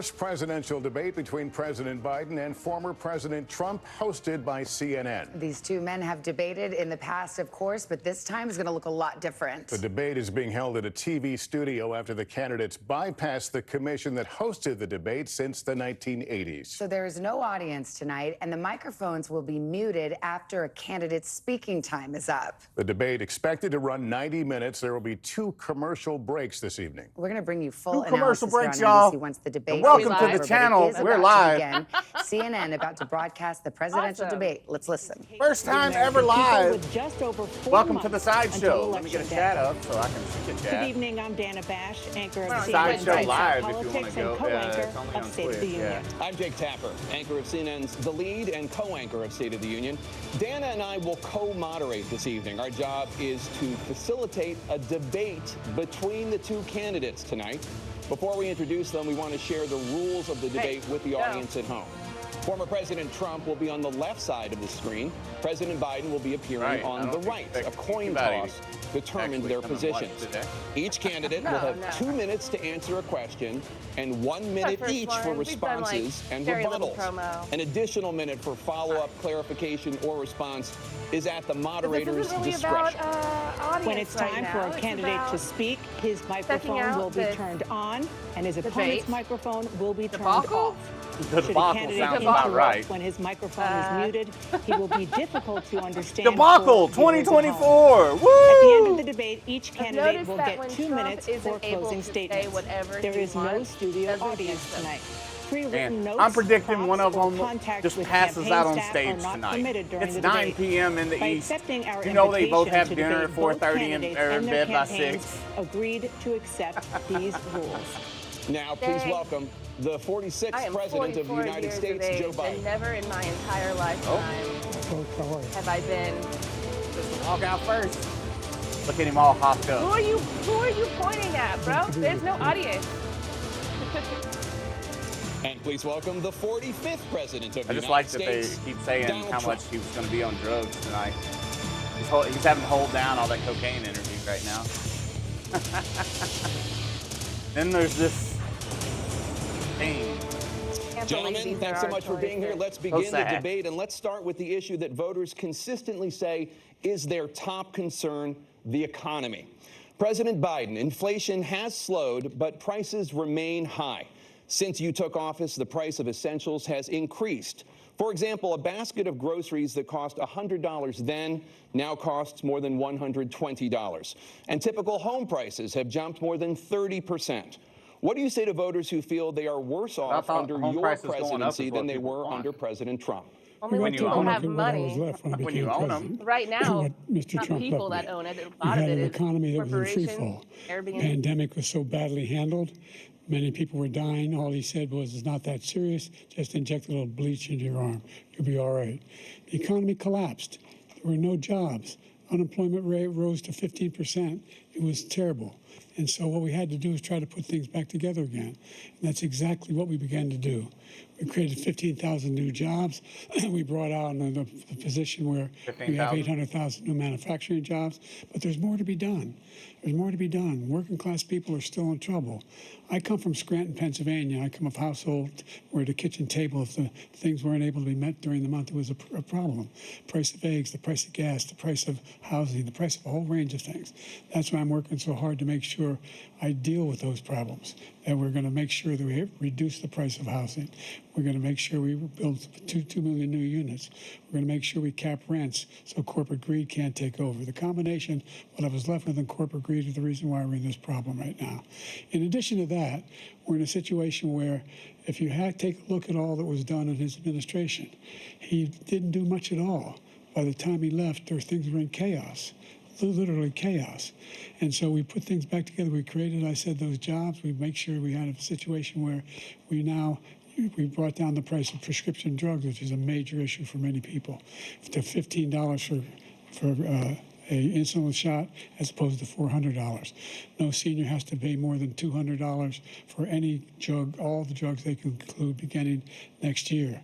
first presidential debate between President Biden and former President Trump, hosted by CNN. These two men have debated in the past, of course, but this time is going to look a lot different. The debate is being held at a TV studio after the candidates bypassed the commission that hosted the debate since the 1980s. So there is no audience tonight, and the microphones will be muted after a candidate's speaking time is up. The debate expected to run 90 minutes. There will be 2 commercial breaks this evening. We're going to bring you full commercial analysis breaks, here on y'all. NBC once the debate Welcome is to over, the channel. but it is We're about live. to begin. CNN about to broadcast the presidential debate. Let's listen. First time ever live. With just over 4 Welcome to the months sideshow. until Let me get a Election chat Day. up so I can see a Good chat. evening, I'm Dana Bash, anchor of Sideshow CNN's Live if you Politics want to go. and co-anchor It's only of on State of the Twitch, Union. I'm Jake Tapper, anchor of CNN's The Lead and co-anchor of State of the Union. Dana and I will co-moderate this evening. Our job is to facilitate a debate between the 2 candidates tonight. Before we introduce them, we want to share the rules of the debate with the audience at home. Former President Trump will be on the left side of the screen. President Biden will be appearing on the right. A coin toss determined their positions. Each candidate will have 2 minutes to answer a question and 1 minute each for responses and rebuttals. An additional minute for follow-up, clarification, or response is at the moderator's discretion. When it's time for a candidate to speak, his microphone will be turned on, and his opponent's microphone will be turned off. The debacle sounds about right. When his microphone is muted, he will be difficult to understand. Debacle 2024. Woo! At the end of the debate, each candidate will get 2 minutes for closing statements. There is no studio audience tonight. Pre-written notes, I'm predicting one of them contact just with passes out on campaign staff stage are not tonight. permitted during It's the 9 debate. p.m. in the By East. accepting our You know they both have invitation to dinner at debate, both 4:30 and candidates they're in and their bed by campaigns 6. Agreed to accept these rules. Now, please welcome the 46th President of the United States, Joe Biden. And never in my entire lifetime have I been. Just walk out first. Look at him all hopped up. Who are you pointing at, bro? There's no audience. And please welcome the 45th President of the I just United like that States, they keep saying Donald how Trump. much he was going to be on drugs tonight. He's having to hold down all that cocaine energy right now. Then there's this thing. Gentlemen, thanks so much for being here. Let's begin the debate, and let's start with the issue that voters consistently say is their top concern, the economy. President Biden, inflation has slowed, but prices remain high. Since you took office, the price of essentials has increased. For example, a basket of groceries that cost $100 then now costs more than $120. And typical home prices have jumped more than 30%. What do you say to voters who feel they are worse off under your presidency than they were under President Trump? Only when people have money. When you own them. Right now, Mr. not Trump people left that me. own it. A We lot of had it an is economy that was in free corporations, fall. Airbnb. Pandemic was so badly handled. Many people were dying. All he said was, it's not that serious. Just inject a little bleach into your arm. You'll be all right. The economy collapsed. There were no jobs. Unemployment rate rose to 15%. It was terrible. And so what we had to do is try to put things back together again. And that's exactly what we began to do. We created 15,000 new jobs. We brought out the position where we have 800,000 new manufacturing jobs. But there's more to be done. There's more to be done. Working class people are still in trouble. I come from Scranton, Pennsylvania. I come of a household where the kitchen table, if the things weren't able to be met during the month, it was a problem. Price of eggs, the price of gas, the price of housing, the price of a whole range of things. That's why I'm working so hard to make sure I deal with those problems. That we're going to make sure that we reduce the price of housing. We're going to make sure we build 2 million new units. We're going to make sure we cap rents so corporate greed can't take over. The combination, what I was left with in corporate greed, is the reason why we're in this problem right now. In addition to that, we're in a situation where if you take a look at all that was done in his administration, he didn't do much at all. By the time he left, things were in chaos. Literally chaos. And so we put things back together. We created, I said, those jobs. We make sure we had a situation where we brought down the price of prescription drugs, which is a major issue for many people, to $15 for a insulin shot as opposed to $400. No senior has to pay more than $200 for any drug, all the drugs they can include beginning next year.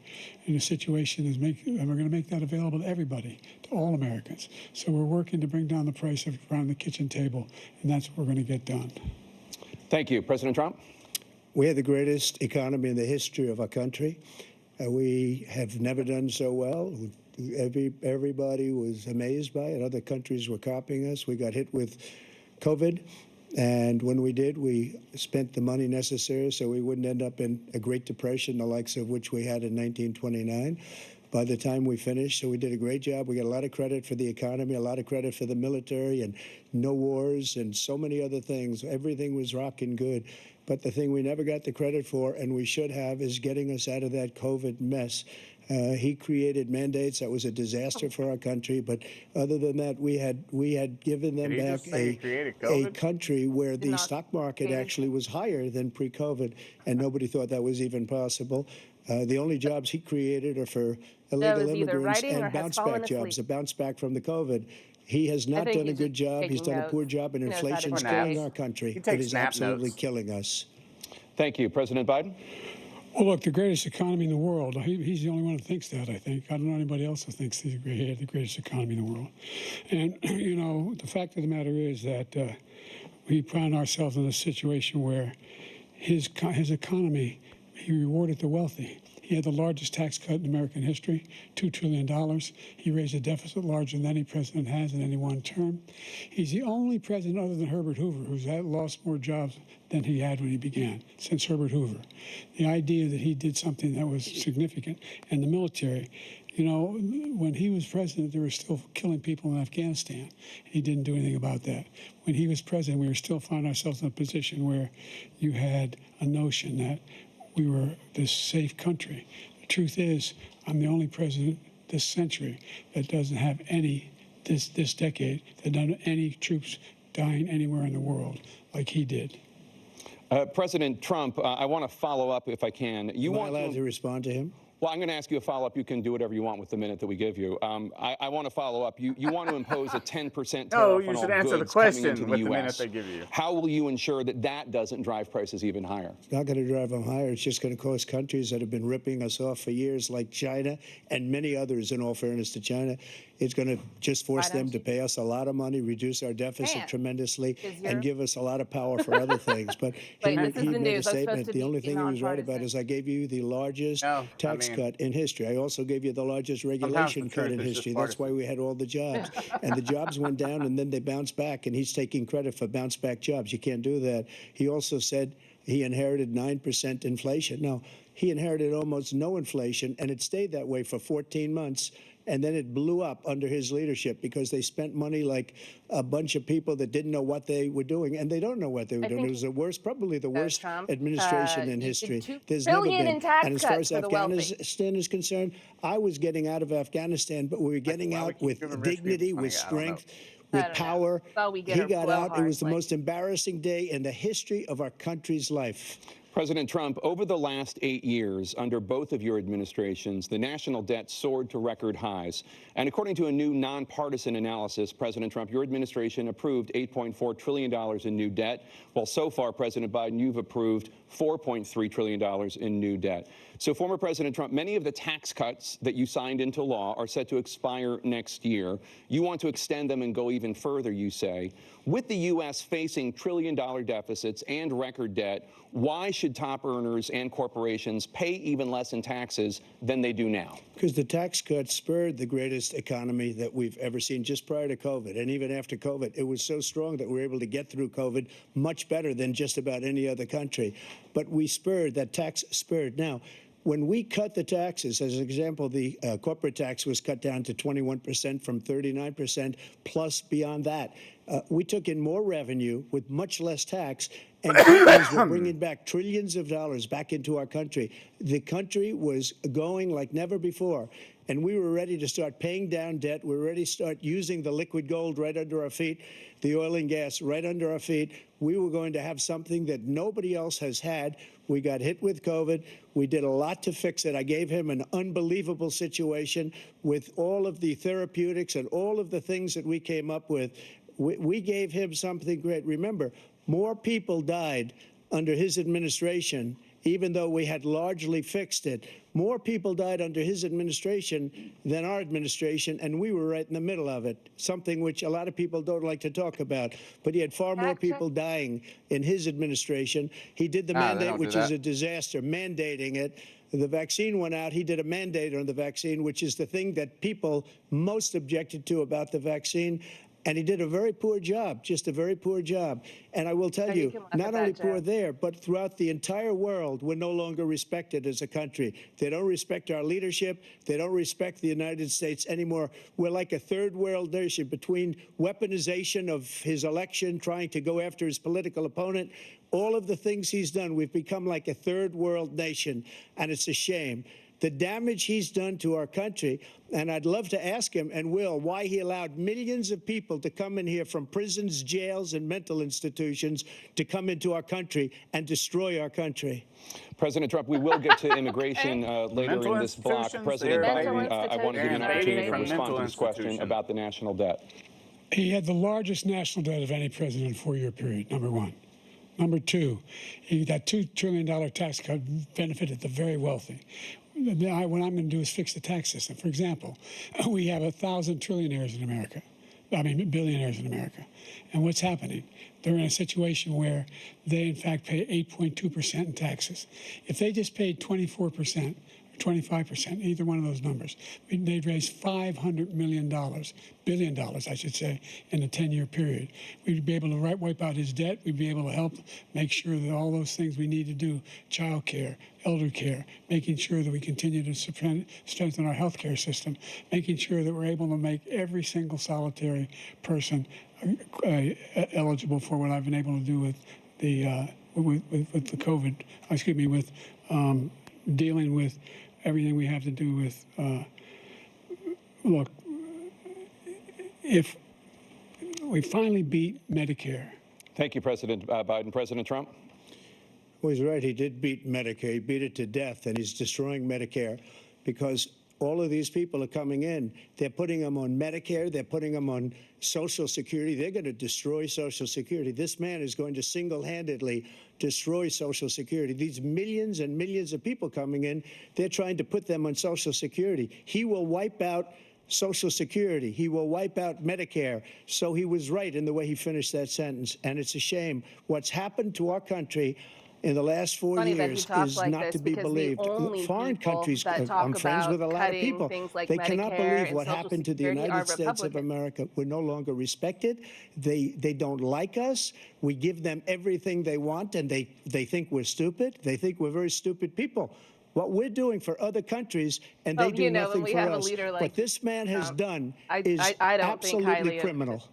And the situation is and we're going to make that available to everybody, to all Americans. So we're working to bring down the price around the kitchen table, and that's what we're going to get done. Thank you. President Trump? We had the greatest economy in the history of our country. We have never done so well. Everybody was amazed by it. Other countries were copying us. We got hit with COVID. And when we did, we spent the money necessary so we wouldn't end up in a Great Depression, the likes of which we had in 1929. By the time we finished, so we did a great job. We got a lot of credit for the economy, a lot of credit for the military, and no wars, and so many other things. Everything was rocking good. But the thing we never got the credit for, and we should have, is getting us out of that COVID mess. He created mandates that was a disaster for our country, but other than that, we had given them back a country where the stock market actually was higher than pre-COVID, and nobody thought that was even possible. The only jobs he created are for illegal immigrants and bounce-back jobs, a bounce back from the COVID. He has not done a good job. He's done a poor job, and inflation's killing our country. It is absolutely killing us. Thank you. President Biden? Well, look, the greatest economy in the world. He's the only one who thinks that, I think. I don't know anybody else who thinks he had the greatest economy in the world. And, you know, the fact of the matter is that we found ourselves in a situation where his economy, he rewarded the wealthy. He had the largest tax cut in American history, $2 trillion. He raised a deficit larger than any president has in any one term. He's the only president other than Herbert Hoover who's lost more jobs than he had when he began, since Herbert Hoover. The idea that he did something that was significant. And the military, you know, when he was president, they were still killing people in Afghanistan. He didn't do anything about that. When he was president, we were still finding ourselves in a position where you had a notion that we were this safe country. The truth is, I'm the only president this century that doesn't have this decade, that doesn't have any troops dying anywhere in the world like he did. President Trump, I want to follow up if I can. Am I allowed to respond to him? Well, I'm going to ask you a follow-up. You can do whatever you want with the minute that we give you. I want to follow up. You want to impose a 10% tariff no, on you all should answer the goods coming question into the with U.S. the minute they give you. How will you ensure that that doesn't drive prices even higher? It's not going to drive them higher. It's just going to cost countries that have been ripping us off for years, like China and many others, in all fairness to China. It's going to just force them to pay us a lot of money, reduce our deficit tremendously, and give us a lot of power for other things. But he made a statement. The only thing he was right about is I gave you the largest tax cut in history. I also gave you the largest regulation cut in history. That's why we had all the jobs. And the jobs went down, and then they bounced back, and he's taking credit for bounce-back jobs. You can't do that. He also said he inherited 9% inflation. No, he inherited almost no inflation, and it stayed that way for 14 months. And then it blew up under his leadership because they spent money like a bunch of people that didn't know what they were doing, and they don't know what they were doing. It was the worst, probably the worst administration in history. There's never been. And as far as Afghanistan is concerned, I was getting out of Afghanistan, but we were getting out with dignity, with strength, with power. He got out. It was the most embarrassing day in the history of our country's life. President Trump, over the last 8 years, under both of your administrations, the national debt soared to record highs. And according to a new nonpartisan analysis, President Trump, your administration approved $8.4 trillion in new debt, while so far, President Biden, you've approved $4.3 trillion in new debt. So, former President Trump, many of the tax cuts that you signed into law are set to expire next year. You want to extend them and go even further, you say. With the U.S. facing trillion-dollar deficits and record debt, why should top earners and corporations pay even less in taxes than they do now? Because the tax cuts spurred the greatest economy that we've ever seen just prior to COVID. And even after COVID, it was so strong that we were able to get through COVID much better than just about any other country. But we spurred, that tax spurred. Now, when we cut the taxes, as an example, the corporate tax was cut down to 21% from 39%, plus beyond that. We took in more revenue with much less tax, and companies were bringing back trillions of dollars back into our country. The country was going like never before, and we were ready to start paying down debt. We were ready to start using the liquid gold right under our feet, the oil and gas right under our feet. We were going to have something that nobody else has had. We got hit with COVID. We did a lot to fix it. I gave him an unbelievable situation with all of the therapeutics and all of the things that we came up with. We gave him something great. Remember, more people died under his administration even though we had largely fixed it. More people died under his administration than our administration, and we were right in the middle of it, something which a lot of people don't like to talk about. But he had far more people dying in his administration. He did the mandate, which is a disaster, mandating it. The vaccine went out. He did a mandate on the vaccine, which is the thing that people most objected to about the vaccine. And he did a very poor job, just a very poor job. And I will tell you, not only poor there, but throughout the entire world, we're no longer respected as a country. They don't respect our leadership. They don't respect the United States anymore. We're like a third world nation between weaponization of his election, trying to go after his political opponent, all of the things he's done. We've become like a third world nation, and it's a shame. The damage he's done to our country, and I'd love to ask him, and will, why he allowed millions of people to come in here from prisons, jails, and mental institutions to come into our country and destroy our country. President Trump, we will get to immigration later in this block. President Biden, I want to give you an opportunity to respond to this question about the national debt. He had the largest national debt of any president in a 4-year period, number one. Number two, that $2 trillion tax cut benefited the very wealthy. What I'm going to do is fix the tax system. For example, we have 1,000 trillionaires in America. I mean, billionaires in America. And what's happening? They're in a situation where they, in fact, pay 8.2% in taxes. If they just paid 24%, 25%, either one of those numbers, they'd raise $500 billion, I should say, in a 10-year period. We'd be able to wipe out his debt. We'd be able to help make sure that all those things we need to do, child care, elder care, making sure that we continue to strengthen our health care system, making sure that we're able to make every single solitary person eligible for what I've been able to do with the with the COVID, with dealing with everything we have to do with, look, if we finally beat Medicare. Thank you, President Biden. President Trump? Well, he's right. He did beat Medicare. He beat it to death, and he's destroying Medicare because all of these people are coming in. They're putting them on Medicare. They're putting them on Social Security. They're going to destroy Social Security. This man is going to single-handedly destroy Social Security. These millions and millions of people coming in, they're trying to put them on Social Security. He will wipe out Social Security. He will wipe out Medicare. So he was right in the way he finished that sentence. And it's a shame. What's happened to our country in the last 4 years is not to be believed. Foreign countries, I'm friends with a lot of people. They cannot believe what happened to the United States of America. We're no longer respected. They don't like us. We give them everything they want, and they think we're stupid. They think we're very stupid people. What we're doing for other countries, and they do nothing for us. What this man has done is absolutely criminal.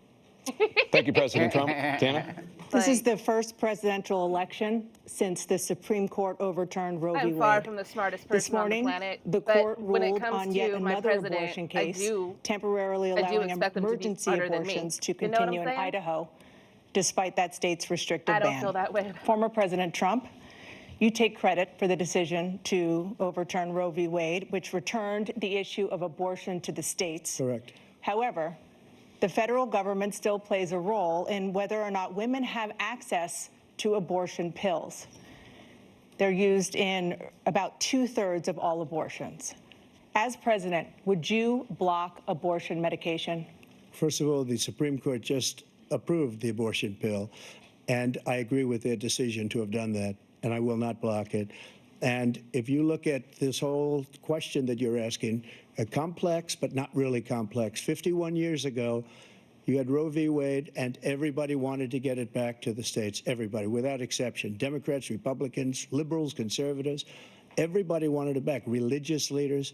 Thank you, President Trump. Dana? This is the first presidential election since the Supreme Court overturned Roe v. Wade. I'm far from the smartest person on the planet. The court ruled on yet another abortion case, temporarily allowing emergency abortions to continue in Idaho, despite that state's restrictive ban. I don't feel that way. Former President Trump, you take credit for the decision to overturn Roe v. Wade, which returned the issue of abortion to the states. Correct. However, the federal government still plays a role in whether or not women have access to abortion pills. They're used in about 2/3 of all abortions. As president, would you block abortion medication? First of all, the Supreme Court just approved the abortion pill, and I agree with their decision to have done that, and I will not block it. And if you look at this whole question that you're asking, complex, but not really complex. 51 years ago, you had Roe v. Wade, and everybody wanted to get it back to the states. Everybody, without exception. Democrats, Republicans, liberals, conservatives, everybody wanted it back. Religious leaders.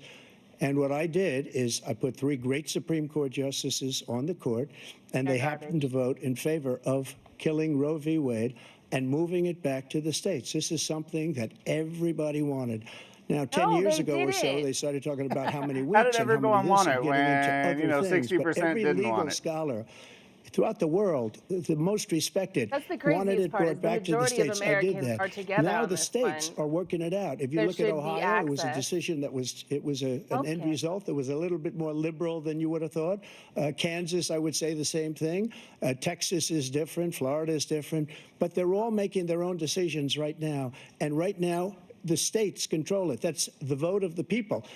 And what I did is I put 3 great Supreme Court justices on the court, and they happened to vote in favor of killing Roe v. Wade and moving it back to the states. This is something that everybody wanted. Now, 10 years ago or so, they started talking about how many weeks How did and how everyone many want this it and when, getting into other things. 60% but every didn't legal want it? scholar throughout the world, the most respected, That's the wanted craziest it part, brought is the back to the majority of states. I did Americans that. are together Now on the this states one. are working it out. If you There look at should be Ohio, it was a access. decision that was an end result that was a little bit more liberal than you would have thought. Kansas, I would say the same thing. Texas is different. Florida is different. But they're all making their own decisions right now. And right now, the states control it. That's the vote of the people.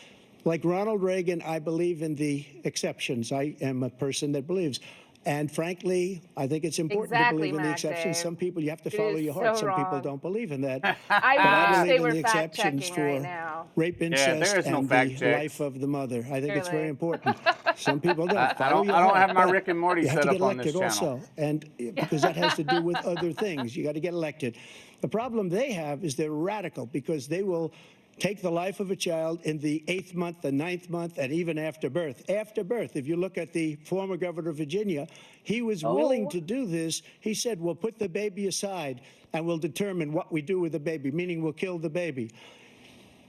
Like Ronald Reagan, I believe in the exceptions. I am a person that believes. And frankly, I think it's important to believe in the exceptions. Some people, you have to follow your heart. Some people don't believe in that. I wish they believe were in the exceptions fact-checking for right now. rape, incest, there is no and fact the checks. life of the mother. I think it's Clearly. very important. Some people don't. I Follow your don't heart, have my but Rick and Morty you have set to up get on this elected channel. also, and because that has to do with other things. You got to get elected. The problem they have is they're radical because they will take the life of a child in the 8th month, the 9th month, and even after birth. After birth, if you look at the former governor of Virginia, he was willing to do this. He said, we'll put the baby aside and we'll determine what we do with the baby, meaning we'll kill the baby.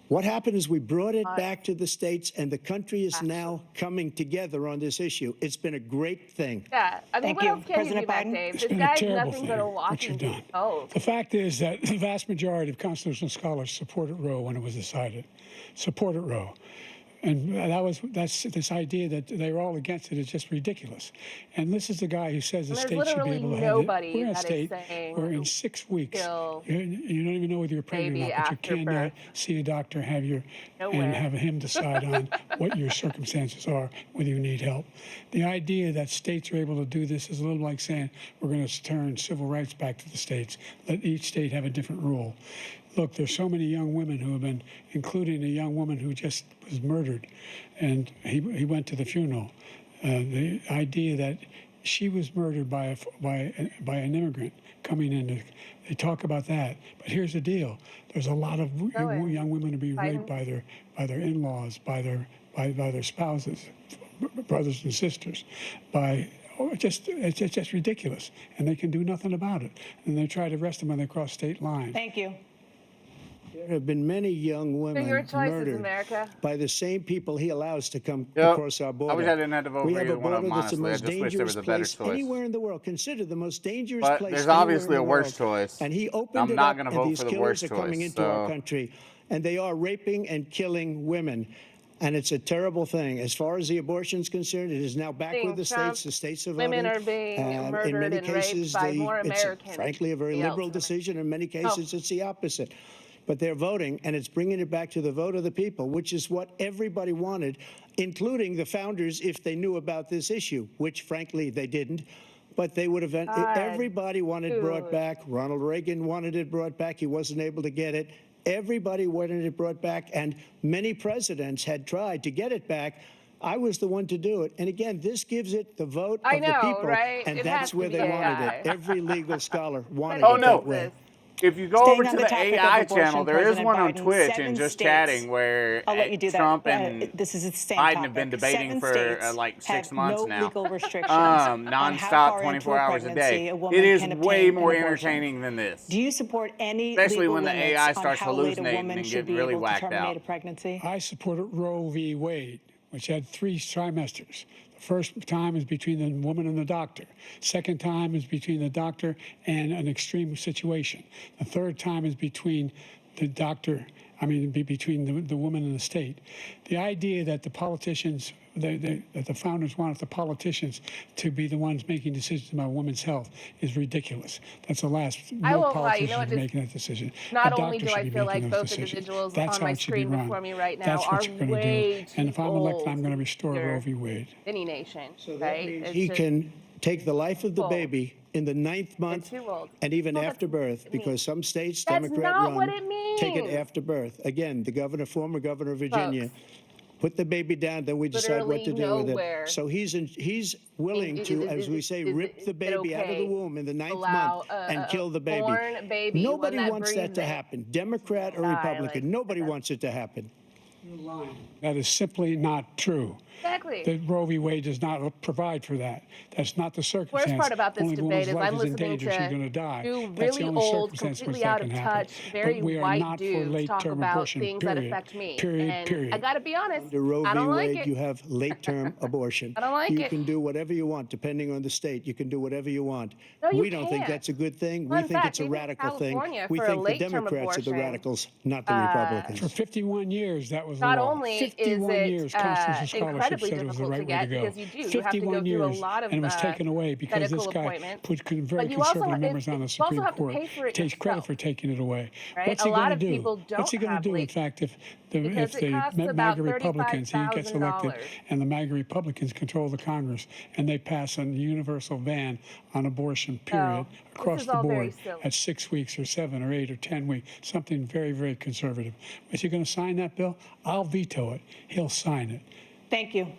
What happened is we brought it back to the states, and the country is now coming together on this issue. It's been a great thing. Yeah, I mean, Thank what you. else can President you do back, Biden? Dave? It's This been guy's a terrible nothing thing, but a what walking you've done. oh. The fact is that the vast majority of constitutional scholars supported Roe when it was decided. Supported Roe. And that's this idea that they're all against it is just ridiculous. And this is the guy who says the And there's state should be literally able to have it. nobody We're in a that is state saying where in 6 weeks, kill you don't even know whether you're pregnant or baby not, but you after cannot birth. see a doctor, and Nowhere. have him decide on what your circumstances are, whether you need help. The idea that states are able to do this is a little like saying we're going to turn civil rights back to the states, let each state have a different rule. Look, there's so many young women who have been, including a young woman who just was murdered, and he went to the funeral. The idea that she was murdered by an immigrant coming in, they talk about that. But here's the deal: there's a lot of young women who are being raped by their in-laws, by their spouses, brothers and sisters, it's just ridiculous, and they can do nothing about it. And they try to arrest them when they cross state lines. Thank you. There have been many young women your choices, murdered America. by the same people he allows to come across our border. I wish I didn't have to vote we for have either a one of border them, that's the honestly. I most just wish there dangerous was a better place choice. anywhere in the world. Considered the most dangerous But place there's anywhere obviously in a the worse world. choice. And he opened I'm it not up, gonna and vote these for the killers worst are coming choice, into our so- country, and they are raping and killing women. And it's a terrible thing. As far as the abortion is concerned, it is now back with the states. The states are voting. Women are being murdered in many and cases, raped by more it's Americans. frankly a very than liberal elsewhere. decision. In many cases, it's the opposite. But they're voting, and it's bringing it back to the vote of the people, which is what everybody wanted, including the founders, if they knew about this issue, which, frankly, they didn't. But they would have, everybody wanted it brought back. Ronald Reagan wanted it brought back. He wasn't able to get it. Everybody wanted it brought back, and many presidents had tried to get it back. I was the one to do it. And again, this gives it the vote of the people, right? and It that's has to where be they wanted AI. it. Every legal scholar wanted Oh, it no. that way. If you go over to the AI channel, there is one on Twitch and Just Chatting where Trump and this is a Biden have been debating for like 6 months now. Legal restrictions on how nonstop, far 24 into a hours a pregnancy day. a woman It is can way obtain more an abortion. entertaining than this. Do you support any Especially legal when the limits AI on starts how late a hallucinating woman and should getting be really able to whacked terminate out. a pregnancy? I supported Roe v. Wade, which had 3 trimesters. The first time is between the woman and the doctor. Second time is between the doctor and an extreme situation. The third time is between the doctor, between the woman and the state. The idea that the politicians, that the founders wanted the politicians to be the ones making decisions about women's health is ridiculous. That's the last. No politician is making that decision. Not only do I feel like both individuals on my screen before me right now are way too And if I'm elected, I'm going to old restore Roe v. Wade. any nation, So that right? means It's he just can take the life of the old. baby in the 9th month too old. and even No, after birth, it because means- some states, That's Democrat not run, what it take it means. after birth. Again, the former governor of Virginia, Folks. put the baby down, then we decide what to Literally do with nowhere. it. So he's willing to, as we say, rip the baby out of the womb in the 9th allow month a and kill the baby. born baby, Nobody one that wants that to breathes happen, Democrat or die, Republican. like, Nobody wants it to happen. That is simply not true. Exactly. That Roe v. Wade does not provide for that. That's not the circumstance. Worst part about this Only debate woman's is life I'm is in listening danger. She's to going to die. two That's the really only old, circumstance completely which that out can of happen. touch, very But we are white not for dudes late talk term about abortion. things period. that affect me. Period. And Period. I got to be honest, Under Roe I v. don't like Wade, it. you have late-term abortion. I don't like you it. can do whatever you want, depending on the state. You can do whatever you want. No, you we don't think can't. that's a good thing. Well, We in think fact, it's a even radical thing. California We for a think the late-term Democrats are the abortion, radicals, not the Republicans. For 51 years, that was was the not law. only is 51 it years, constitutional scholarship incredibly said it was the difficult right to way to get go. because you have to go 51 through a years, lot of and it was taken away because this medical guy appointments. put very But you also conservative members on the you also Supreme have to Court. pay for it Takes credit yourself, for taking it away. right? What's A he lot going of to do? people don't What's he going to have do? In legal fact, if because it the costs about MAGA Republicans, he gets elected, $35,000. and the MAGA Republicans control the Congress, and they pass a universal ban on abortion, period, across the board at 6 weeks or 7 or 8 or 10 weeks, something very, very conservative. Is he going to sign that bill? I'll veto it. He'll sign it. Thank you.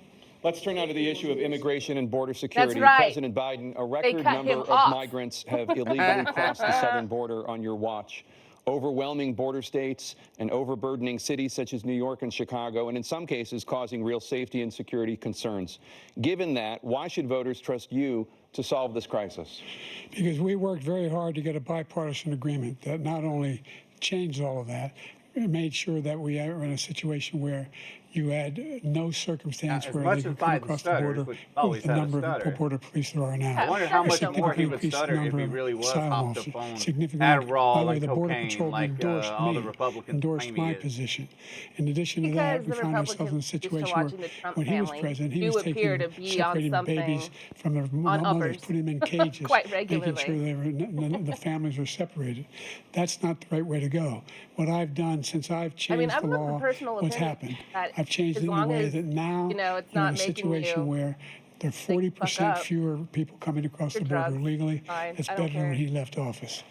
Let's turn now to the issue of immigration and border security. That's right. President Biden, a record cut number him of off. migrants have illegally crossed the southern border on your watch. Overwhelming border states and overburdening cities such as New York and Chicago, and in some cases causing real safety and security concerns. Given that, why should voters trust you to solve this crisis? Because we worked very hard to get a bipartisan agreement that not only changed all of that, it made sure that we are in a situation where you had no circumstance where they could come across the border with the number of border police there are now. I wonder how much more he would stutter if he really was off the phone, Adderall, like cocaine, like all the Republicans endorsed my position. In addition to that, we found ourselves in a situation where when he was president, he was separating babies from their mothers, putting them in cages, making sure the families were separated. That's not the right way to go. What I've done since I've changed the law, what's happened? I've changed it in a way that now it's we're in not a situation where there are 40% fewer people coming across the border legally. It's better than when he left office.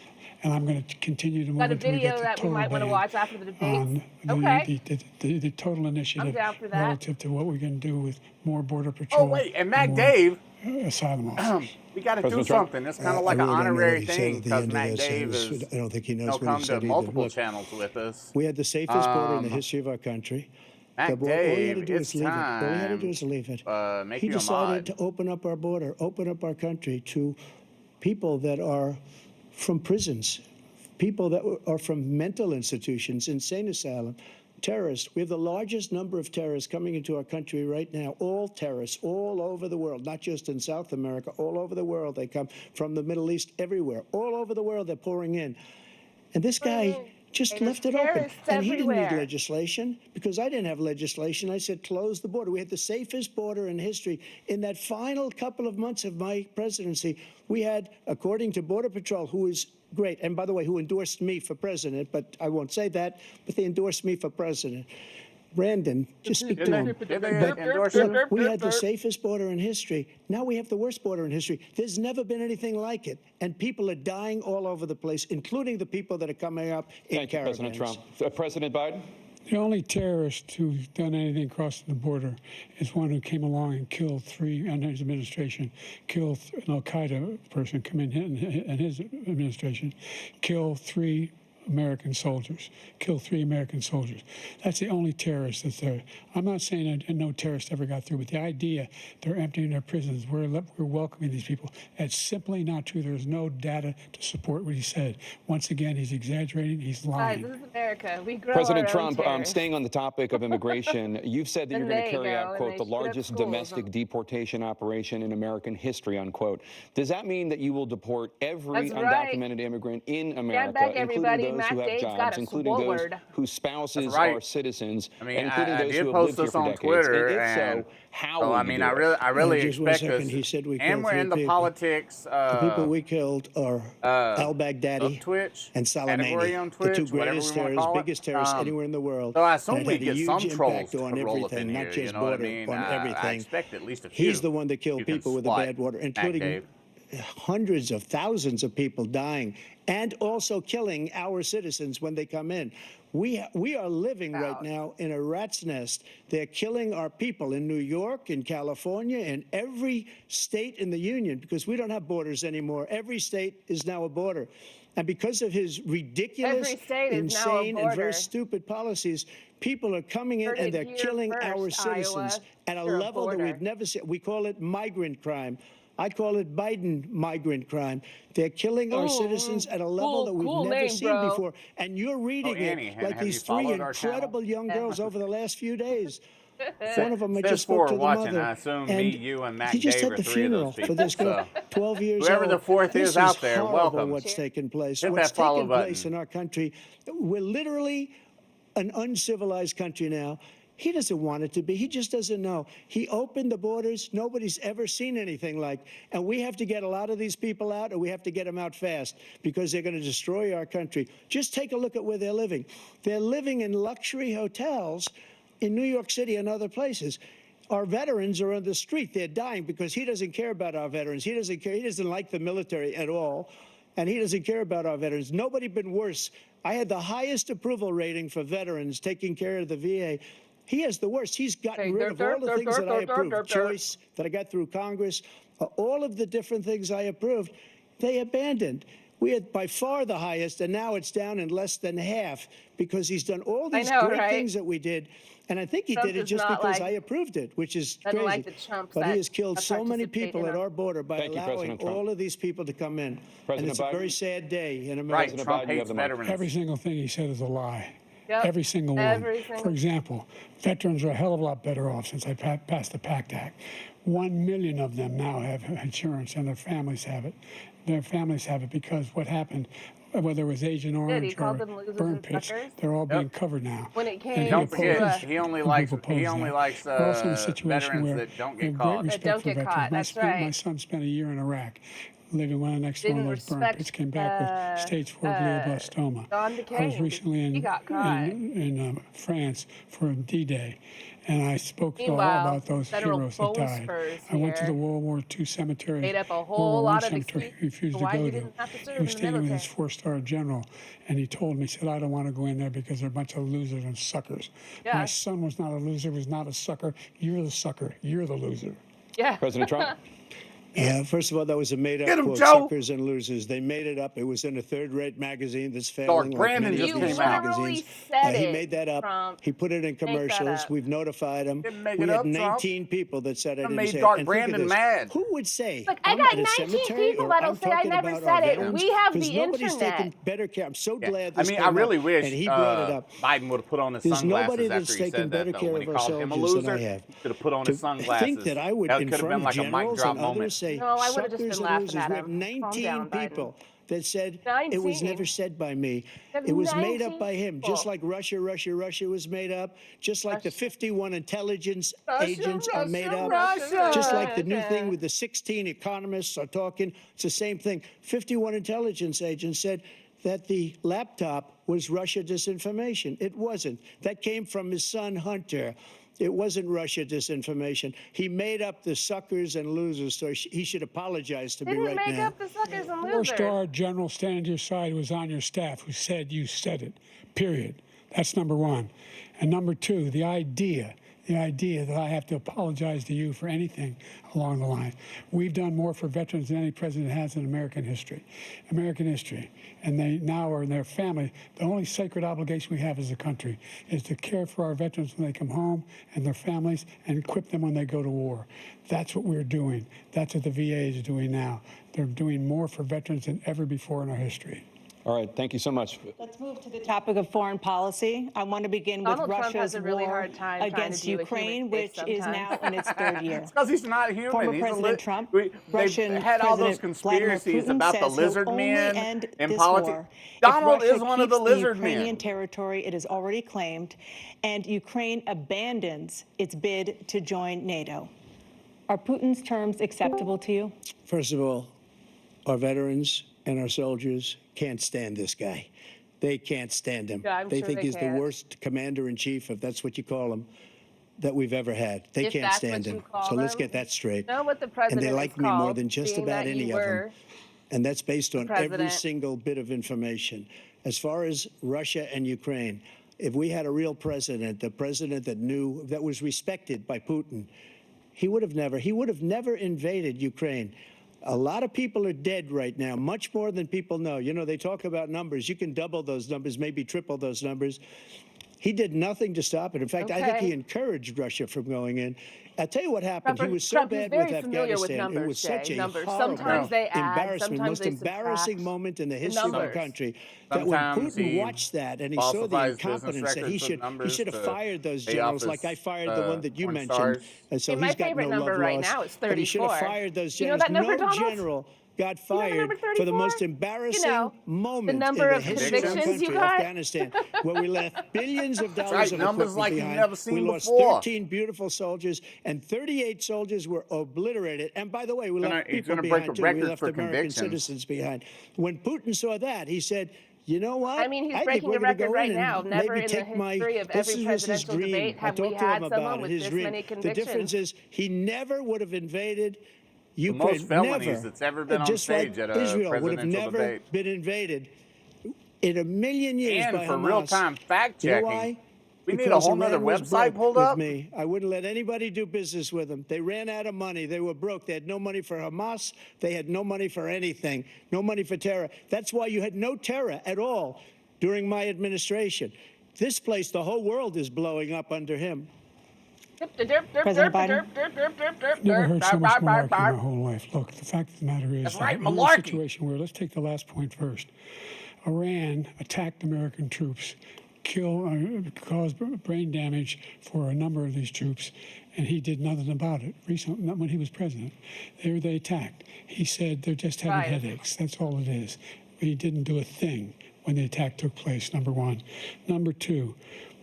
And I'm going to continue to move until we get the total ban on the total initiative relative to what we're going to do with more border patrol. Oh, wait, and Mac Dave, asylum officers. we got to do something. It's kind of like an honorary thing because Mac Dave is, I don't think he knows what come he said to multiple channels with us. We had the safest border in the history of our country. Mac all he had to Dave, do it's is leave it. All he had to time. do is leave it. Make He you a decided mod. to open up our border, open up our country to people that are from prisons, people that are from mental institutions, insane asylum, terrorists. We have the largest number of terrorists coming into our country right now, all terrorists, all over the world, not just in South America, all over the world. They come from the Middle East, everywhere. All over the world, they're pouring in. And this guy just left it open. And he didn't need legislation because I didn't have legislation. I said, close the border. We had the safest border in history. In that final couple of months of my presidency, we had, according to Border Patrol, who is great, and by the way, who endorsed me for president, but I won't say that, but they endorsed me for president. Brandon, just speak to him. But we had the safest border in history. Now we have the worst border in history. There's never been anything like it. And people are dying all over the place, including the people that are coming up in caravans. Thank you, President Trump. President Biden? The only terrorist who's done anything crossing the border is one who came along and killed under his administration, killed an al-Qaeda person come in his administration, killed 3 American soldiers, killed 3 American soldiers. That's the only terrorist that's there. I'm not saying that no terrorist ever got through, but the idea they're emptying their prisons, we're welcoming these people, that's simply not true. There's no data to support what he said. Once again, he's exaggerating, he's lying. Guys, this is America. We grow President our own Trump, staying on the topic of immigration, you've said that you're going to carry out, quote, the largest domestic deportation operation in American history, unquote. Does that mean that you will deport every undocumented immigrant in America, including those who have jobs, including those whose spouses are citizens, including those who have lived here for decades? Twitter, and if so, how will you do it? I really expect us. He said we and we're in the politics. The people we killed are al-Baghdadi Twitch, and Soleimani, the 2 greatest terrorists, biggest terrorists anywhere in the world. So I assume we had a get huge some trolls impact to on roll up everything, in not here, just you know what I border, mean? on everything. I expect at least a few. He's the one that killed people with the bad water, including hundreds of thousands of people dying and also killing our citizens when they come in. We are living right now in a rat's nest. They're killing our people in New York, in California, in every state in the union because we don't have borders anymore. Every state is now a border. And because of his ridiculous, insane, and very stupid policies, people are coming in and they're killing our citizens at a level that we've never seen. We call it migrant crime. I call it Biden migrant crime. They're killing our citizens at a level that we've never seen before. And you're reading it like these 3 incredible young girls over the last few days. One of them I just spoke to the mother. I assume me, you, and Mac he just Dave had the are 3 of those funeral for this girl, 12 years whoever old. the 4th is out there, horrible welcome. What's taking place? Hit What's that follow taking button. place in our country? We're literally an uncivilized country now. He doesn't want it to be. He just doesn't know. He opened the borders. Nobody's ever seen anything like. And we have to get a lot of these people out, or we have to get them out fast, because they're going to destroy our country. Just take a look at where they're living. They're living in luxury hotels in New York City and other places. Our veterans are on the street. They're dying because he doesn't care about our veterans. He doesn't care. He doesn't like the military at all, and he doesn't care about our veterans. Nobody been worse. I had the highest approval rating for veterans taking care of the VA. He has the worst. He's gotten rid of all the things that I approved. Choice that I got through Congress, all of the different things I approved, they abandoned. We had by far the highest, and now it's down in less than half because he's done all these great things that we did. And I think he did it just because I approved it, which is crazy. But he has killed so many people at our border by allowing all of these people to come in. And it's a very sad day in America. Right, Trump hates veterans. Every single thing he said is a lie. Yep. Every single one. For example, veterans are a hell of a lot better off since I passed the PACT Act. 1 million of them now have insurance, and their families have it. Their families have it because what happened, whether it was Agent Orange or burn pits, they're all being covered now. When it came, don't forget, he only likes veterans that don't get caught. Great respect for veterans. That's right. My son spent a year in Iraq, living one next to one of those burn pits, came back with stage 4 glioblastoma. I was recently in France for D-Day, and I spoke to all about those heroes that died. I went to the World War II cemetery. Made up a whole lot of cemetery he refused to go to. He was staying with his 4-star general, and he told me, he said, I don't want to go in there because they're a bunch of losers and suckers. My son was not a loser, was not a sucker. You're the sucker. You're the loser. Yeah. President Trump? Yeah, first of all, that was a made-up quote, suckers and losers. They made it up. It was in a third-rate magazine that's failing. Brandon just came out. He made that up. Trump. He put it in commercials. We've notified him. We had 19 people that said I didn't say it. Dark Brandon mad. Who would say? Look, I got 19 people that'll say I never said it. We have the nobody's internet. Taking better care. I'm so glad this I really wish and he brought it up. Biden would have put on his sunglasses after he said that, though. When he called him a loser, he should have put on his sunglasses. Think that I would, in front of generals and others, say, no, I would have just been laughing at him. We have 19 people that said 19. it was never said by me. It was made up by him, just like Russia was made up, just like the 51 intelligence agents are made up, just like the new thing with the 16 economists are talking. It's the same thing. 51 intelligence agents said that the laptop was Russia disinformation. It wasn't. That came from his son, Hunter. It wasn't Russia disinformation. He made up the suckers and losers, so he should apologize to me right now. Didn't make up the suckers and losers. 4-star general standing to your side who was on your staff who said you said it, period. That's number one. And number two, the idea that I have to apologize to you for anything along the line. We've done more for veterans than any president has in American history. And they now are in their family. The only sacred obligation we have as a country is to care for our veterans when they come home and their families and equip them when they go to war. That's what we're doing. That's what the VA is doing now. They're doing more for veterans than ever before in our history. All right, thank you so much. Let's move to the topic of foreign policy. I want to begin with Russia's war against Ukraine, which is now in its third year. It's because he's not human. Former President Trump, Russian had all those conspiracies about the lizard men in politics. Donald is one of the lizard men. Ukrainian territory it is already claimed, and Ukraine abandons its bid to join NATO. Are Putin's terms acceptable to you? First of all, our veterans and our soldiers can't stand this guy. They can't stand him. Yeah, they think he's the worst commander-in-chief, if that's what you call him, that we've ever had. They can't stand him. So let's get that straight. Know what the president and they like me more than just being about that any you of them. were And that's based on every president. single bit of information. As far as Russia and Ukraine, if we had a real president, the president that knew, that was respected by Putin, he would have never invaded Ukraine. A lot of people are dead right now, much more than people know. You know, they talk about numbers. You can double those numbers, maybe triple those numbers. He did nothing to stop it. In fact, I think he encouraged Russia from going in. I'll tell you what happened. He was so bad with Afghanistan. It was such a horrible, embarrassment, most embarrassing moment in the history of our country. That when Putin watched that and he saw the incompetence, that he should have fired those generals, like I fired the one that you mentioned. And so he's got no love lost. Right now is 34. But he should have fired those generals. You know that number, No Donald? general got fired for the most embarrassing moment in the history of the country, Afghanistan, where we left billions of dollars of numbers equipment like you've behind. never seen we lost before. 13 beautiful soldiers, and 38 soldiers were obliterated. And by the way, we left people behind, too. We left American citizens behind. When Putin saw that, he said, you know what? I mean, he's breaking a record right now. Never in the history of every presidential debate have we had someone with this many convictions. The difference is he never would have invaded Ukraine. The most felonies never. that's ever been on Just stage like at a Israel would have presidential never debate. been invaded in a million years And by for Hamas. real-time fact-checking. You know why? We need a Because whole nother Iran was website broke pulled with up? me. I wouldn't let anybody do business with them. They ran out of money. They were broke. They had no money for Hamas. They had no money for anything. No money for terror. That's why you had no terror at all during my administration. This place, the whole world is blowing up under him. President Biden? Never heard so much malarkey in my whole life. Look, the fact of the matter is, That's right, we're in a malarkey. situation where, let's take the last point first. Iran attacked American troops, caused brain damage for a number of these troops, and he did nothing about it. Recently, not when he was president, they attacked. He said they're just having headaches. That's all it is. He didn't do a thing when the attack took place, number one. Number 2,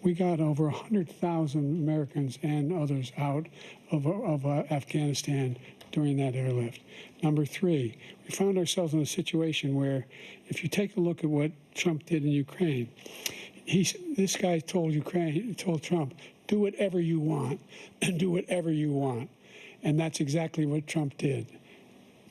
we got over 100,000 Americans and others out of Afghanistan during that airlift. Number 3, we found ourselves in a situation where, if you take a look at what Trump did in Ukraine, this guy told Trump, do whatever you want and do whatever you want. And that's exactly what Trump did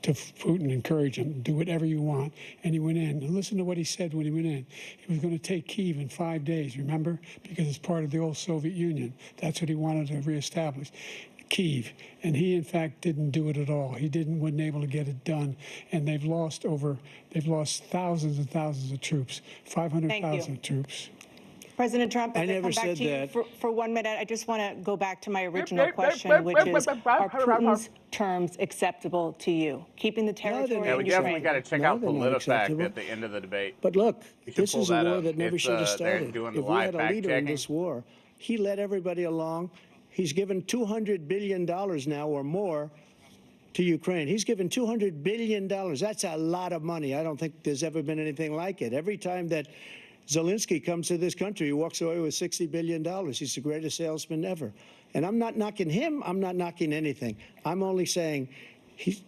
to Putin, encourage him, do whatever you want. And he went in. And listen to what he said when he went in. He was going to take Kyiv in 5 days, remember? Because it's part of the old Soviet Union. That's what he wanted to reestablish. Kyiv, and he in fact didn't do it at all. He wasn't able to get it done, and they've lost thousands and thousands of troops, 500,000 troops. President Trump, I never said that. For 1 minute, I just want to go back to my original question, which is, are Putin's terms acceptable to you? Keeping the territory in Yeah, we Ukraine. definitely got to check out PolitiFact at the end of the debate. But look, this is a war up. that never should have started. Doing If the we had live a leader in fact-checking. this war, he led everybody along. He's given $200 billion now or more to Ukraine. He's given $200 billion. That's a lot of money. I don't think there's ever been anything like it. Every time that Zelensky comes to this country, he walks away with $60 billion. He's the greatest salesman ever. And I'm not knocking him. I'm not knocking anything. I'm only saying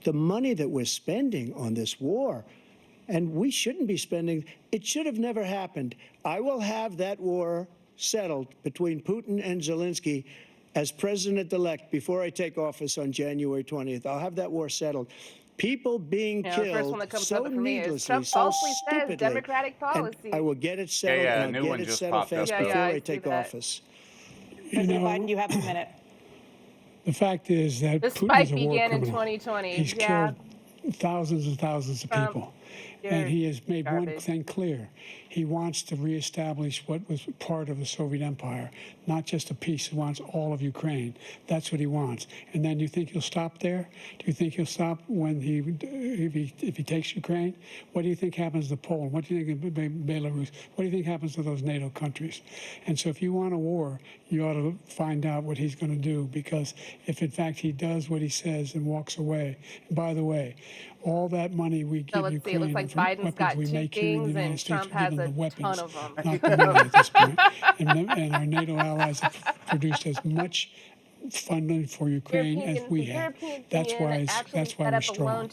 the money that we're spending on this war, and we shouldn't be spending, it should have never happened. I will have that war settled between Putin and Zelensky as president-elect before I take office on January 20th. I'll have that war settled. People being the killed first one that comes so up for me is needlessly, Trump so falsely says stupidly. democratic policy. And I will get it settled, a new and I'll one get it just settled popped up. fast Yeah, before I I see take that. office. President Biden, you have a minute. The fact is that The Putin spike is a war began in criminal. 2020. He's killed thousands and thousands of Trump, people. you're And he has made one garbage. thing clear. He wants to reestablish what was part of the Soviet Empire, not just a piece. He wants all of Ukraine. That's what he wants. And then you think he'll stop there? Do you think he'll stop when if he takes Ukraine? What do you think happens to Poland? What do you think of Belarus? What do you think happens to those NATO countries? And so if you want a war, you ought to find out what he's going to do, because if in fact he does what he says and walks away, and by the way, all that money we give let's see, Ukraine, it looks like for Biden's weapons got we two make here in the things, United and States, Trump we give has them a the weapons, ton of them. not the money at this point. And our NATO allies have produced as much funding for Ukraine as we have. That's why we're strong.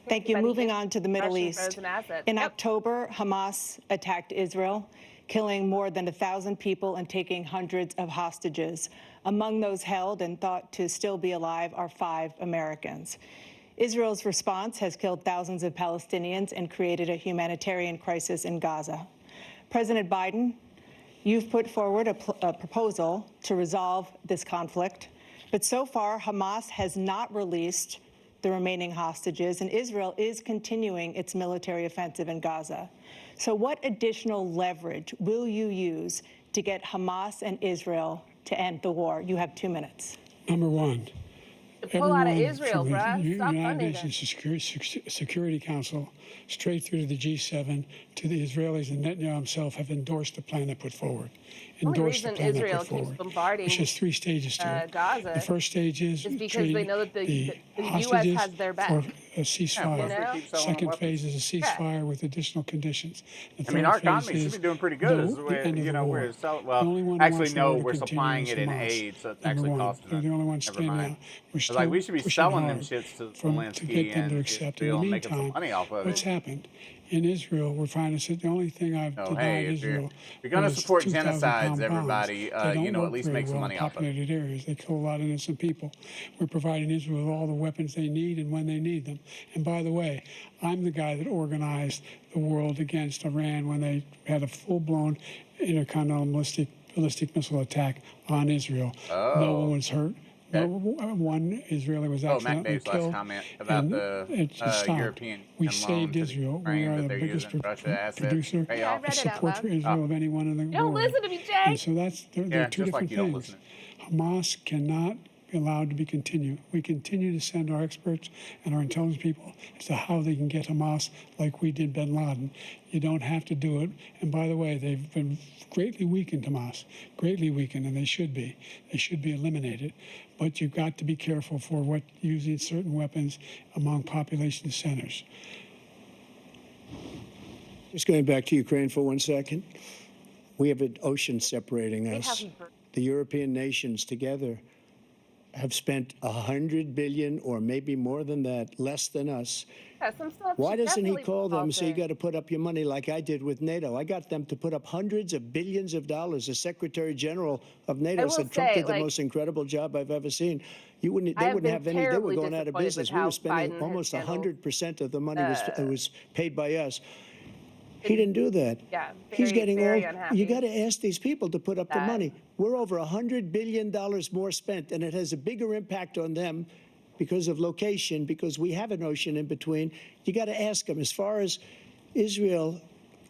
Thank you. Moving on to the Middle East. In October, Hamas attacked Israel, killing more than 1,000 people and taking hundreds of hostages. Among those held and thought to still be alive are 5 Americans. Israel's response has killed thousands of Palestinians and created a humanitarian crisis in Gaza. President Biden, you've put forward a proposal to resolve this conflict, but so far Hamas has not released the remaining hostages, and Israel is continuing its military offensive in Gaza. So what additional leverage will you use to get Hamas and Israel to end the war? You have 2 minutes. Number one, Pull out of everyone Israel, from the bruh. Stop United funding Nations Security Council, straight through to the G7, to the Israelis, and Netanyahu himself have endorsed the plan they put forward. endorsed the plan that Israel put keeps forward, bombarding which has 3 stages to it. Gaza The first stage is because trading they know that the U.S. hostages has their back. for a ceasefire. plus they keep selling Second weapons. phase is a ceasefire with additional conditions. The I mean, third our phase economy should is be doing pretty good. As the end of you the know, war. well, the only one who actually, wants the no, war to we're continue supplying is it in Hamas. aid, so it's Number actually one. costing They're us. the only ones Never standing mind. out. We're It's still like we should be pushing selling them hard shits to to Zelensky get them to and accept. be In the able to make some meantime, money off of what's it. happened in Israel? We're finding that the only thing I've Oh, denied hey, Israel if you're going to was support 2,000-pound genocides, everybody, bombs. They don't you know, work at least very make some well money in off of it. populated areas. They kill a lot of innocent people. We're providing Israel with all the weapons they need and when they need them. And by the way, I'm the guy that organized the world against Iran when they had a full-blown intercontinental ballistic missile attack on Israel. Oh. No one was hurt. No one Israeli was accidentally Matt Dave's killed. last comment about It stopped. European We loan saved to Israel. We Ukraine are that the they're biggest using Russia assets producer to pay Yeah, I off. read it out support loud. for Israel of anyone in the You don't world. listen to me, Jay. And so there are two just like different you don't things. listen. Hamas cannot be allowed to be continued. We continue to send our experts and our intelligence people as to how they can get Hamas like we did bin Laden. You don't have to do it. And by the way, they've been greatly weakened, Hamas, greatly weakened, and they should be. They should be eliminated. But you've got to be careful for using certain weapons among population centers. Just going back to Ukraine for 1 second. We have an ocean separating us. The European nations together have spent $100 billion or maybe more than that, less than us. Yeah, some stuff Why doesn't he definitely call them and say, you falter. got to put up your money like I did with NATO? I got them to put up hundreds of billions of dollars. The Secretary General of NATO said Trump did the most incredible job I've ever seen. They wouldn't have any. They were going out of business. We were spending almost 100% of the money was paid by us. He didn't do that. Yeah, He's getting very all. unhappy. You got to ask these people to put up the money. We're over $100 billion more spent, and it has a bigger impact on them because of location, because we have an ocean in between. You got to ask them. As far as Israel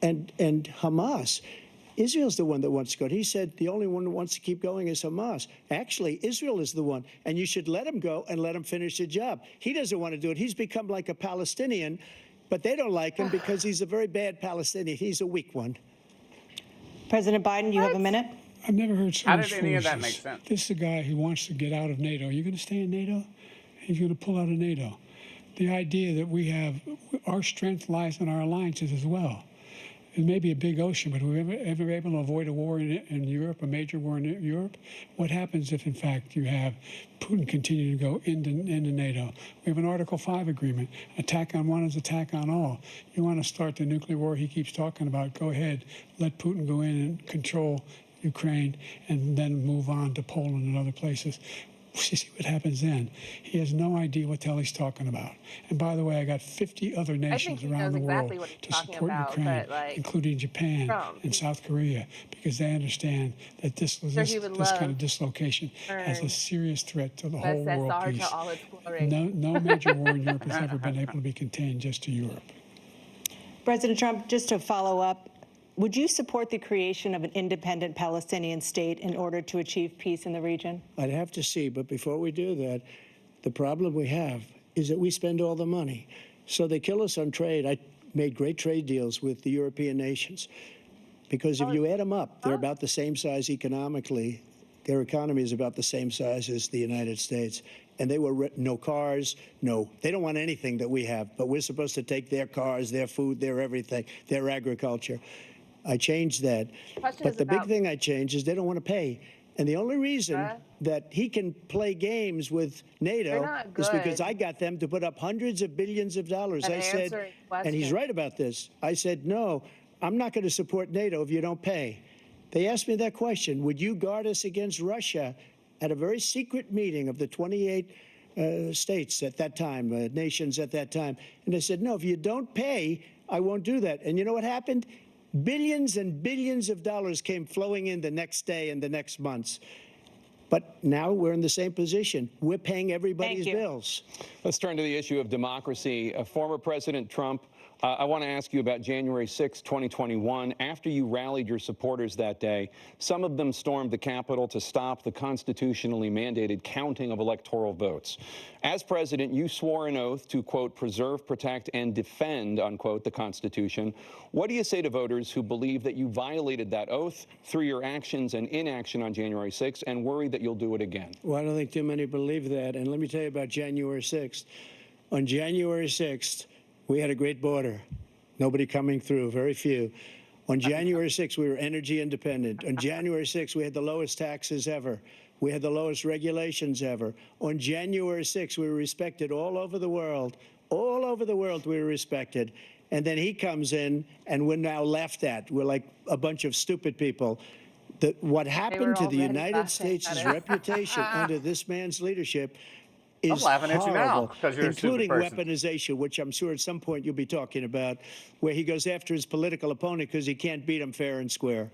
and Hamas, Israel's the one that wants to go. He said the only one that wants to keep going is Hamas. Actually, Israel is the one, and you should let him go and let him finish the job. He doesn't want to do it. He's become like a Palestinian. But they don't like him because he's a very bad Palestinian. He's a weak one. President Biden, you have a minute. I've never heard so much How did any of that make foolishness. sense? This is a guy who wants to get out of NATO. Are you going to stay in NATO? He's going to pull out of NATO. The idea that our strength lies in our alliances as well. It may be a big ocean, but we're ever able to avoid a war in Europe, a major war in Europe? What happens if, in fact, you have Putin continue to go into NATO? We have an Article 5 agreement. Attack on one is attack on all. You want to start the nuclear war he keeps talking about, go ahead. Let Putin go in and control Ukraine and then move on to Poland and other places. See what happens then. He has no idea what the hell he's talking about. And by the way, I got 50 other nations around the world to support Ukraine, including Japan and South Korea, because they understand that this kind of dislocation has a serious threat to the whole world peace. No major war in Europe has ever been able to be contained just to Europe. President Trump, just to follow up, would you support the creation of an independent Palestinian state in order to achieve peace in the region? I'd have to see, but before we do that, the problem we have is that we spend all the money. So they kill us on trade. I made great trade deals with the European nations because if you add them up, they're about the same size economically. Their economy is about the same size as the United States. And they were no cars, they don't want anything that we have, but we're supposed to take their cars, their food, their everything, their agriculture. I changed that. But the big thing I changed is they don't want to pay. And the only reason that he can play games with NATO is because I got them to put up hundreds of billions of dollars. I said, and he's right about this. I said, no, I'm not going to support NATO if you don't pay. They asked me that question. Would you guard us against Russia at a very secret meeting of the 28 states at that time, nations at that time? And I said, no, if you don't pay, I won't do that. And you know what happened? Billions and billions of dollars came flowing in the next day and the next months. But now we're in the same position. We're paying everybody's bills. Let's turn to the issue of democracy. Former President Trump I want to ask you about January 6, 2021. After you rallied your supporters that day, some of them stormed the Capitol to stop the constitutionally mandated counting of electoral votes. As president, you swore an oath to, quote, preserve, protect, and defend, unquote, the Constitution. What do you say to voters who believe that you violated that oath through your actions and inaction on January 6th and worry that you'll do it again? Well, I don't think too many believe that. And let me tell you about January 6th. On January 6th, we had a great border. Nobody coming through, very few. On January 6th, we were energy independent. On January 6th, we had the lowest taxes ever. We had the lowest regulations ever. On January 6th, we were respected all over the world. All over the world, we were respected. And then he comes in, and we're now laughed at. We're like a bunch of stupid people. What happened to the United States' reputation under this man's leadership is laughing at you now, horrible, 'cause you're a stupid including person. weaponization, which I'm sure at some point you'll be talking about, where he goes after his political opponent because he can't beat him fair and square.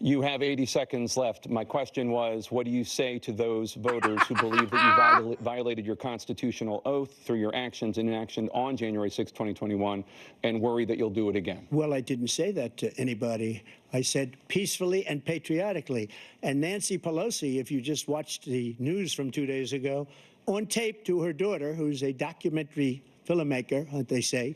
You have 80 seconds left. My question was, what do you say to those voters who believe that you violated your constitutional oath through your actions and inaction on January 6, 2021, and worry that you'll do it again? Well, I didn't say that to anybody. I said peacefully and patriotically. And Nancy Pelosi, if you just watched the news from 2 days ago, on tape to her daughter, who's a documentary filmmaker, they say.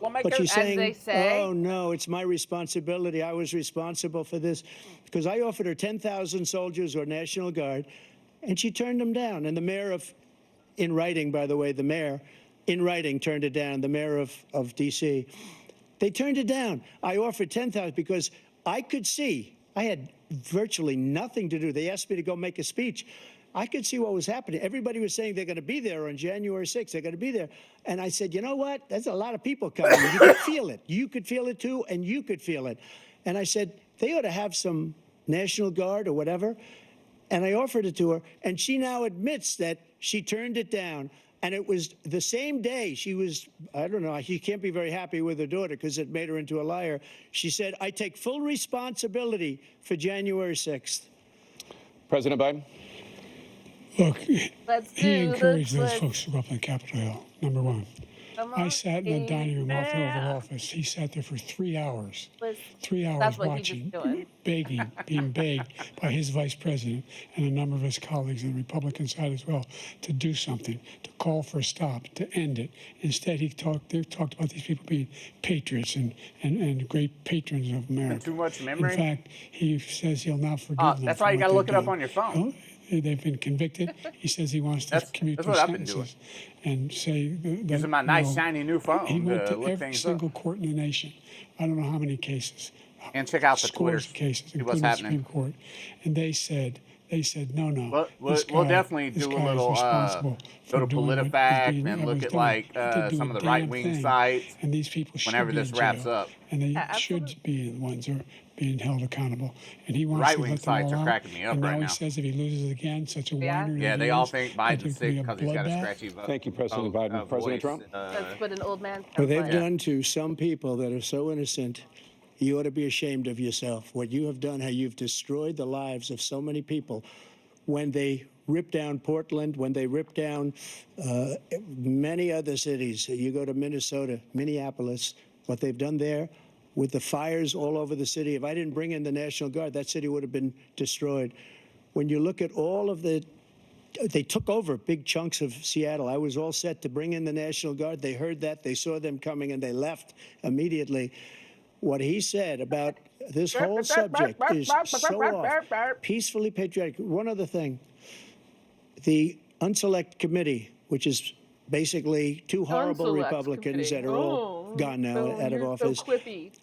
But she's saying, oh, no, it's my responsibility. I was responsible for this. Because I offered her 10,000 soldiers or National Guard, and she turned them down. And the mayor of, in writing, by the way, the mayor, in writing, turned it down, the mayor of D.C. They turned it down. I offered 10,000 because I could see, I had virtually nothing to do. They asked me to go make a speech. I could see what was happening. Everybody was saying they're going to be there on January 6th. They're going to be there. And I said, you know what? There's a lot of people coming. You could feel it. You could feel it, too, and you could feel it. And I said, they ought to have some National Guard or whatever. And I offered it to her. And she now admits that she turned it down. And it was the same day she was, I don't know, she can't be very happy with her daughter because it made her into a liar. She said, I take full responsibility for January 6th. President Biden? Look, he encouraged those folks to go up on Capitol Hill, number one. I sat in the dining room off the Oval Office. He sat there for 3 hours. 3 hours watching, begging, being begged by his vice president and a number of his colleagues on the Republican side as well to do something, to call for a stop, to end it. Instead, they talked about these people being patriots and great patrons of America. Too much memory? In fact, he says he'll not forgive them. That's why you got to look it up on your phone. Oh, they've been convicted. He says he wants to commute their sentences and say that, using my nice shiny new phone. He went to to every single court in the nation. I don't know how many cases. And check out the scores of cases, including the Supreme Court. And they said no. We'll definitely do a little go to PolitiFact and look at like some of the right-wing sites. And these people should whenever be this in jail, wraps up. and they should be the ones who are being held accountable. And he wants right-wing to let them sites all are out. cracking me up and right now now. he says if he loses again, such a whiner. Yeah, they all think Biden's sick because he's got a scratchy vote. Thank you, President Biden. President Trump? That's what an old man sounds What they've like. done to some people that are so innocent, you ought to be ashamed of yourself. What you have done, how you've destroyed the lives of so many people. When they ripped down Portland, when they ripped down many other cities, you go to Minnesota, Minneapolis, what they've done there with the fires all over the city. If I didn't bring in the National Guard, that city would have been destroyed. When you look at all of they took over big chunks of Seattle. I was all set to bring in the National Guard. They heard that, they saw them coming, and they left immediately. What he said about this whole subject is so off. Peacefully patriotic. One other thing. The Unselect Committee, which is basically two horrible Republicans that are all gone now out of office,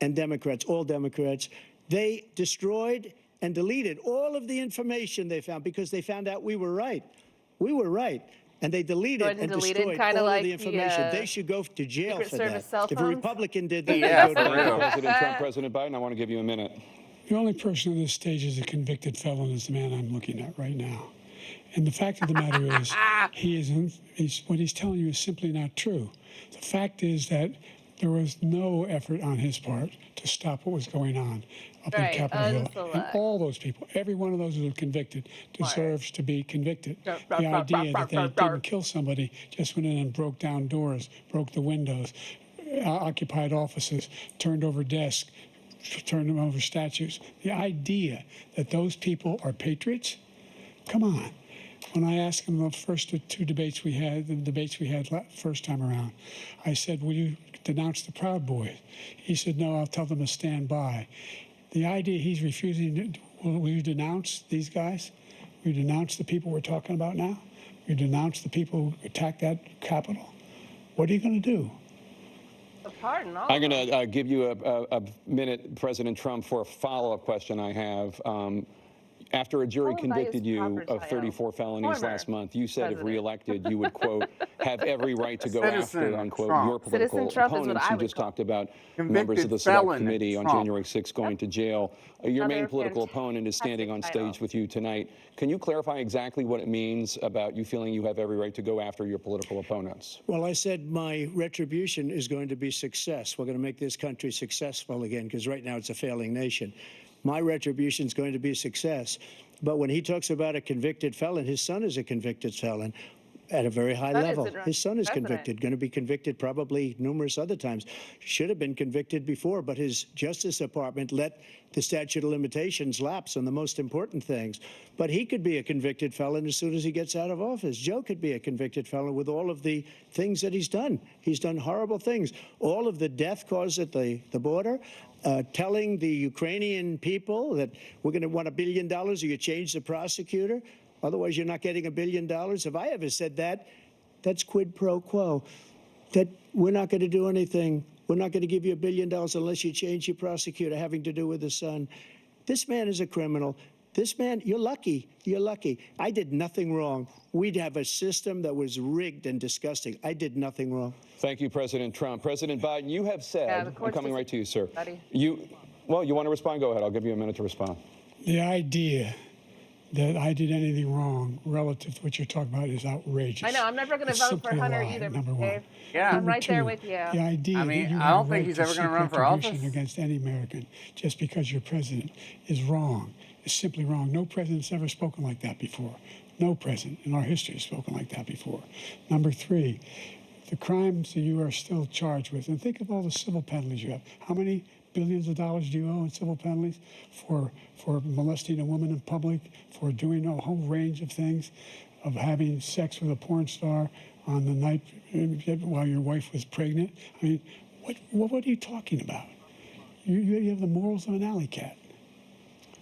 and Democrats, all Democrats, they destroyed and deleted all of the information they found because they found out we were right. We were right. And they deleted and destroyed all of the information. They should go to jail for that. If a Republican did that, they'd go to jail. President Trump, President Biden, I want to give you a minute. The only person on this stage is a convicted felon is the man I'm looking at right now. And the fact of the matter is, what he's telling you is simply not true. The fact is that there was no effort on his part to stop what was going on up in Capitol Hill. And all those people, every one of those who are convicted, deserves to be convicted. The idea that they didn't kill somebody, just went in and broke down doors, broke the windows, occupied offices, turned over desks, turned them over statues. The idea that those people are patriots? Come on. When I asked him the first two debates we had, first time around, I said, will you denounce the Proud Boys? He said, no, I'll tell them to stand by. The idea he's refusing, will you denounce these guys? Will you denounce the people we're talking about now? Will you denounce the people who attacked that Capitol? What are you going to do? Pardon, I'm going to give you a minute, President Trump, for a follow-up question I have. After a jury convicted you of 34 felonies last month, you said if reelected, you would, quote, have every right to go after, unquote, your political opponents. You just talked about members of the Select Committee on January 6th going to jail. Your main political opponent is standing on stage with you tonight. Can you clarify exactly what it means about you feeling you have every right to go after your political opponents? Well, I said my retribution is going to be success. We're going to make this country successful again, because right now it's a failing nation. My retribution is going to be a success. But when he talks about a convicted felon, his son is a convicted felon at a very high level. His son is convicted, going to be convicted probably numerous other times. Should have been convicted before, but his Justice Department let the statute of limitations lapse on the most important things. But he could be a convicted felon as soon as he gets out of office. Joe could be a convicted felon with all of the things that he's done. He's done horrible things. All of the death caused at the border, telling the Ukrainian people that we're going to want $1 billion or you change the prosecutor. Otherwise, you're not getting $1 billion. If I ever said that, that's quid pro quo. That we're not going to do anything. We're not going to give you $1 billion unless you change your prosecutor having to do with the son. This man is a criminal. This man, you're lucky. You're lucky. I did nothing wrong. We'd have a system that was rigged and disgusting. I did nothing wrong. Thank you, President Trump. President Biden, you have said, I'm coming right to you, sir. Well, you want to respond? Go ahead. I'll give you a minute to respond. The idea that I did anything wrong relative to what you're talking about is outrageous. I know. I'm never going to vote for Hunter either, Dave. Yeah. I'm right there with you. The idea that you I don't think he's ever going to run for office against any American just because you're president is wrong. It's simply wrong. No president's ever spoken like that before. No president in our history has spoken like that before. Number three, the crimes that you are still charged with, and think of all the civil penalties you have. How many billions of dollars do you owe in civil penalties for molesting a woman in public, for doing a whole range of things, of having sex with a porn star on the night while your wife was pregnant? I mean, what are you talking about? You have the morals of an alley cat.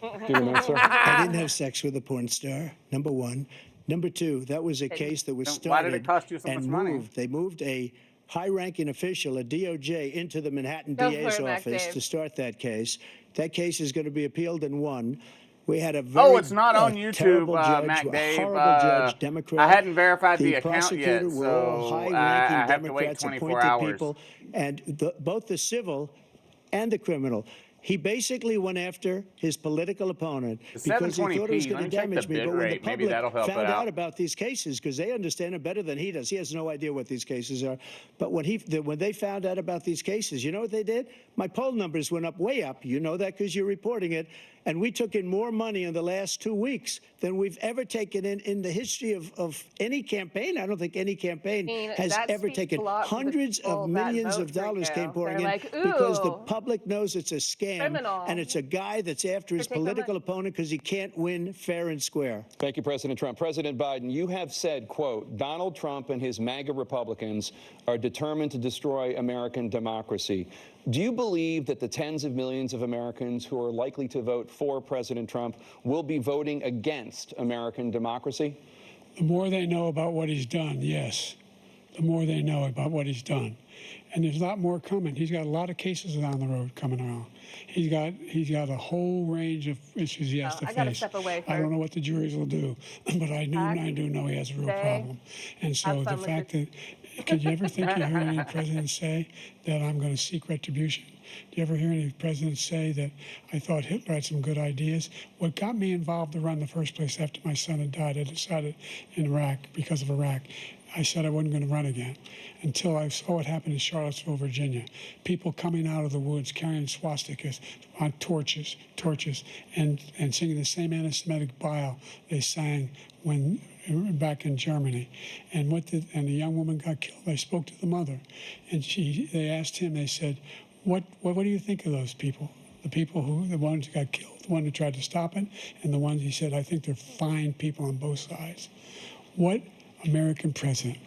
I didn't have sex with a porn star, number one. Number two, that was a case that was started Why did it cost you so much money? They moved a high-ranking official, a DOJ, into the Manhattan DA's office to start that case. That case is going to be appealed and won. We had a very it's not on YouTube, judge, Mac Dave. horrible judge, Democrat. I hadn't verified the account prosecutor yet, were all so high-ranking I have to wait Democrats, 24 appointed hours. people, and both the civil and the criminal. He basically went after his political opponent because he thought it was going to damage me. But when the public found out about these cases, because they understand it better than he does, he has no idea what these cases are. But when they found out about these cases, you know what they did? My poll numbers went up, way up. You know that because you're reporting it. And we took in more money in the last 2 weeks than we've ever taken in the history of any campaign. I don't think any campaign has ever taken. Hundreds of millions of dollars came pouring in because the public knows it's a scam and it's a guy that's after his political opponent because he can't win fair and square. Thank you, President Trump. President Biden, you have said, quote, Donald Trump and his MAGA Republicans are determined to destroy American democracy. Do you believe that the tens of millions of Americans who are likely to vote for President Trump will be voting against American democracy? The more they know about what he's done, yes. The more they know about what he's done. And there's a lot more coming. He's got a lot of cases down the road coming around. He's got a whole range of issues he has to face. I gotta step away. I don't know what the juries will do, but I do know he has a real problem. And so the fact that, could you ever think you heard any president say that I'm going to seek retribution? Do you ever hear any presidents say that I thought Hitler had some good ideas? What got me involved to run in the first place after my son had died, I decided in Iraq, because of Iraq, I said I wasn't going to run again until I saw what happened in Charlottesville, Virginia. People coming out of the woods carrying swastikas on torches, and singing the same anti-Semitic bile they sang when back in Germany. And the young woman got killed. I spoke to the mother, and they asked him, they said, what do you think of those people? The ones who got killed, the one who tried to stop it, and the ones, he said, I think they're fine people on both sides. What American president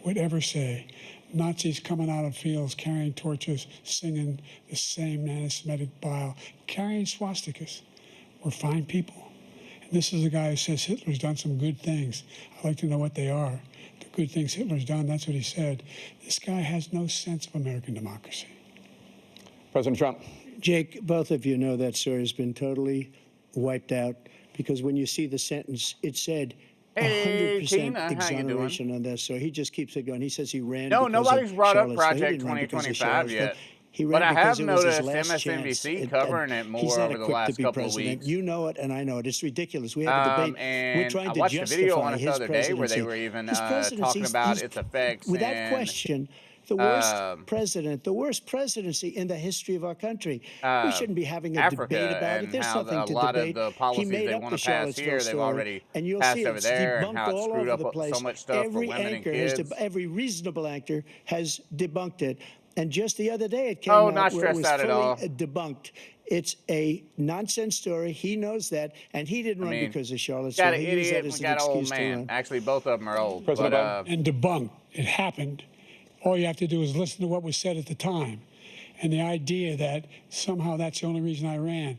would ever say Nazis coming out of fields carrying torches, singing the same anti-Semitic bile, carrying swastikas were fine people? And this is a guy who says Hitler's done some good things. I'd like to know what they are. The good things Hitler's done, that's what he said. This guy has no sense of American democracy. President Trump. Jake, both of you know that story has been totally wiped out, because when you see the sentence, it said 100% exoneration on that. So he just keeps it going. He says he ran. No, because nobody's of brought up Charlottesville. Project 2025 yet. He ran but I because have it was his noticed last MSNBC chance. covering it more He's not over the equipped last to be couple of president. weeks. You know it, and I know it. It's ridiculous. We have a debate. We're And trying I to watched a video on justify it the his other day where they presidency. were even His presidency, talking about its effects. Without and, question, the worst president, the worst presidency in the history of our country. We shouldn't be having a Africa debate about it. There's and how something to a lot debate. of the policies He made they up want the to pass Charlottesville here, they've story, already and you'll passed see over it's there, and debunked how it's all screwed over up the place. so much stuff Every for women and anchor kids. every reasonable anchor has debunked it. And just the other day, it came Oh, out not where it was stressed out at all. fully debunked. It's a nonsense story. He knows that, and he didn't run because of Charlottesville. Got an He used that idiot, as we an got an old excuse to man. run. Actually, both of them are old. President Biden. And debunked. It happened. All you have to do is listen to what was said at the time. And the idea that somehow that's the only reason I ran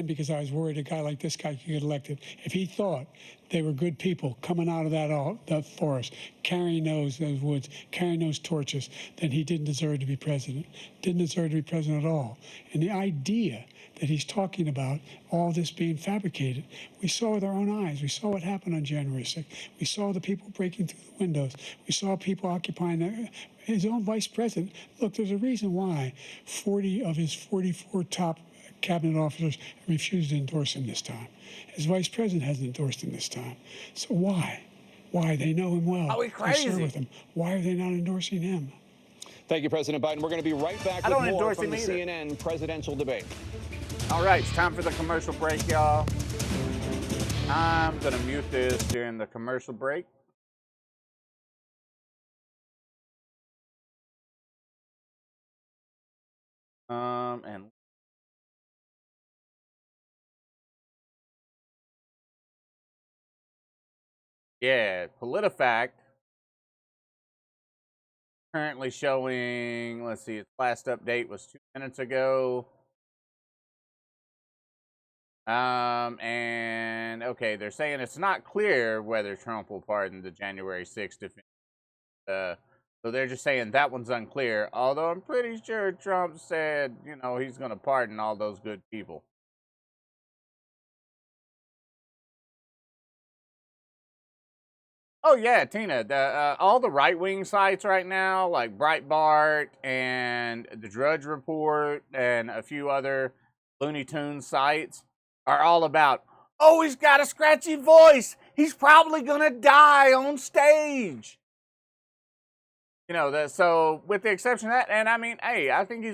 because I was worried a guy like this guy could get elected. If he thought they were good people coming out of that forest, carrying those woods, carrying those torches, then he didn't deserve to be president. Didn't deserve to be president at all. And the idea that he's talking about all this being fabricated, we saw with our own eyes. We saw what happened on January 6th. We saw the people breaking through the windows. We saw people occupying his own vice president. Look, there's a reason why 40 of his 44 top cabinet officers refused to endorse him this time. His vice president hasn't endorsed him this time. So why? Why? They know him well. Oh, he's crazy. They serve with him. Why are they not endorsing him? Thank you, President Biden. We're going to be right back with more from the CNN presidential debate. All right, it's time for the commercial break, y'all. I'm going to mute this during the commercial break. And yeah, PolitiFact currently showing, let's see, its last update was 2 minutes ago. And okay, they're saying it's not clear whether Trump will pardon the January 6th defendants. So they're just saying that one's unclear. Although I'm pretty sure Trump said, you know, he's going to pardon all those good people. Oh yeah, Tina. All the right-wing sites right now, like Breitbart and the Drudge Report and a few other Looney Tunes sites, are all about, oh, he's got a scratchy voice. He's probably gonna die on stage. You know, so with the exception of that, and I mean, hey, I think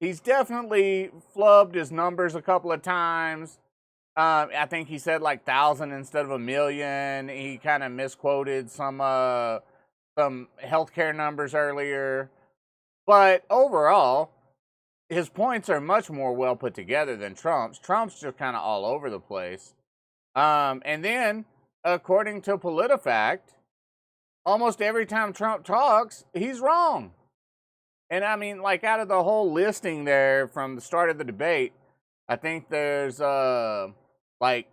he's definitely flubbed his numbers a couple of times. I think he said like 1,000 instead of 1,000,000. He kind of misquoted some healthcare numbers earlier. But overall, his points are much more well put together than Trump's. Trump's just kind of all over the place. And then, according to PolitiFact, almost every time Trump talks, he's wrong. And I mean, like out of the whole listing there from the start of the debate, I think there's like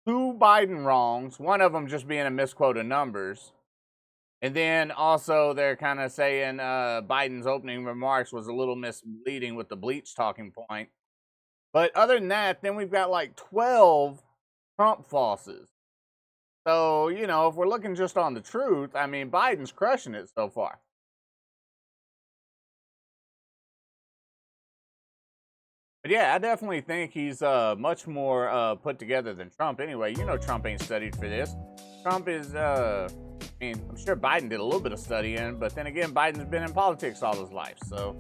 2 Biden wrongs, one of them just being a misquote of numbers. And then also they're kind of saying Biden's opening remarks was a little misleading with the bleach talking point. But other than that, then we've got like 12 Trump falses. So, you know, if we're looking just on the truth, I mean, Biden's crushing it so far. But yeah, I definitely think he's much more put together than Trump. Anyway, you know Trump ain't studied for this. Trump is, I mean, I'm sure Biden did a little bit of studying, but then again, Biden's been in politics all his life, so.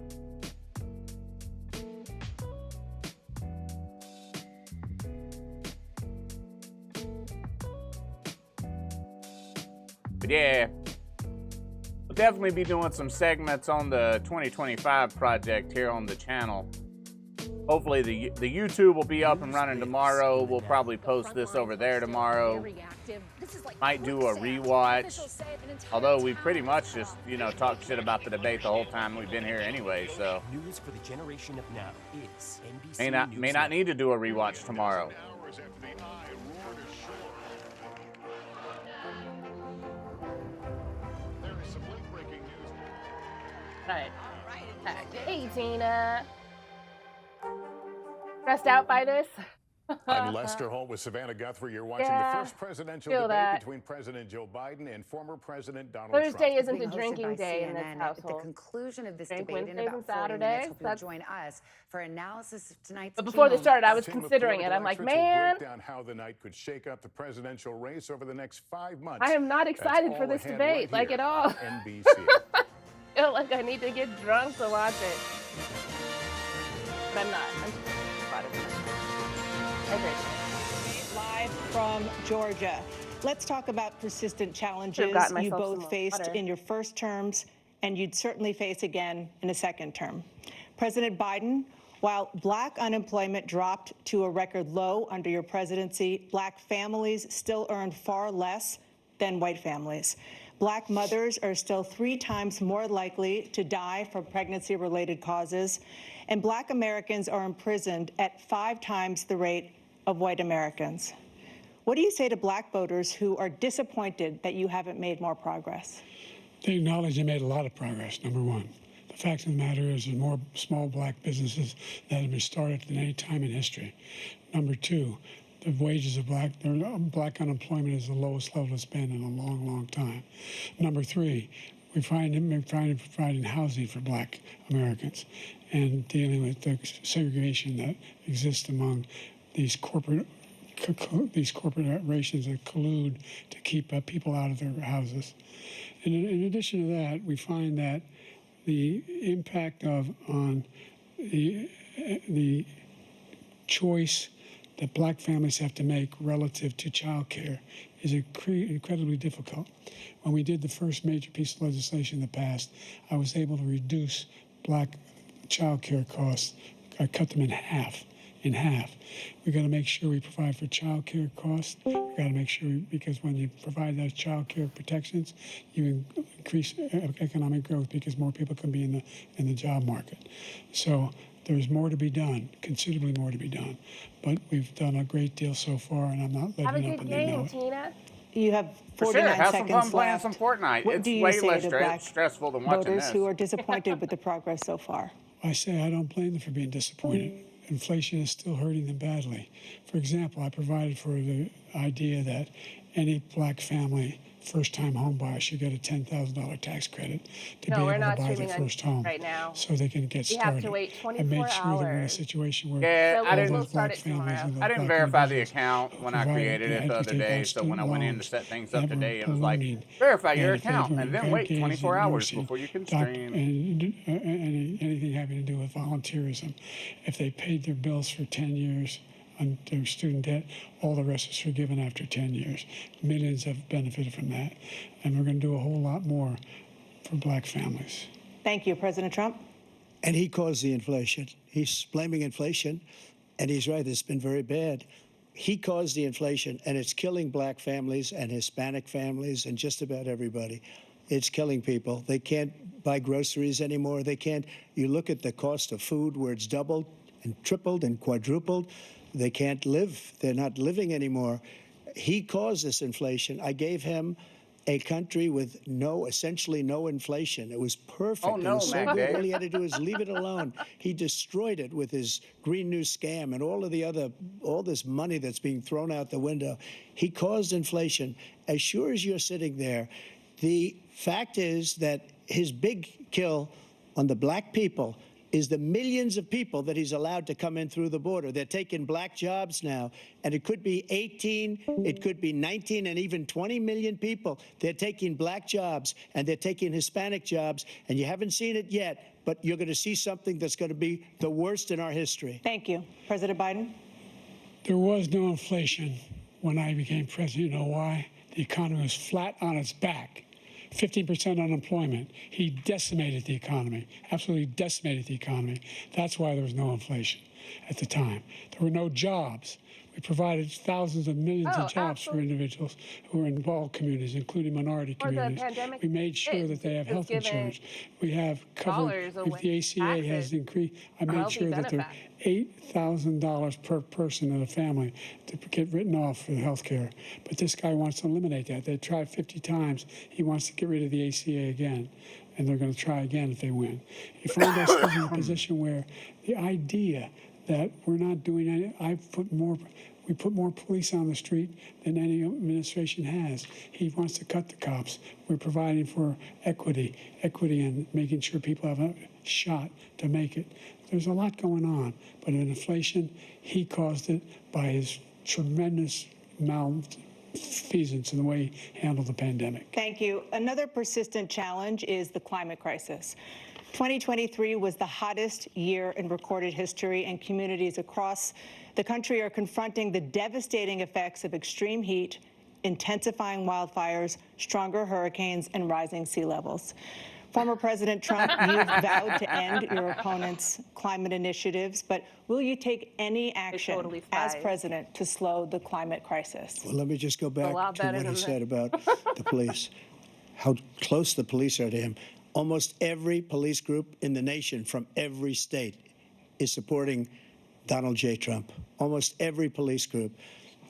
But yeah, we'll definitely be doing some segments on the 2025 project here on the channel. Hopefully the YouTube will be up and running tomorrow. We'll probably post this over there tomorrow. Might do a rewatch. Although we pretty much just, you know, talked shit about the debate the whole time we've been here anyway, so. News for the generation of now is NBC may not need to do a rewatch tomorrow. All right. Hey, Tina. Stressed out by this? I'm Lester Holt with Savannah Guthrie. You're watching the first presidential debate between President Joe Biden and former President Donald Trump. Thursday isn't a drinking day in this household. At the conclusion of this debate Wednesdays in about 40 minutes, hope you'll join us for analysis of tonight's. But before they started, I was considering it. I'm like, man, break down how the night could shake up the presidential race over the next 5 months. I am not excited for this debate, like at all. NBC. I feel like I need to get drunk to watch it, but I'm not. I'm just glad it's Live from Georgia. Let's talk about persistent challenges you both faced in your first terms, and you'd certainly face again in a second term. President Biden, while Black unemployment dropped to a record low under your presidency, Black families still earn far less than white families. Black mothers are still 3 times more likely to die from pregnancy-related causes, and Black Americans are imprisoned at 5 times the rate of white Americans. What do you say to Black voters who are disappointed that you haven't made more progress? They acknowledge they made a lot of progress, number one. The fact of the matter is there's more small Black businesses that have been started than any time in history. Number two, the wages of Black unemployment is the lowest level it's been in a long, long time. Number three, we're providing housing for Black Americans and dealing with the segregation that exists among these corporations that collude to keep people out of their houses. And in addition to that, we find that the impact on the choice that Black families have to make relative to child care is incredibly difficult. When we did the first major piece of legislation in the past, I was able to reduce Black child care costs. I cut them in half. We got to make sure we provide for child care costs. We got to make sure, because when you provide those child care protections, you increase economic growth because more people can be in the job market. So there's more to be done, considerably more to be done. But we've done a great deal so far, and I'm not letting up, and they know it. Tina. You have 49 For sure, have seconds some fun playing left. some Fortnite. What It's do you way say less to Black stressful than watching voters this. who are disappointed with the progress so far? I say I don't blame them for being disappointed. Inflation is still hurting them badly. For example, I provided for the idea that any Black family, first-time home buyer, should get a $10,000 tax credit to be able to buy their first home, right now. so they can get started. You have to wait 24 I made sure that we're in a hours. situation where Yeah, all those Black families and those I didn't Black verify the individuals account when I provided created it the other educate day. our So when I went in to student set things loans up that today, it were was like, ballooning. verify your And if they account were and then wait grandkids 24 and hours nursing, before you can doc- stream. and anything having to do with volunteerism. If they paid their bills for 10 years on their student debt, all the rest is forgiven after 10 years. Millions have benefited from that. And we're going to do a whole lot more for Black families. Thank you, President Trump. And he caused the inflation. He's blaming inflation, and he's right, it's been very bad. He caused the inflation, and it's killing Black families and Hispanic families and just about everybody. It's killing people. They can't buy groceries anymore. They can't. You look at the cost of food where it's doubled and tripled and quadrupled. They can't live. They're not living anymore. He caused this inflation. I gave him a country with essentially no inflation. It was perfect. Oh, no, it was so Matt good. Day. All he had to do is leave it alone. He destroyed it with his Green New scam and all this money that's being thrown out the window. He caused inflation. As sure as you're sitting there, the fact is that his big kill on the Black people is the millions of people that he's allowed to come in through the border. They're taking black jobs now, and it could be 18, it could be 19, and even 20 million people. They're taking black jobs, and they're taking Hispanic jobs, and you haven't seen it yet, but you're going to see something that's going to be the worst in our history. Thank you. President Biden? There was no inflation when I became president. You know why? The economy was flat on its back. 15% unemployment. He decimated the economy, absolutely decimated the economy. That's why there was no inflation at the time. There were no jobs. We provided thousands of millions of jobs for individuals who were in all communities, including minority communities. We made sure that they have health insurance. We have covered, if the ACA has increased, I made sure that there are $8,000 per person in a family to get written off for health care. But this guy wants to eliminate that. They tried 50 times. He wants to get rid of the ACA again, and they're going to try again if they win. You find ourselves in a position where the idea that we're not doing any, we put more police on the street than any administration has. He wants to cut the cops. We're providing for equity and making sure people have a shot to make it. There's a lot going on, but in inflation, he caused it by his tremendous malfeasance in the way he handled the pandemic. Thank you. Another persistent challenge is the climate crisis. 2023 was the hottest year in recorded history, and communities across the country are confronting the devastating effects of extreme heat, intensifying wildfires, stronger hurricanes, and rising sea levels. Former President Trump, you've vowed to end your opponent's climate initiatives, but will you take any action as president to slow the climate crisis? Well, let me just go back to what he said about the police, how close the police are to him. Almost every police group in the nation from every state is supporting Donald J. Trump. Almost every police group.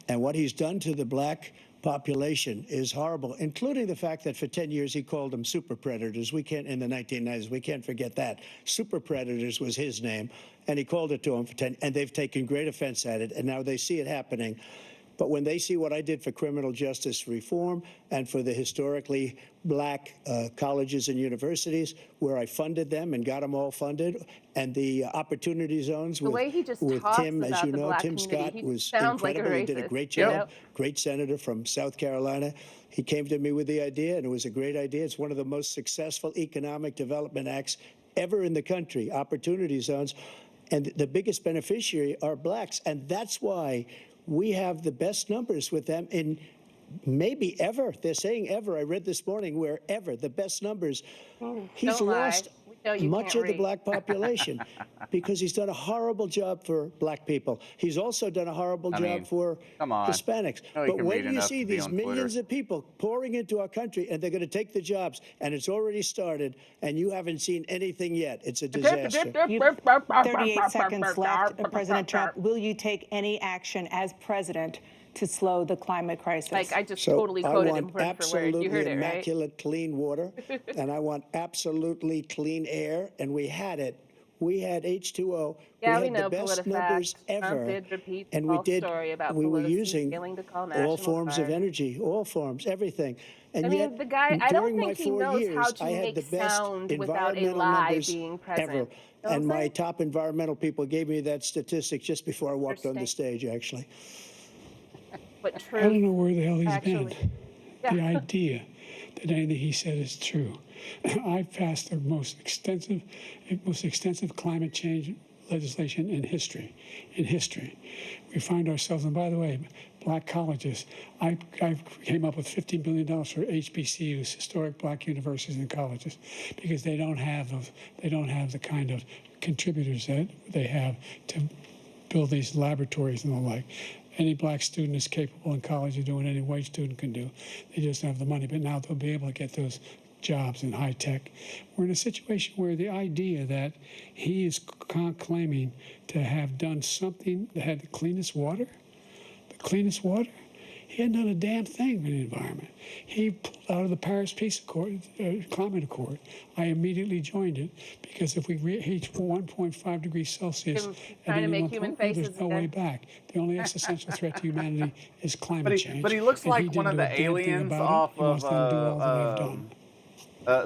And what he's done to the black population is horrible, including the fact that for 10 years he called them super predators. We can't, in the 1990s, we can't forget that. Super predators was his name, and he called it to them for 10, and they've taken great offense at it, and now they see it happening. But when they see what I did for criminal justice reform and for the historically black colleges and universities, where I funded them and got them all funded, and the opportunity zones with Tim, as you know, Tim Scott was incredible. He did a great job. Great senator from South Carolina. He came to me with the idea, and it was a great idea. It's one of the most successful economic development acts ever in the country, opportunity zones. And the biggest beneficiary are blacks. And that's why we have the best numbers with them in maybe ever. They're saying ever. I read this morning where ever, the best numbers. He's lost much of the black population because he's done a horrible job for black people. He's also done a horrible job for Hispanics. But when you see these millions of people pouring into our country and they're going to take the jobs, and it's already started, and you haven't seen anything yet, it's a disaster. 38 seconds left. President Trump, will you take any action as president to slow the climate crisis? Like, I just totally quoted him word for word. You heard it, right? Immaculate clean water, and I want absolutely clean air, and we had it. We had H2O. Yeah, we had the best numbers ever, and we were using all forms of energy, all forms, everything. And I mean, yet, the guy, I don't during my think he 4 knows years, how to I had make the best sound without a environmental lie numbers being present. ever. And my top environmental people gave me that statistic just before I walked on the stage, actually. But I don't know where the hell he's been. The idea that anything he said is true. I've passed the most extensive climate change legislation in history. We find ourselves, and by the way, black colleges. I came up with $15 billion for HBCUs, historic black universities and colleges, because they don't have the kind of contributors that they have to build these laboratories and the like. Any black student is capable in college of doing any white student can do. They just don't have the money, but now they'll be able to get those jobs in high tech. We're in a situation where the idea that he is claiming to have done something that had the cleanest water, he hadn't done a damn thing for the environment. He pulled out of the Paris Climate Accord. I immediately joined it because if we reach 1.5 degrees Celsius at any one point, there's no way back. The only existential threat to humanity is climate change. But he looks like one of the aliens off of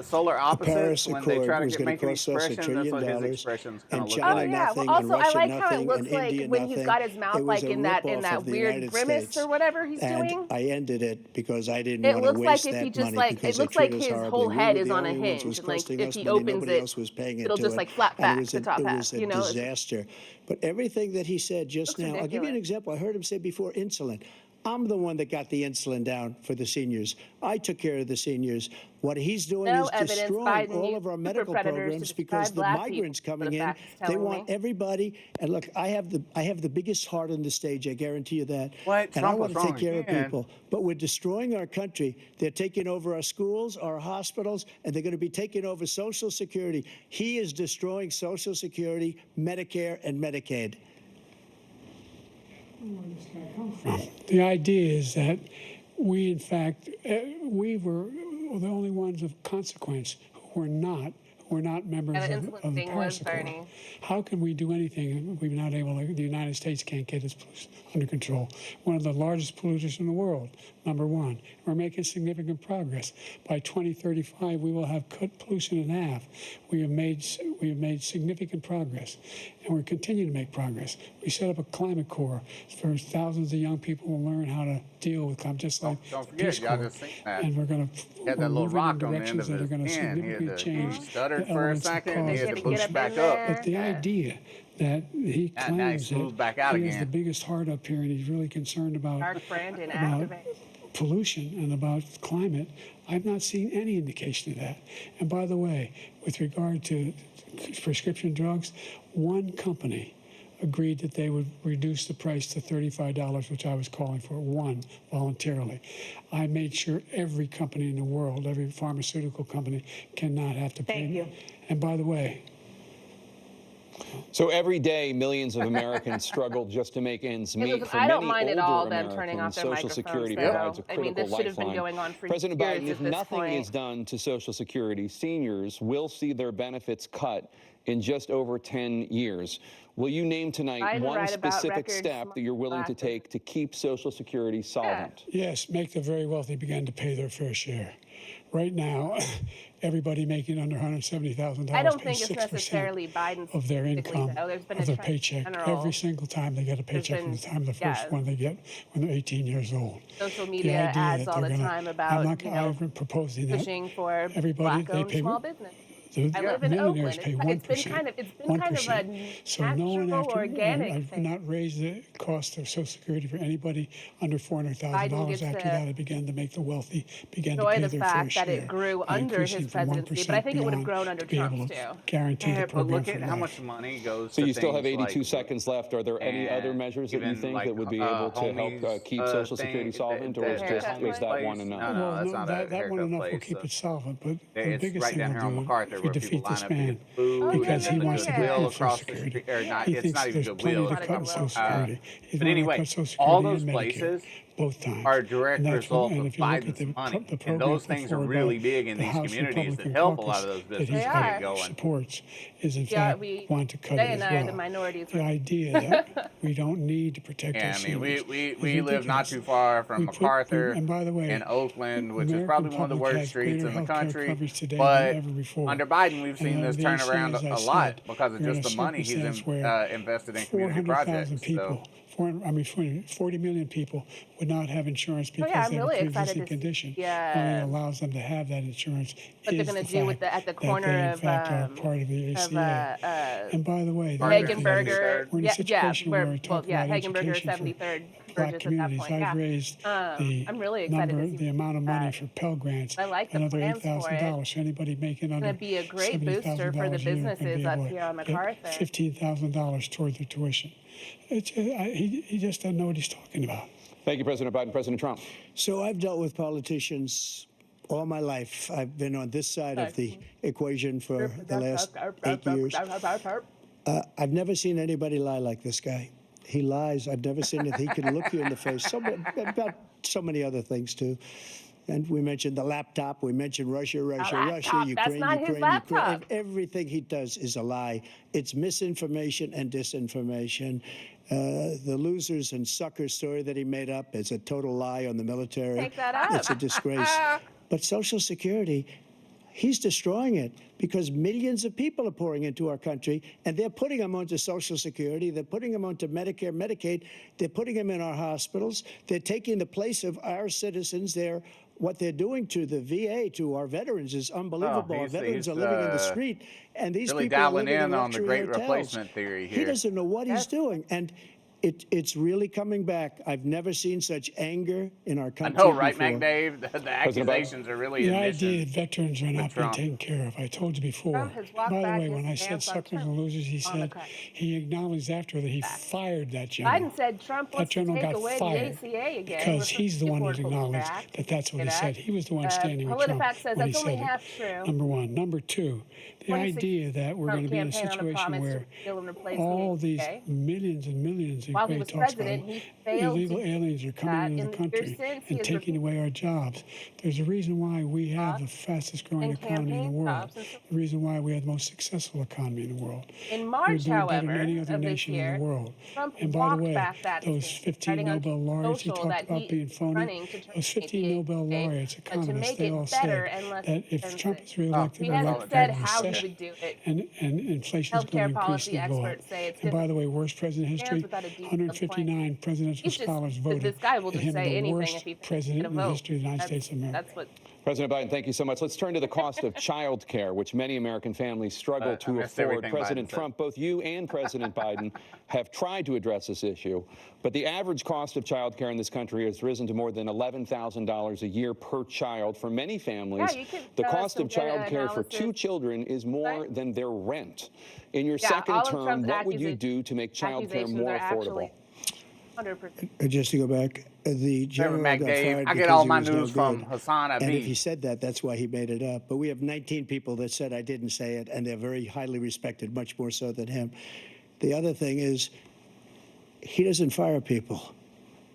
solar opposites, Paris when they Accord try to was going make to an cost us $1 expression, that's what his trillion, expression's and going to look China like. Oh yeah. Well, nothing, and also I Russia like how it nothing, looks and like India when nothing. he's got his mouth It was like a in that ripoff of the weird United grimace States. or whatever he's And doing. I ended it because I didn't It want to looks waste like if that he just money like because it they looks like treat us his horribly. whole head We were is the on a only ones hinge, was and like costing if us he money. opens Nobody it, else was paying it'll into just it. like flap And back to top it hat. was a You know, it's disaster. But everything that he said just looks now, I'll give you an ridiculous. example. I heard him say before insulin. I'm the one that got the insulin down for the seniors. I took care of the seniors. What he's doing No is evidence destroying Biden all used of our super medical predators programs to because describe the black migrants people, coming the in, facts they telling want me. everybody. And look, I have the biggest heart on the stage. I guarantee you that. What? And I Trump want was to take wrong care again. of people. But we're destroying our country. They're taking over our schools, our hospitals, and they're going to be taking over Social Security. He is destroying Social Security, Medicare, and Medicaid. The idea is that we, in fact, we were the only ones of consequence who were not members And the of insulin the thing Paris was Accord. Bernie. How can we do anything if we're not able to, the United States can't get its pollution under control? One of the largest polluters in the world, number one. We're making significant progress. By 2035, we will have cut pollution in half. We have made significant progress, and we're continuing to make progress. We set up a climate corps for thousands of young people to learn how to deal with climate, just like Don't the forget, Peace y'all Corps. just think that. And we're Had that little moving rock in on the end directions of that are his going to pen. He significantly change he stuttered the for a elements of second. He had to cause push Get back up in up. there. but the idea that he Now he claims smooth that back out he has the again. biggest heart up here and he's really concerned about Mark Brandon, about activate. pollution and about climate, I've not seen any indication of that. And by the way, with regard to prescription drugs, one company agreed that they would reduce the price to $35, which I was calling for, one, voluntarily. I made sure every company in the world, every pharmaceutical company, cannot have to pay. Thank you. And by the way, So every day, millions of Americans struggle just to make ends meet. Look, For I don't many mind at older all them turning off Americans, their Social microphones, Security though. provides a I critical mean, this should have been lifeline. going on for President years Biden, if at this nothing point. is done to Social Security, seniors will see their benefits cut in just over 10 years. Will you name tonight Biden one write about specific record step that you're willing to glasses. take to keep Social Security solvent? yes, make the very wealthy begin to pay their fair share. Right now, everybody making under $170,000 I don't pays think it's 6% necessarily Biden of their income, though. There's been of a their trend in paycheck. general. Every single time they get a paycheck from the time of the first yeah. one they get when they're 18 years old. Social The media idea ads that all they're the gonna- time I'm about, not proposing that. pushing for Everybody, they black-owned pay small business. The I live in millionaires Oakland. pay It's been 1%. kind of a So no one natural, organic I've thing. not raised the cost of Social Security for anybody under $400,000 gets after to that. It began to make the wealthy begin to enjoy pay the their fair fact share. that it grew by under his increasing from presidency, but I 1% think it would have beyond grown under to be able Trump's to too. guarantee the But program look for at how life. much money goes So to you still have things 82 like, seconds left. Are there any other measures that you even think like, that would be able to help homies, keep Social Security thing solvent, or is haircut that place? one enough? No, Well, that's not a that one haircut enough will place. keep it solvent, but the It's biggest right thing down we'll here on do MacArthur if we where people defeat line this up to man, get food. because he and wants to there's a get Goodwill rid of Social across the Security. street, or not, He it's thinks not even there's plenty Goodwill. to cut with Social Goodwill. Security. He's But wanting to anyway, cut Social all Security those and Medicare places both times. are a direct And that's result and of if you look at Biden's the money. program And those put things are forward really by big in the these House communities that Republican help a lot caucus of those that businesses he's get going. supports is in Yeah, fact we- want to cut Jay it and as I are the well. minorities. The idea that we don't need to protect Yeah, our I mean, seniors we is live not ridiculous. too far from We put- MacArthur and by the way, and Oakland, which is American probably one of the public worst has streets greater in the healthcare country. coverage today But than ever before. under Biden, we've seen And this under turn these around as I a lot said, because of we're in just a the money he's circumstance where invested in community 400,000 projects. people, 40 million people would not have insurance because I'm they have really a excited pre-existing to see, condition. Only allows them to have that insurance what they're is gonna the do with fact at the that corner they, in of fact, are part of the ACA. And by the way, the other thing is, Hagenberger. we're in a situation where we talk about Hagenberger, education 73rd for black Burgess at that communities. point. I've Yeah. raised I'm really excited to see the amount of money that. for Pell Grants, I like the another plans for $8,000. So anybody making under gonna be a great booster for the $70,000 a year can businesses be up able to here on get MacArthur. $15,000 toward their tuition. He just doesn't know what he's talking about. Thank you, President Biden. President Trump. So I've dealt with politicians all my life. I've been on this side of the equation for the last 8 years. I've never seen anybody lie like this guy. He lies. I've never seen it. He can look you in the face. About so many other things, too. And we mentioned the laptop. We mentioned Russia, Ukraine, That's not his Ukraine. laptop. Everything he does is a lie. It's misinformation and disinformation. The losers and suckers story that he made up is a total lie on the military. Take that up. It's a disgrace. But Social Security, He's destroying it because millions of people are pouring into our country, and they're putting them onto Social Security. They're putting them onto Medicare, Medicaid. They're putting them in our hospitals. They're taking the place of our citizens. What they're doing to the VA, to our veterans, is unbelievable. Our veterans are living in the street, and these really people are dialing living in in on the luxury great hotels. replacement theory here. He doesn't know what he's doing, and it's really coming back. I've never seen such anger in our country. I know, right, before. McDave? The accusations are really the admission. idea that veterans are not being taken care of. I told you before. By the way, when I said suckers and losers, he said he acknowledged after that he fired that general. Biden said Trump wants to take away the ACA again. Because he's the one that acknowledged that that's what he said. He was the one standing with Trump says when he that's only said half it. true. Number one. Number two, the idea that we're going to be in a situation where all these millions and millions of great talks about illegal aliens are coming into the country and taking away our jobs. There's a reason why we have the fastest growing economy in the world. The reason why we have the most successful economy in the world. In March, however, than any other of this nation year, in the world. Trump And by the way, back that those 15 Nobel laureates he talked about being phony, those 15 Nobel laureates, economists, they all said that if Trump is reelected, he hasn't said how he would do it. and inflation is going to increasingly go up. And by the way, worst president in history, 159 presidential scholars voted this guy will just him say the anything worst if he president in the history of the United States of America. That's what. President Biden, thank you so much. Let's turn to the cost of child care, which many American families struggle to afford. President Trump, both you and President Biden have tried to address this issue, but the average cost of child care in this country has risen to more than $11,000 a year per child. For many families, the cost of child care for 2 children is more than their rent. In your second term, what would you do to make child care more affordable? 100%. Just to go back, the general got fired I get all my news from Hassan Abi. And if he said that, that's why he made it up. But we have 19 people that said I didn't say it, and they're very highly respected, much more so than him. The other thing is, he doesn't fire people.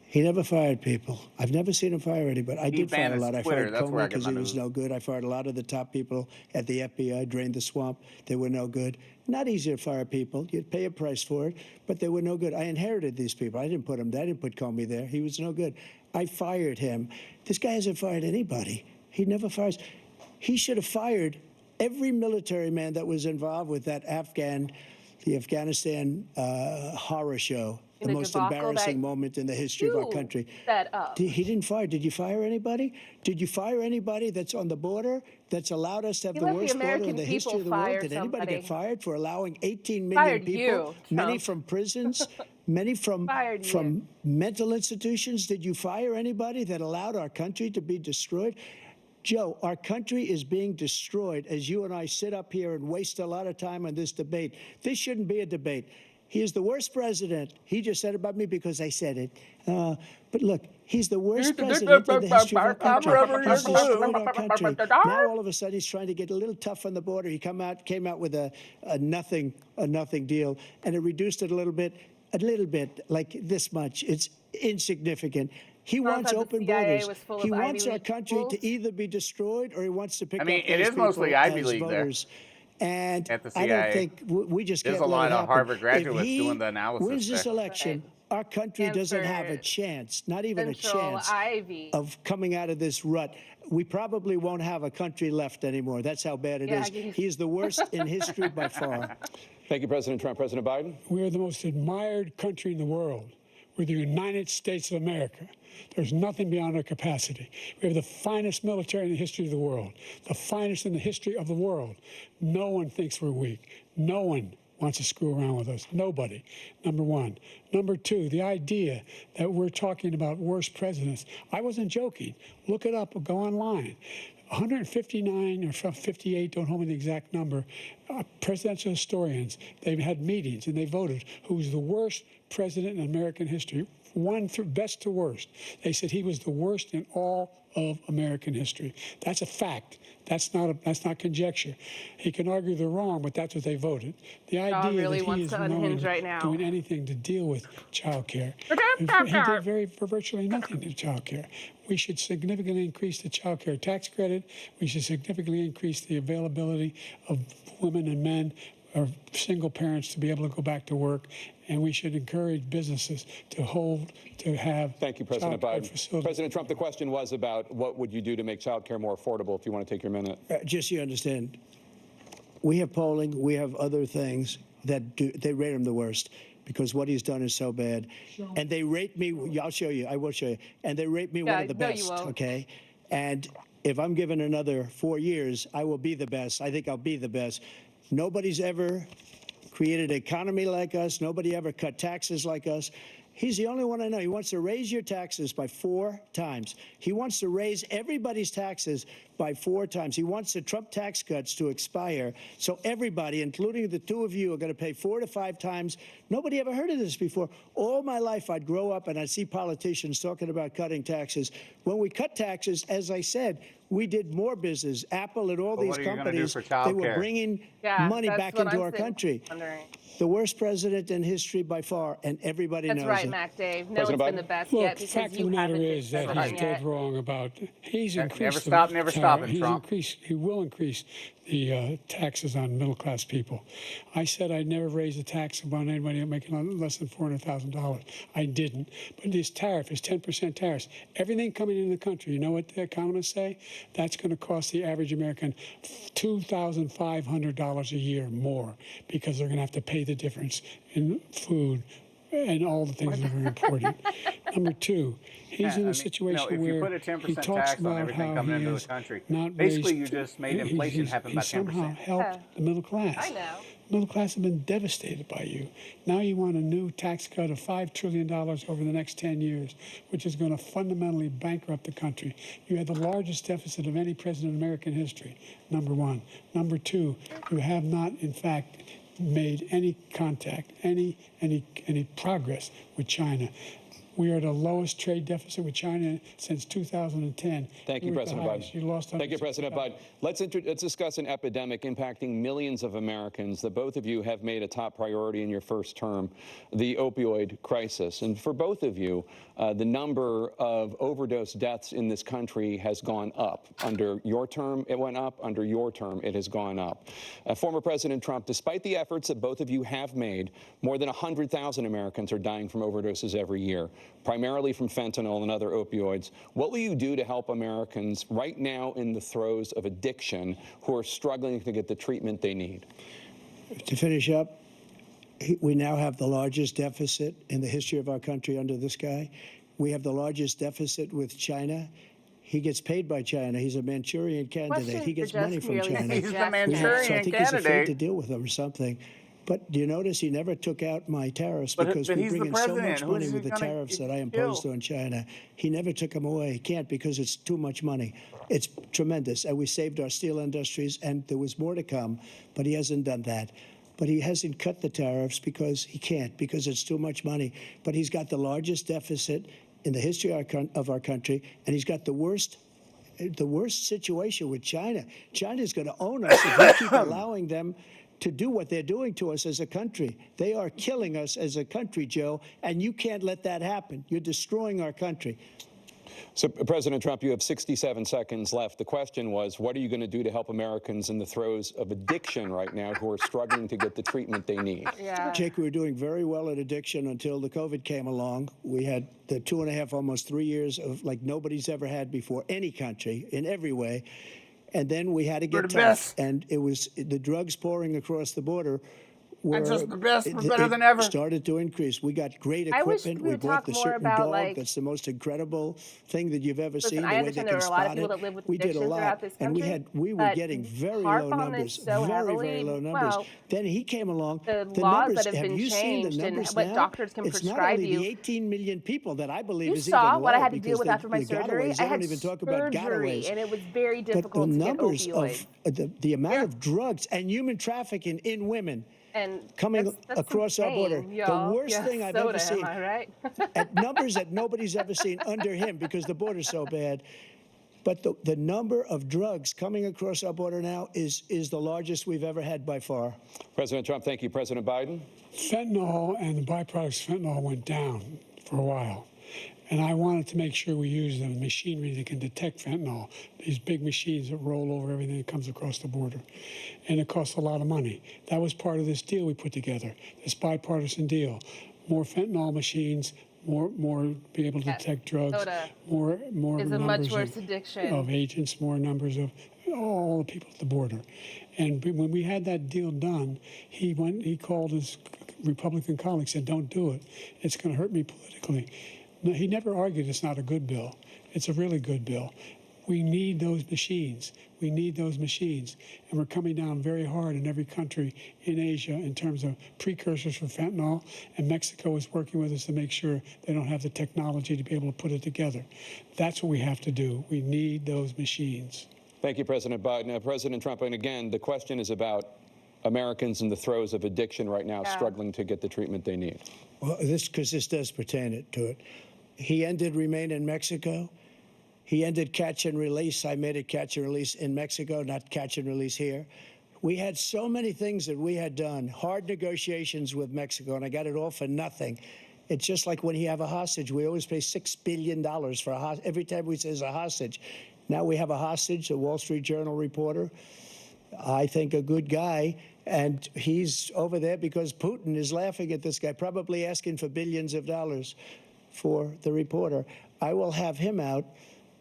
He never fired people. I've never seen him fire anybody. I did fire a lot. I fired Comey because he was no good. I fired a lot of the top people at the FBI, drained the swamp. They were no good. Not easy to fire people. You'd pay a price for it, but they were no good. I inherited these people. I didn't put them there. I didn't put Comey there. He was no good. I fired him. This guy hasn't fired anybody. He never fires. He should have fired every military man that was involved with that the Afghanistan horror show. The most embarrassing moment in the history of our country. He didn't fire. Did you fire anybody? Did you fire anybody that's on the border that's allowed us to have the worst border in the history of the world? Did anybody get fired for allowing 18 million people, many from prisons, many from mental institutions? Did you fire anybody that allowed our country to be destroyed? Joe, our country is being destroyed as you and I sit up here and waste a lot of time on this debate. This shouldn't be a debate. He is the worst president. He just said about me because I said it. But look, he's the worst president in the history of our country. He's destroyed our country. Now all of a sudden he's trying to get a little tough on the border. He came out with a nothing deal, and it reduced it a little bit, like this much. It's insignificant. He wants open borders. He wants our country to either be destroyed or he wants to pick up those people as voters. It is mostly Ivy League there. And at the CIA. I don't think we just can't let it happen. There's a lot of Harvard graduates doing the analysis. Wins this election, our country doesn't have a chance, not even a chance, of coming out of this rut. We probably won't have a country left anymore. That's how bad it is. He's the worst in history by far. Thank you, President Trump. President Biden? We are the most admired country in the world. We're the United States of America. There's nothing beyond our capacity. We have the finest military in the history of the world, the finest in the history of the world. No one thinks we're weak. No one wants to screw around with us. Nobody, number one. Number two, the idea that we're talking about worst presidents. I wasn't joking. Look it up or go online. 159 or 58, don't hold me the exact number, presidential historians, they've had meetings and they voted who's the worst president in American history, best to worst. They said he was the worst in all of American history. That's a fact. That's not conjecture. He can argue they're wrong, but that's what they voted. The idea that he is doing anything to deal with child care. He did virtually nothing to child care. We should significantly increase the child care tax credit. We should significantly increase the availability of women and men single parents to be able to go back to work, and we should encourage businesses to have. Thank you, President Biden. Facilities. President Trump, the question was about what would you do to make child care more affordable, if you want to take your minute. Just so you understand, we have polling, we have other things that they rate him the worst because what he's done is so bad. And they rate me, I'll show you, I will show you, and they rate me one of the best, okay? And if I'm given another 4 years, I will be the best. I think I'll be the best. Nobody's ever created an economy like us. Nobody ever cut taxes like us. He's the only one I know. He wants to raise your taxes by 4 times. He wants to raise everybody's taxes by 4 times. He wants the Trump tax cuts to expire. So everybody, including the 2 of you, are going to pay 4 to 5 times. Nobody ever heard of this before. All my life, I'd grow up and I'd see politicians talking about cutting taxes. When we cut taxes, as I said, we did more business. Apple and all these companies, they were bringing money back into our country. The worst president in history by far, and everybody knows it. That's right, Mac Dave. No one's been the best yet because fact of the matter is that he's dead wrong about. He's increased. Never stopping Trump. He will increase the taxes on middle-class people. I said I'd never raise a tax on anybody making less than $400,000. I didn't. But this tariff is 10% tariffs. Everything coming into the country, you know what the economists say? That's going to cost the average American $2,500 a year more because they're going to have to pay the difference in food and all the things that are important. Number 2, he's in a situation where if you put a 10% he talks tax on about everything how coming he into has the country, not basically raised, you just made inflation happen by 10%. He somehow helped the middle class. I know. Middle class have been devastated by you. Now you want a new tax cut of $5 trillion over the next 10 years, which is going to fundamentally bankrupt the country. You had the largest deficit of any president in American history, number 1. Number 2, you have not, in fact, made any contact, any progress with China. We are at the lowest trade deficit with China since 2010. Thank you, President Biden. You lost. Thank you, President Biden. Let's discuss an epidemic impacting millions of Americans that both of you have made a top priority in your first term, the opioid crisis. And for both of you, the number of overdose deaths in this country has gone up. Under your term, it went up. Under your term, it has gone up. Former President Trump, despite the efforts that both of you have made, more than 100,000 Americans are dying from overdoses every year, primarily from fentanyl and other opioids. What will you do to help Americans right now in the throes of addiction who are struggling to get the treatment they need? To finish up, we now have the largest deficit in the history of our country under this guy. We have the largest deficit with China. He gets paid by China. He's a Manchurian candidate. He gets money from China. He's the Manchurian so I think candidate. he's afraid to deal with them or something. But do you notice he never took out my tariffs because we bring in so much money with the tariffs that I imposed on China. He never took them away. He can't because it's too much money. It's tremendous. And we saved our steel industries, and there was more to come, but he hasn't done that. But he hasn't cut the tariffs because he can't, because it's too much money. But he's got the largest deficit in the history of our country, and he's got the worst situation with China. China's going to own us if we keep allowing them to do what they're doing to us as a country. They are killing us as a country, Joe, and you can't let that happen. You're destroying our country. So, President Trump, you have 67 seconds left. The question was, what are you going to do to help Americans in the throes of addiction right now who are struggling to get the treatment they need? Jake, we were doing very well at addiction until the COVID came along. We had the 2.5, almost 3 years of like nobody's ever had before, any country, in every way. And then we had to get tough, and it was the drugs pouring across the border. And just the best, better than ever. Started to increase. We got great equipment. We bought the certain dog that's the most incredible thing that you've ever seen. I understand there are a lot of people that live with addictions throughout this country. And we were getting very low numbers, very low numbers. Then he came along. The laws that have been changed and what doctors can prescribe you. It's not only the 18 million people that I believe is even low. You saw what I had to deal with after my surgery. I had even talk about surgery, and it was very difficult to get opioids. The amount of drugs and human trafficking in women. And coming that's across our border. The worst thing I've ever seen. Am I right? At numbers that nobody's ever seen under him because the border's so bad. But the number of drugs coming across our border now is the largest we've ever had by far. President Trump, thank you. President Biden? Fentanyl and the byproducts of fentanyl went down for a while. And I wanted to make sure we use the machinery that can detect fentanyl, these big machines that roll over everything that comes across the border. And it costs a lot of money. That was part of this deal we put together, this bipartisan deal. More fentanyl machines, more be able to detect drugs, more is a numbers much worse addiction of agents, more numbers of all the people at the border. And when we had that deal done, he called his Republican colleagues, said, don't do it. It's going to hurt me politically. No, he never argued it's not a good bill. It's a really good bill. We need those machines. We need those machines. And we're coming down very hard in every country in Asia in terms of precursors for fentanyl. And Mexico is working with us to make sure they don't have the technology to be able to put it together. That's what we have to do. We need those machines. Thank you, President Biden. President Trump, and again, the question is about Americans in the throes of addiction right now, struggling to get the treatment they need. Well, because this does pertain to it. He ended Remain in Mexico. He ended catch and release. I made it catch and release in Mexico, not catch and release here. We had so many things that we had done, hard negotiations with Mexico, and I got it all for nothing. It's just like when you have a hostage. We always pay $6 billion for a hostage. Every time we say it's a hostage. Now we have a hostage, a Wall Street Journal reporter, I think a good guy, and he's over there because Putin is laughing at this guy, probably asking for billions of dollars for the reporter. I will have him out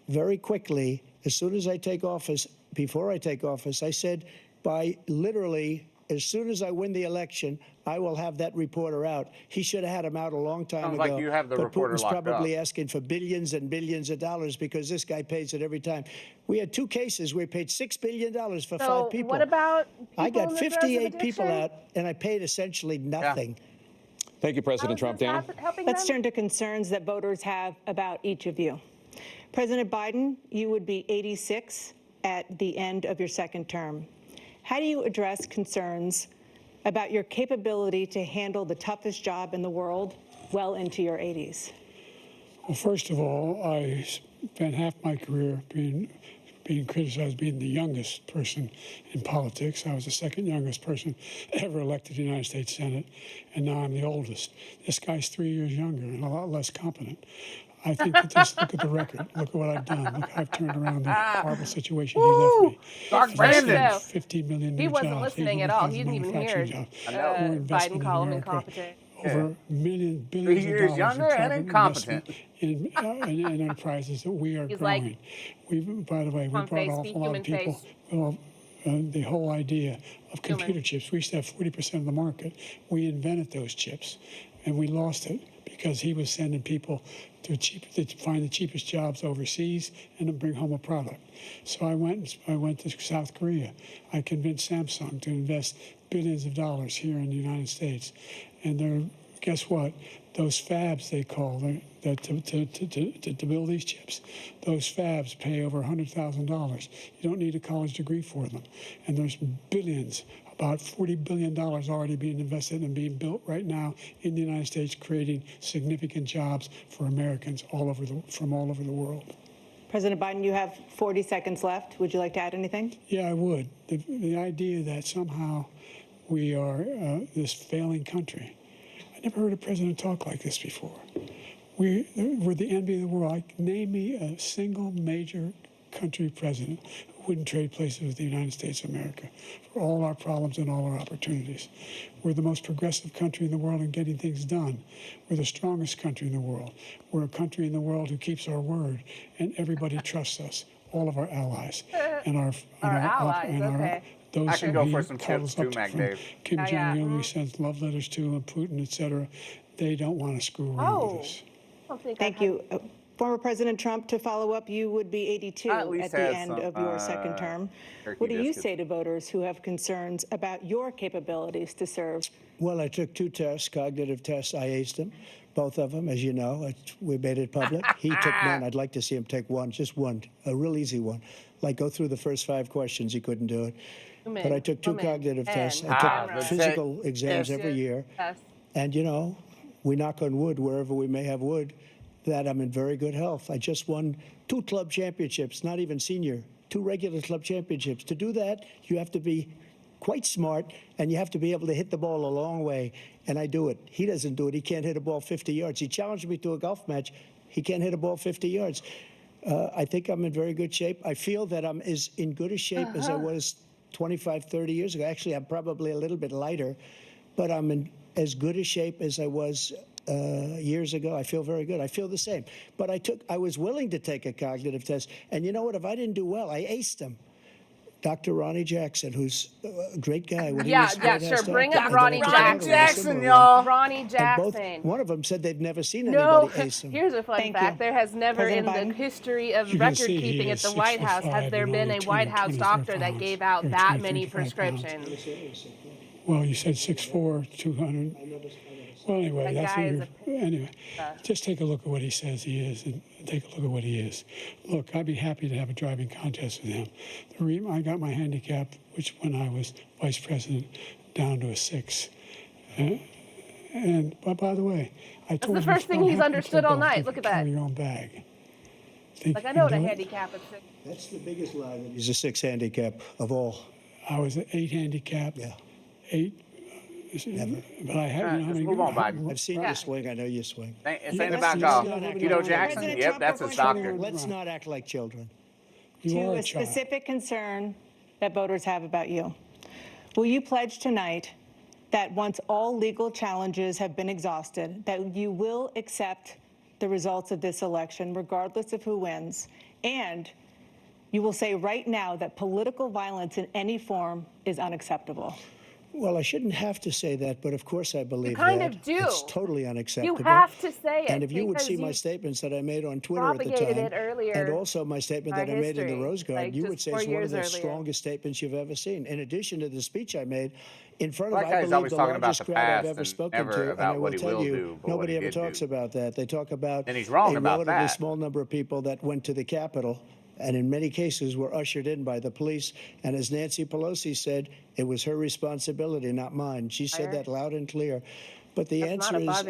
very quickly as soon as I take office. Before I take office, I said by literally as soon as I win the election, I will have that reporter out. He should have had him out a long time ago. Sounds like you have the reporter Putin's locked probably up. asking for billions and billions of dollars because this guy pays it every time. We had 2 cases where we paid $6 billion for 5 people. What about people I got in the throes of 58 people addiction? out, and I paid essentially nothing. Thank you, President Trump. Dan? Let's turn to concerns that voters have about each of you. President Biden, you would be 86 at the end of your second term. How do you address concerns about your capability to handle the toughest job in the world well into your 80s? Well, first of all, I spent half my career being criticized being the youngest person in politics. I was the second youngest person ever elected to the United States Senate, and now I'm the oldest. This guy's 3 years younger and a lot less competent. I think that just look at the record. Look at what I've done. Look how I've turned around the horrible situation he left me. Dark Brandon. 15 million new He wasn't jobs, listening at all. He didn't even hear Biden call him incompetent. Over billions 3 of years dollars younger in and private incompetent. investment in enterprises that we are He's growing. By the way, we brought off a lot of people. Well, the whole idea of computer chips. We used to have 40% of the market. We invented those chips, and we lost it because he was sending people to find the cheapest jobs overseas and then bring home a product. So I went to South Korea. I convinced Samsung to invest billions of dollars here in the United States. And guess what? Those fabs, they call to build these chips, those fabs pay over $100,000. You don't need a college degree for them. And there's billions, about $40 billion already being invested and being built right now in the United States, creating significant jobs for Americans from all over the world. President Biden, you have 40 seconds left. Would you like to add anything? Yeah, I would. The idea that somehow we are this failing country. I never heard a president talk like this before. We're the envy of the world. Name me a single major country president who wouldn't trade places with the United States of America for all our problems and all our opportunities. We're the most progressive country in the world in getting things done. We're the strongest country in the world. We're a country in the world who keeps our word, and everybody trusts us, all of our allies. And our allies, okay. Those I can go for some calls chips too, up Mac from Dave. Kim Jong-un, who sends love letters to, and Putin, et cetera. They don't want to screw around with us. Thank you. Former President Trump, to follow up, you would be 82 at the end of your second term. What do you say to voters who have concerns about your capabilities to serve? Well, I took 2 tests, cognitive tests. I aced them, both of them, as you know. We made it public. He took none. I'd like to see him take one, just one, a real easy one. Like go through the first 5 questions. He couldn't do it. But I took 2 cognitive tests. I took physical exams every year. And, you know, we knock on wood wherever we may have wood, that I'm in very good health. I just won 2 club championships, not even senior, 2 regular club championships. To do that, you have to be quite smart, and you have to be able to hit the ball a long way, and I do it. He doesn't do it. He can't hit a ball 50 yards. He challenged me to a golf match. He can't hit a ball 50 yards. I think I'm in very good shape. I feel that I'm as in good a shape as I was 25, 30 years ago. Actually, I'm probably a little bit lighter, but I'm in as good a shape as I was years ago. I feel very good. I feel the same. But I was willing to take a cognitive test. And you know what? If I didn't do well, I aced them. Dr. Ronnie Jackson, who's a great guy. When he was sure. Bring up Ronnie Jackson, y'all. Ronnie Jackson. One of them said they've never seen anybody ace him. Here's a fun fact. There has never in the history of record keeping at the White House has there been a White House doctor that gave out that many prescriptions. Well, you said 6'4", 200. Well, anyway, anyway. Just take a look at what he says he is, and take a look at what he is. Look, I'd be happy to have a driving contest with him. I got my handicap, which when I was vice president, down to a 6. But by the way, I told him that's the first thing he's understood all night. Look at that. Carry your own bag. I know what a handicap is. That's the biggest lie. That he's a 6 handicap of all. I was an 8 handicap. Yeah. 8. Never. But I have. Just move on, Biden. I've seen you swing. I know you swing. Saying about Hito Jackson? Yep, that's his doctor. Let's not act like children. To a specific concern that voters have about you. Will you pledge tonight that once all legal challenges have been exhausted, that you will accept the results of this election, regardless of who wins, and you will say right now that political violence in any form is unacceptable? Well, I shouldn't have to say that, but of course I believe you kind that. of do. It's totally unacceptable. You have to say it. And if you would see my statements that I made on Twitter at the time, it earlier and also my statement that I made in the Rose Garden, you would say it's one of the strongest statements you've ever seen. In addition to the speech I made in front of, I believe, the largest crowd I've ever spoken to, and I will tell you, nobody ever talks about that. They talk about a relatively small number of people that went to the Capitol, and in many cases were ushered in by the police. And as Nancy Pelosi said, it was her responsibility, not mine. She said that loud and clear. But the answer is,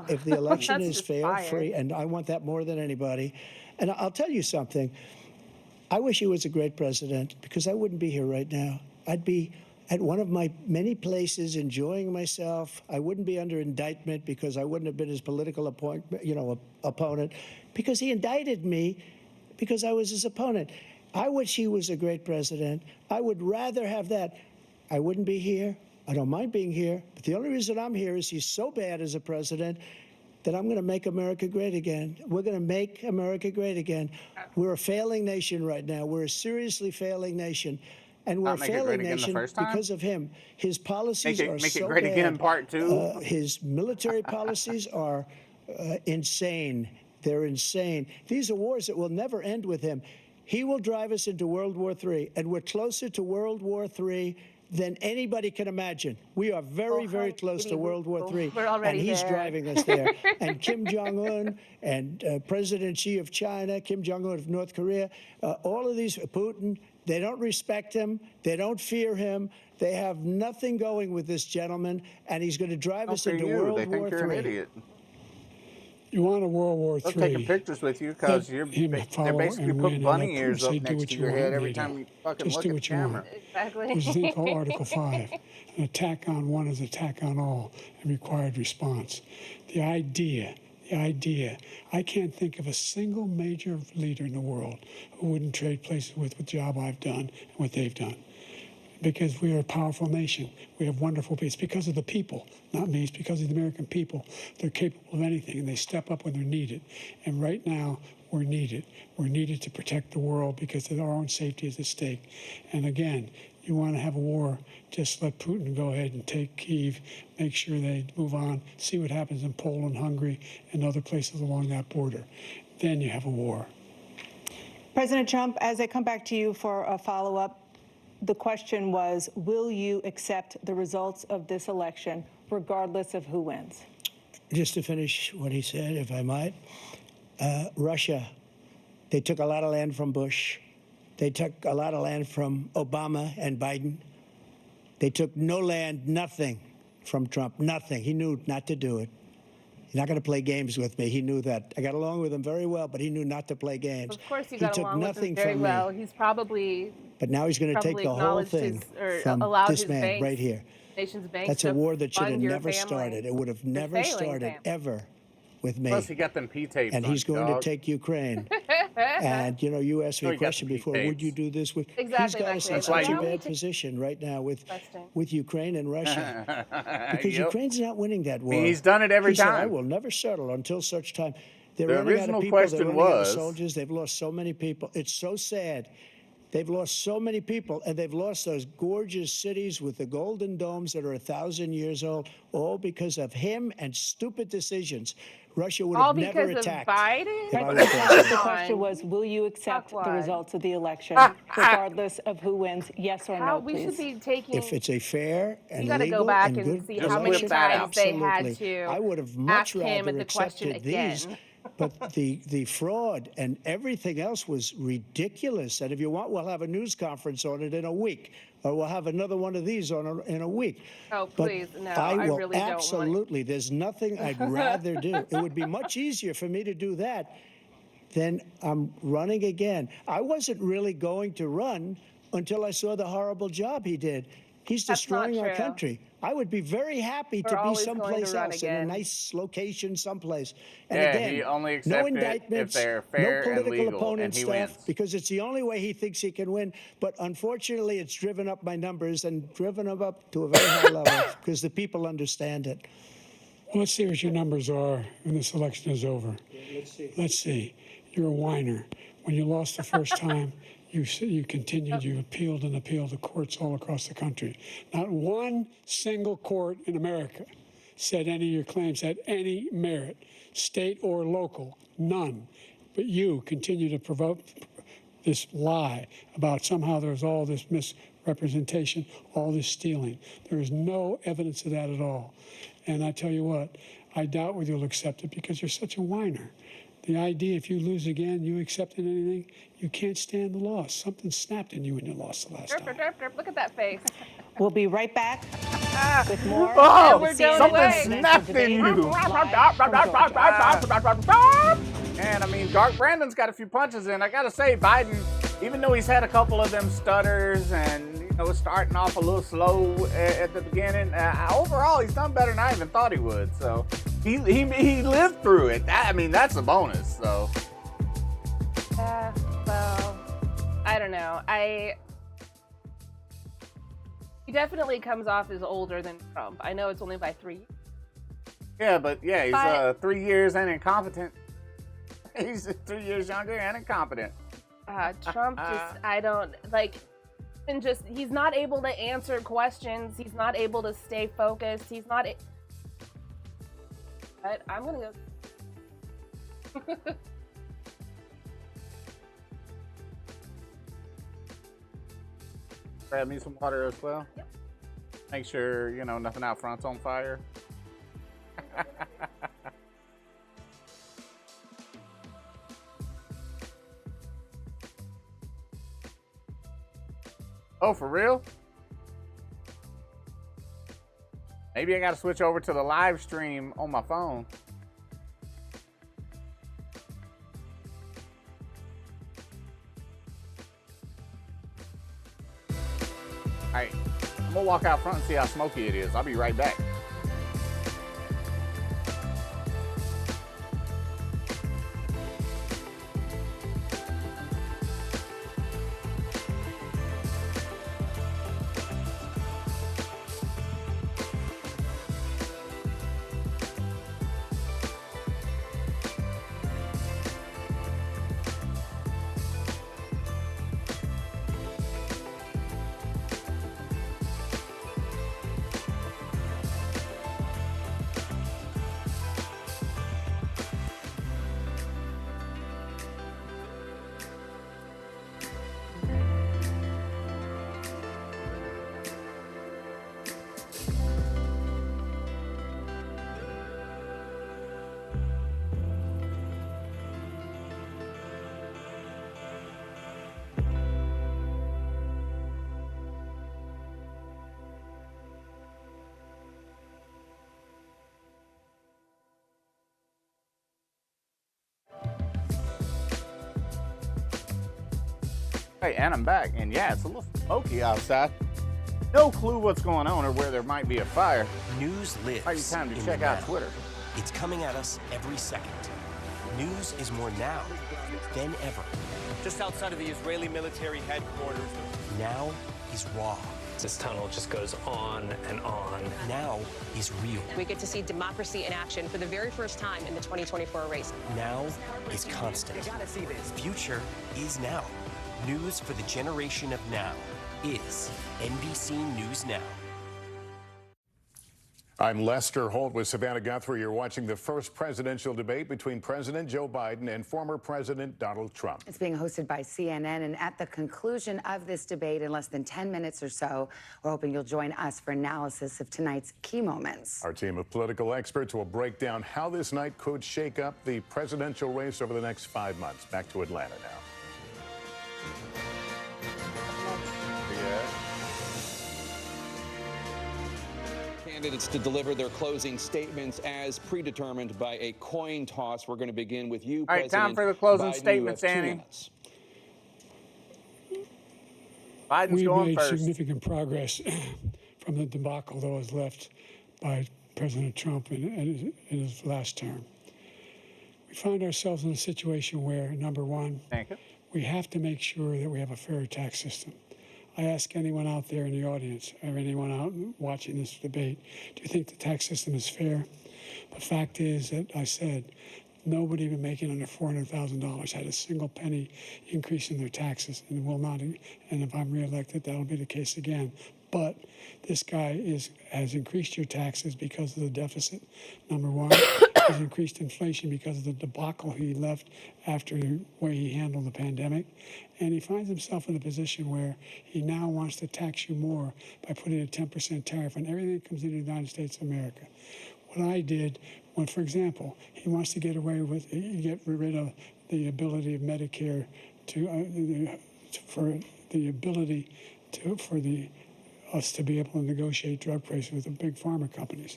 if the election is fair, free, and I want that more than anybody. And I'll tell you something. I wish he was a great president, because I wouldn't be here right now. I'd be at one of my many places enjoying myself. I wouldn't be under indictment because I wouldn't have been his political opponent, because he indicted me because I was his opponent. I wish he was a great president. I would rather have that. I wouldn't be here. I don't mind being here. But the only reason I'm here is he's so bad as a president that I'm going to make America great again. We're going to make America great again. We're a failing nation right now. We're a seriously failing nation. And we're a failing nation because of him. His policies are so bad. Make it great again, part 2. His military policies are insane. They're insane. These are wars that will never end with him. He will drive us into World War III, and we're closer to World War III than anybody can imagine. We are very, very close to World War III. We're already and he's driving us there. And Kim Jong-un and President Xi of China, Kim Jong-un of North Korea, all of these, Putin, they don't respect him. They don't fear him. They have nothing going with this gentleman, and he's going to drive us into World War III. They think you're an idiot. You want a World War III? They're taking pictures with you because they're basically putting bunny ears up next to your head every time you fucking look at the camera. Exactly. There's a thing called Article 5. An attack on one is an attack on all, and required response. The idea, I can't think of a single major leader in the world who wouldn't trade places with the job I've done and what they've done. Because we are a powerful nation. We have wonderful people. It's because of the people, not me. It's because of the American people. They're capable of anything, and they step up when they're needed. And right now, we're needed. We're needed to protect the world because our own safety is at stake. And again, you want to have a war, just let Putin go ahead and take Kyiv, make sure they move on, see what happens in Poland, Hungary, and other places along that border. Then you have a war. President Trump, as I come back to you for a follow-up, the question was, will you accept the results of this election, regardless of who wins? Just to finish what he said, if I might, Russia, they took a lot of land from Bush. They took a lot of land from Obama and Biden. They took no land, nothing from Trump, nothing. He knew not to do it. He's not going to play games with me. He knew that. I got along with him very well, but he knew not to play games. Of course, you got along with him very well. He's probably. But now he's going to take the whole thing from this man right here. Nation's banks. That's a war that should have never started. It would have never started, ever. with me. Plus, he got them P-tapes and on, he's going dog. to take Ukraine. And, you know, you asked me a question before, would you do this with? Exactly, He's got us in Max. such a Allow me bad to- position right now with Ukraine and Russia. Because Yep. Ukraine's not winning that war. I mean, he's done it every He said, I time. will never settle until such time. They're The running out original of people. They're question running out of was- soldiers. They've lost so many people. It's so sad. They've lost so many people, and they've lost those gorgeous cities with the golden domes that are 1,000 years old, all because of him and stupid decisions. Russia would All have never because of attacked. Biden? if I was president. The question was, will you accept the Fuckwad. results of the election, regardless of who wins? Yes or no, We please. should be taking. If it's a fair and You gotta go legal back and and good see how many election, times they had absolutely. to I would have much ask him rather the question accepted these. again. But the fraud and everything else was ridiculous. And if you want, we'll have a news conference on it in a week, or we'll have another one of these in a week. Oh, But please, no, I will really don't want it. absolutely. There's nothing I'd rather do. It would be much easier for me to do that than I'm running again. I wasn't really going to run until I saw the horrible job he did. He's That's not destroying our true. country. I would be very happy We're to be always going to someplace run else, in a again. nice location someplace. And Yeah, again, he only no accepts it if indictments, they're fair no and political legal, opponent and he stuff, wins. because it's the only way he thinks he can win. But unfortunately, it's driven up my numbers and driven them up to a very high level because the people understand it. Well, let's see what your numbers are when this election is over. Let's see. You're a whiner. When you lost the first time, you continued, you appealed and appealed to courts all across the country. Not one single court in America said any of your claims had any merit, state or local, none. But you continue to provoke this lie about somehow there's all this misrepresentation, all this stealing. There is no evidence of that at all. And I tell you what, I doubt whether you'll accept it because you're such a whiner. The idea, if you lose again, you accepting anything, you can't stand the loss. Something snapped in you when you lost the last Derp, time. derp, derp, derp. Look at that face. We'll be right back with more. Oh, we're of going something away. snapped in you. Live from Georgia. And I mean, Dark Brandon's got a few punches in. I gotta say, Biden, even though he's had a couple of them stutters and starting off a little slow at the beginning, overall he's done better than I even thought he would. So he lived through it. I mean, that's a bonus. So Well, I don't know. He definitely comes off as older than Trump. I know it's only by 3 years. yeah, but yeah, he's But- 3 years and incompetent. He's 3 years younger and incompetent. Trump just, I don't, like, and just, he's not able to answer questions. He's not able to stay focused. He's not, but I'm gonna go. Grab me some water as well. Yep. Make sure, nothing out front's on fire. Oh, for real? Maybe I gotta switch over to the live stream on my phone. Alright, I'm gonna walk out front and see how smoky it is. I'll be right back. Hey, and I'm back, and yeah, it's a little smoky outside. No clue what's going on or where there might be a fire. News lives. Might be time to in check the out now. Twitter. It's coming at us every second. News is more now than ever. Just outside of the Israeli military headquarters. Now is raw. This tunnel just goes on and on. Now is real. We get to see democracy in action for the very first time in the 2024 race. Now is constant. You gotta see this. Future is now. News for the generation of now is NBC News Now. I'm Lester Holt with Savannah Guthrie. You're watching the first presidential debate between President Joe Biden and former President Donald Trump. It's being hosted by CNN, and at the conclusion of this debate in less than 10 minutes or so, we're hoping you'll join us for analysis of tonight's key moments. Our team of political experts will break down how this night could shake up the presidential race over the next 5 months. Back to Atlanta now. Candidates to deliver their closing statements as predetermined by a coin toss. We're going to begin with you, All right, President time for the closing Biden. statements, You have 2 Annie. minutes. Biden's We going made first. significant progress from the debacle that was left by President Trump in his last term. We find ourselves in a situation where, number one, we have to make sure that we have a fair tax system. I ask anyone out there in the audience or anyone out watching this debate, do you think the tax system is fair? The fact is that I said nobody even making under $400,000 had a single penny increase in their taxes and will not. And if I'm reelected, that'll be the case again. But this guy has increased your taxes because of the deficit, number one. Has increased inflation because of the debacle he left after the way he handled the pandemic. And he finds himself in a position where he now wants to tax you more by putting a 10% tariff on everything that comes into the United States of America. What I did, when, for example, he wants to get rid of the ability of Medicare us to be able to negotiate drug prices with the big pharma companies.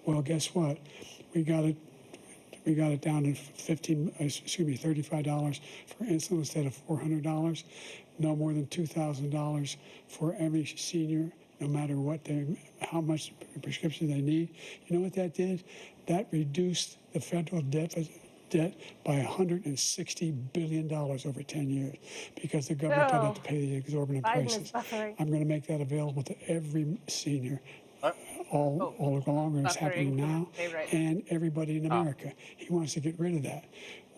Well, guess what? We got it down to $35 for insulin instead of $400. No more than $2,000 for every senior, no matter how much prescription they need. You know what that did? That reduced the federal debt by $160 billion over 10 years because the government didn't have to pay the exorbitant prices. I'm going to make that available to every senior. All along, and it's happening now, and everybody in America. He wants to get rid of that.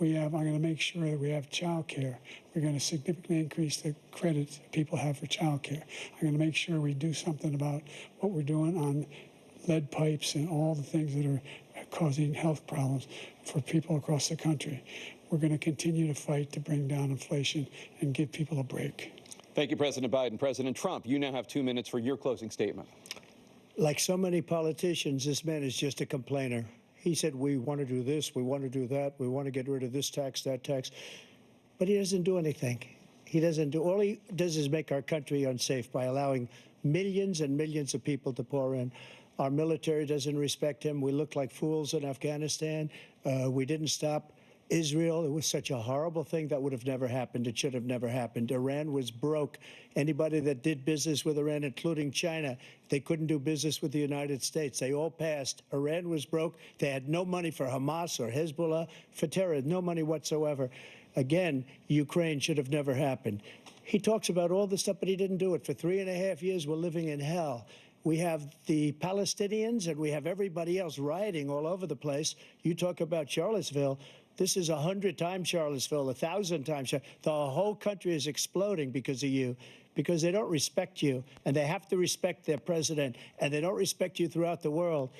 I'm going to make sure that we have child care. We're going to significantly increase the credits people have for child care. I'm going to make sure we do something about what we're doing on lead pipes and all the things that are causing health problems for people across the country. We're going to continue to fight to bring down inflation and give people a break. Thank you, President Biden. President Trump, you now have 2 minutes for your closing statement. Like so many politicians, this man is just a complainer. He said, we want to do this, we want to do that, we want to get rid of this tax, that tax. But he doesn't do anything. All he does is make our country unsafe by allowing millions and millions of people to pour in. Our military doesn't respect him. We look like fools in Afghanistan. We didn't stop Israel. It was such a horrible thing that would have never happened. It should have never happened. Iran was broke. Anybody that did business with Iran, including China, they couldn't do business with the United States. They all passed. Iran was broke. They had no money for Hamas or Hezbollah, for terror, no money whatsoever. Again, Ukraine should have never happened. He talks about all this stuff, but he didn't do it. For 3.5 years, we're living in hell. We have the Palestinians and we have everybody else rioting all over the place. You talk about Charlottesville. This is 100 times Charlottesville, 1,000 times. The whole country is exploding because of you, because they don't respect you, and they have to respect their president, and they don't respect you throughout the world.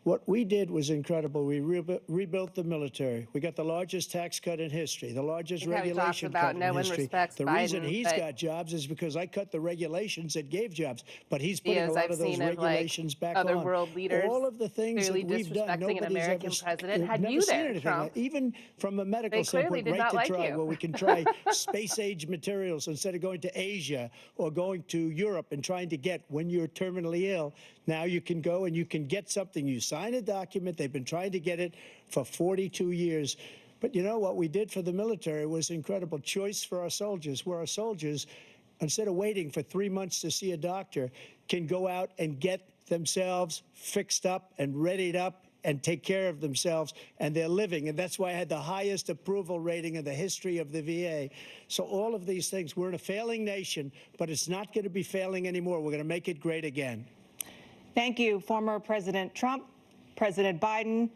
What we did was incredible. We rebuilt the military. We got the largest tax cut in history, the largest regulation cut in history. The reason he's got jobs is because I cut the regulations that gave jobs, but he's putting a lot of those regulations back on. Other world leaders all of the things that we've done, nobody's an American president. Had never you seen there, anything Trump? like, even from a medical clearly standpoint, did right not to like try, you. where we can try space-age materials instead of going to Asia or going to Europe and trying to get when you're terminally ill. Now you can go and you can get something. You sign a document. They've been trying to get it for 42 years. But you know what we did for the military was incredible. Choice for our soldiers, where our soldiers, instead of waiting for 3 months to see a doctor, can go out and get themselves fixed up and readied up and take care of themselves, and they're living. And that's why I had the highest approval rating in the history of the VA. So all of these things, we're in a failing nation, but it's not going to be failing anymore. We're going to make it great again. Thank you, former President Trump, President Biden.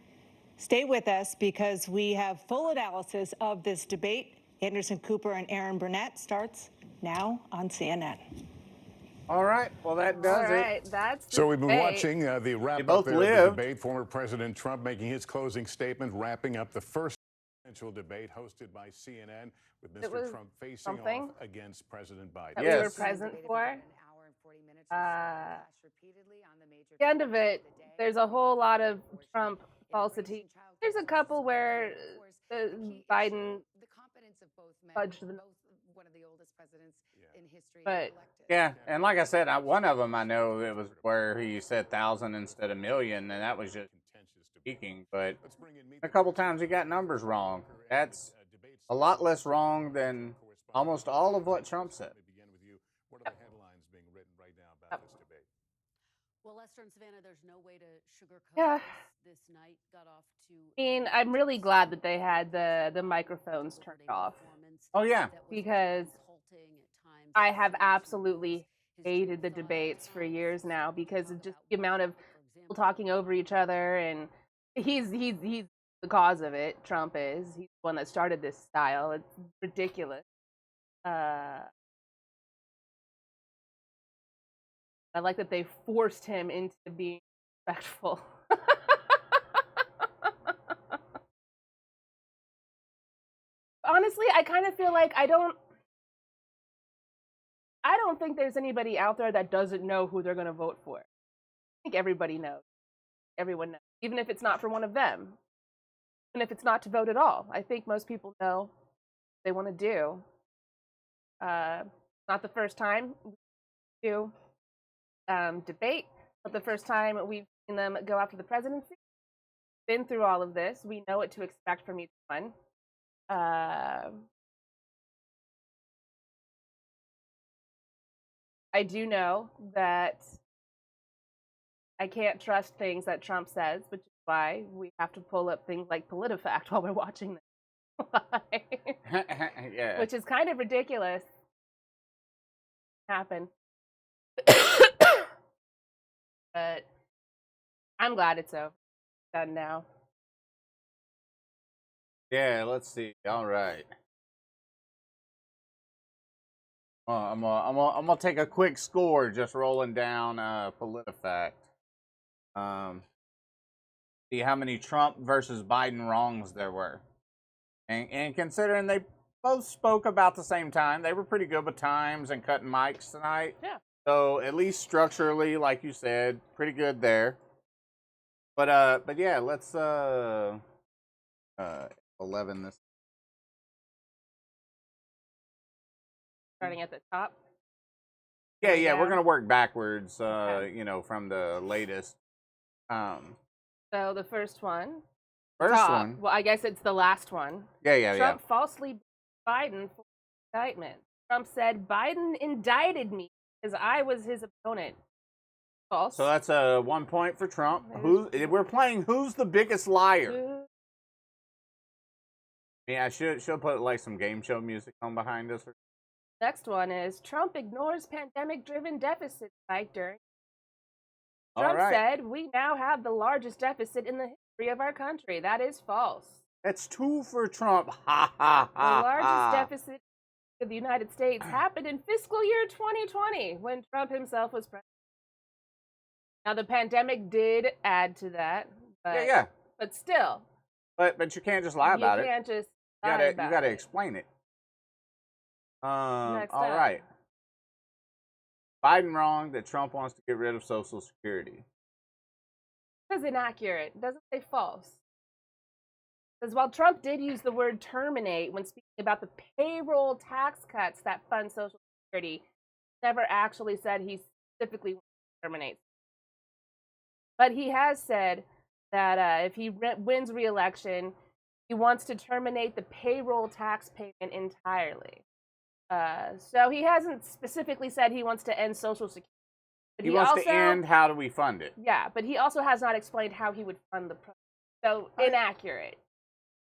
Stay with us because we have full analysis of this debate. Anderson Cooper and Aaron Burnett starts now on CNN. All right, well, that does it. That's the So we've been debate. watching the wrap-up both there of the lived. debate. Former President Trump making his closing statement, wrapping up the first presidential debate hosted by CNN with Mr. Trump facing off against President Biden. That we were present for. At the end of it, there's a whole lot of Trump falsity. There's a couple where Biden fudged them. But yeah, and like I said, one of them I know it was where he said 1,000 instead of million, and that was just speaking. But a couple times he got numbers wrong. That's a lot less wrong than almost all of what Trump said. What are the headlines being written right now about this debate? Well, Lester and Savannah, there's no way to sugarcoat this night. Got off to. I mean, I'm really glad that they had the microphones turned off. Oh yeah, because I have absolutely hated the debates for years now because of just the amount of people talking over each other, and he's the cause of it. Trump is. He's the one that started this style. It's ridiculous. I like that they forced him into being respectful. Honestly, I kind of feel like I don't think there's anybody out there that doesn't know who they're going to vote for. I think everybody knows. Everyone knows. Even if it's not for one of them. Even if it's not to vote at all. I think most people know what they want to do. Not the first time we do debate, but the first time we've seen them go after the presidency. Been through all of this. We know what to expect from each one. I do know that I can't trust things that Trump says, which is why we have to pull up things like PolitiFact while we're watching this. Yeah. Which is kind of ridiculous. Happen. But I'm glad it's over. Done now. Yeah, let's see. All right. I'm gonna take a quick score, just rolling down PolitiFact. See how many Trump versus Biden wrongs there were, and considering they both spoke about the same time, they were pretty good with times and cutting mics tonight. Yeah. So at least structurally, like you said, pretty good there. But yeah, let's 11 this. Starting at the top. Yeah, we're gonna work backwards. You know, from the latest. So the first one. First top. one. Well, I guess it's the last one. Yeah. Trump falsely Biden for indictment. Trump said Biden indicted me because I was his opponent. False. So that's 1 point for Trump. We're playing who's the biggest liar. Yeah, I should put like some game show music on behind us. Next one is Trump ignores pandemic-driven deficit spike during. Trump said we now have the largest deficit in the history of our country. That is false. That's 2 for Trump. Ha ha ha. The largest deficit of the United States happened in fiscal year 2020 when Trump himself was president. Now the pandemic did add to that. But, yeah. But still. But you can't just lie about it. You can't just lie about it. You gotta explain it. All right. Biden wrong that Trump wants to get rid of Social Security. That's inaccurate. It doesn't say false. Because while Trump did use the word terminate when speaking about the payroll tax cuts that fund Social Security, he never actually said he specifically wants to terminate. But he has said that if he wins re-election, he wants to terminate the payroll tax payment entirely. So he hasn't specifically said he wants to end Social Security. But he wants to end, how do we fund it? Yeah, but he also has not explained how he would fund the protest. So inaccurate.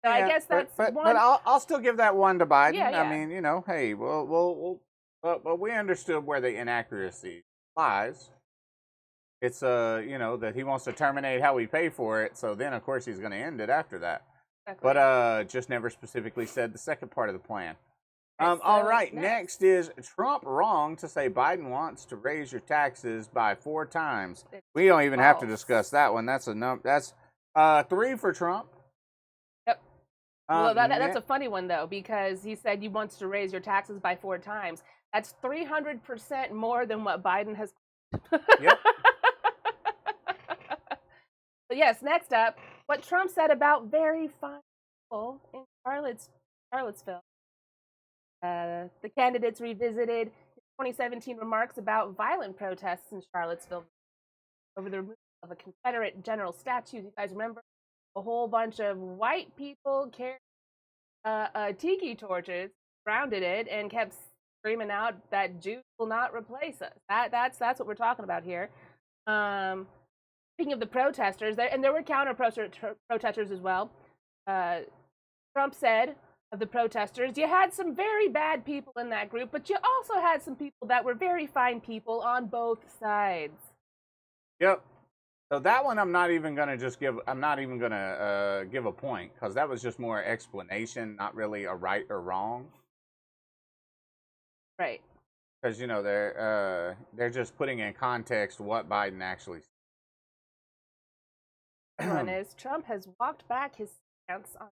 So I guess that's but I'll still give that one to Biden. Yeah. I mean, you know, hey, but we understood where the inaccuracy lies. It's you know, that he wants to terminate how we pay for it. So then, of course, he's going to end it after that. Exactly. But just never specifically said the second part of the plan. All right, next is Trump wrong to say Biden wants to raise your taxes by 4 times. We don't even have to discuss that one. That's that's 3 for Trump. Yep. Well, that's a funny one though, because he said he wants to raise your taxes by 4 times. That's 300% more than what Biden has. Yep. So yes, next up, what Trump said about very fine people in Charlottesville. The candidates revisited his 2017 remarks about violent protests in Charlottesville over the removal of a Confederate general statue. You guys remember? A whole bunch of white people carried tiki torches, surrounded it, and kept screaming out that Jews will not replace us. That's what we're talking about here. Speaking of the protesters, there were counter protesters as well. Trump said of the protesters, you had some very bad people in that group, but you also had some people that were very fine people on both sides. Yep. So that one I'm not even going to give a point, because that was just more explanation, not really a right or wrong. Right. Because, you know, they're just putting in context what Biden actually said. One is Trump has walked back his stance on.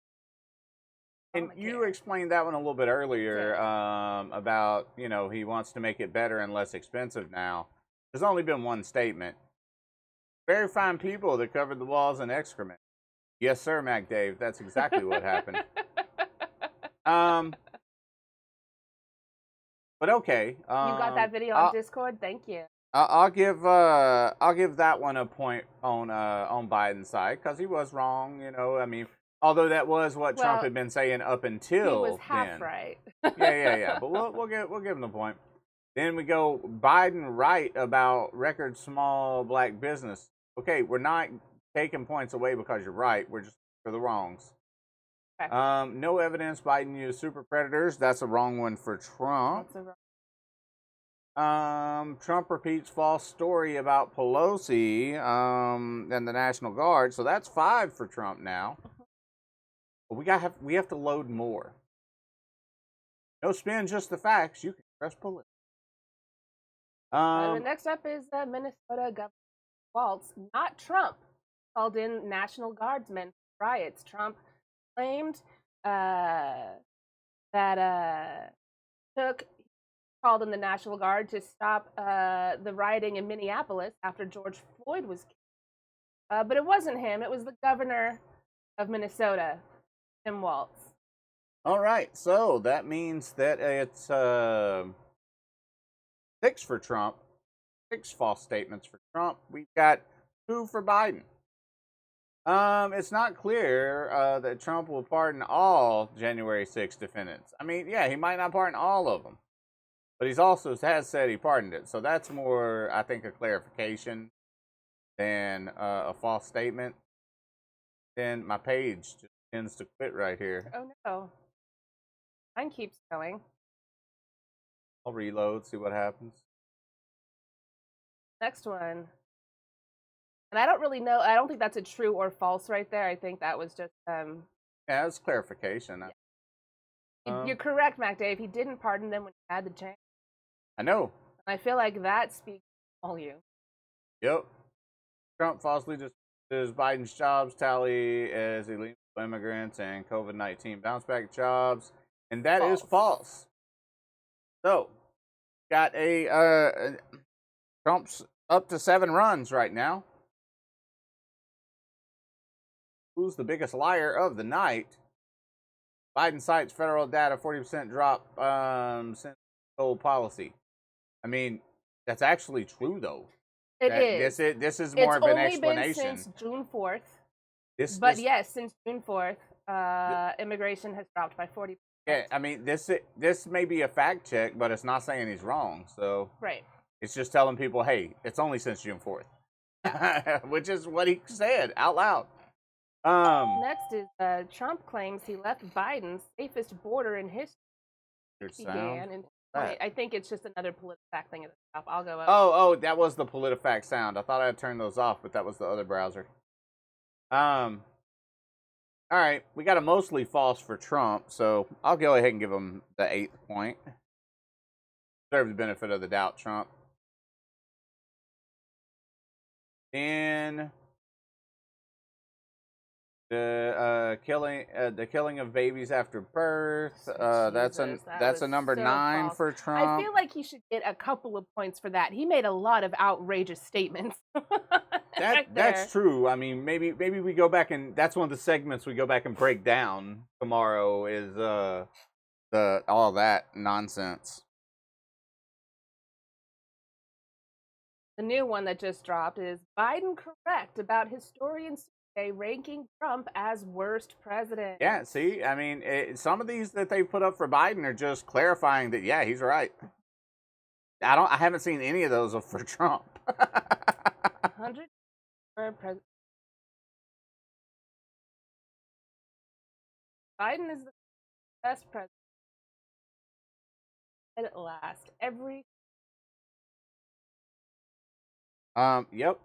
And you explained that one a little bit earlier, about, you know, he wants to make it better and less expensive now. There's only been one statement. Very fine people that covered the walls in excrement. Yes, sir, Mac Dave. That's exactly what happened. But okay. You got that video on Discord? Thank you. I'll give that one a point on Biden's side, because he was wrong. You know, I mean, although that was what Trump had been saying up until he was half then. Right. yeah. But we'll give him the point. Then we go Biden right about record small black business. Okay, we're not taking points away because you're right. We're just for the wrongs. Okay. No evidence Biden used super predators. That's a wrong one for Trump. That's a wrong. Trump repeats false story about Pelosi and the National Guard. So that's 5 for Trump now. But we have to load more. No spin, just the facts. You can press Pelosi. Next up is Minnesota Governor Waltz, not Trump, called in National Guardsmen for riots. Trump claimed called in the National Guard to stop the rioting in Minneapolis after George Floyd was killed. But it wasn't him. It was the governor of Minnesota, Tim Waltz. All right. So that means that it's 6 for Trump. 6 false statements for Trump. We've got 2 for Biden. It's not clear that Trump will pardon all January 6th defendants. I mean, yeah, he might not pardon all of them, but he's also has said he pardoned it. So that's more, I think, a clarification than a false statement. Then my page just tends to quit right here. Oh no, mine keeps going. I'll reload, see what happens. Next one. And I don't really know. I don't think that's a true or false right there. I think that was just yeah, it's clarification. Yeah. You're correct, Mac Dave. He didn't pardon them when he had the chance. I know. I feel like that speaks all you. Yep. Trump falsely dismisses Biden's jobs tally as illegal immigrants and COVID-19 bounce back jobs, and that is false. So, got a Trump's up to 7 runs right now. Who's the biggest liar of the night? Biden cites federal data 40% drop since old policy. I mean, that's actually true though. This is more of an explanation. It's only been since June 4th. Yes, since June 4th, immigration has dropped by 40%. Yeah, I mean, this may be a fact check, but it's not saying he's wrong. So right. It's just telling people, hey, it's only since June 4th, which is what he said out loud. Next is Trump claims he left Biden's safest border in history. Began in I think it's just another PolitiFact thing at the top. I'll go up. Oh, that was the PolitiFact sound. I thought I had turned those off, but that was the other browser. All right, we got a mostly false for Trump, so I'll go ahead and give him the 8th point. Deserve the benefit of the doubt, Trump. Then the killing of babies after birth. That's a number 9 for Trump. I feel like he should get a couple of points for that. He made a lot of outrageous statements. That's true. I mean, maybe we go back and that's one of the segments we go back and break down tomorrow is all that nonsense. The new one that just dropped is Biden correct about historians today ranking Trump as worst president. Yeah, see, I mean, some of these that they put up for Biden are just clarifying that, yeah, he's right. I haven't seen any of those for Trump. 100 for president. Biden is the best president. At last, every. Yep.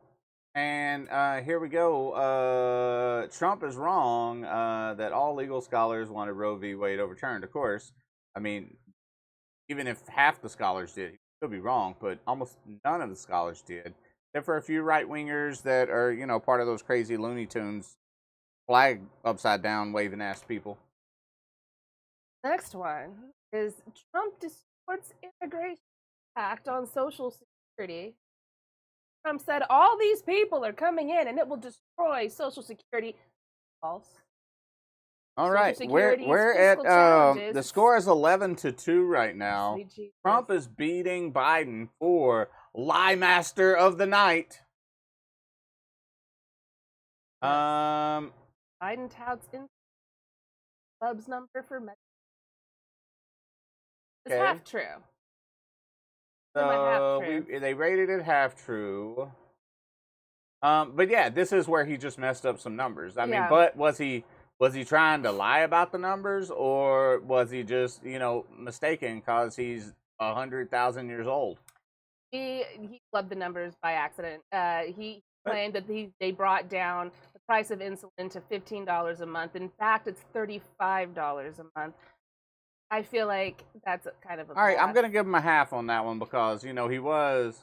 And here we go. Trump is wrong that all legal scholars wanted Roe v. Wade overturned. Of course, I mean, even if half the scholars did, he could be wrong, but almost none of the scholars did. Except for a few right-wingers that are, you know, part of those crazy Looney Tunes flag upside down waving ass people. Next one is Trump distorts immigration act on Social Security. Trump said all these people are coming in and it will destroy Social Security. False. All right, we're at the score is 11-2 right now. Trump is beating Biden for Lie Master of the Night. Biden touts in club's number for Medicare. It's half true. So they rated it half true. But yeah, this is where he just messed up some numbers. I mean, but was he trying to lie about the numbers, or was he just, you know, mistaken because he's 100,000 years old? He flubbed the numbers by accident. He claimed that they brought down the price of insulin to $15 a month. In fact, it's $35 a month. I feel like that's kind of a. All right, I'm gonna give him a half on that one because, you know, he was.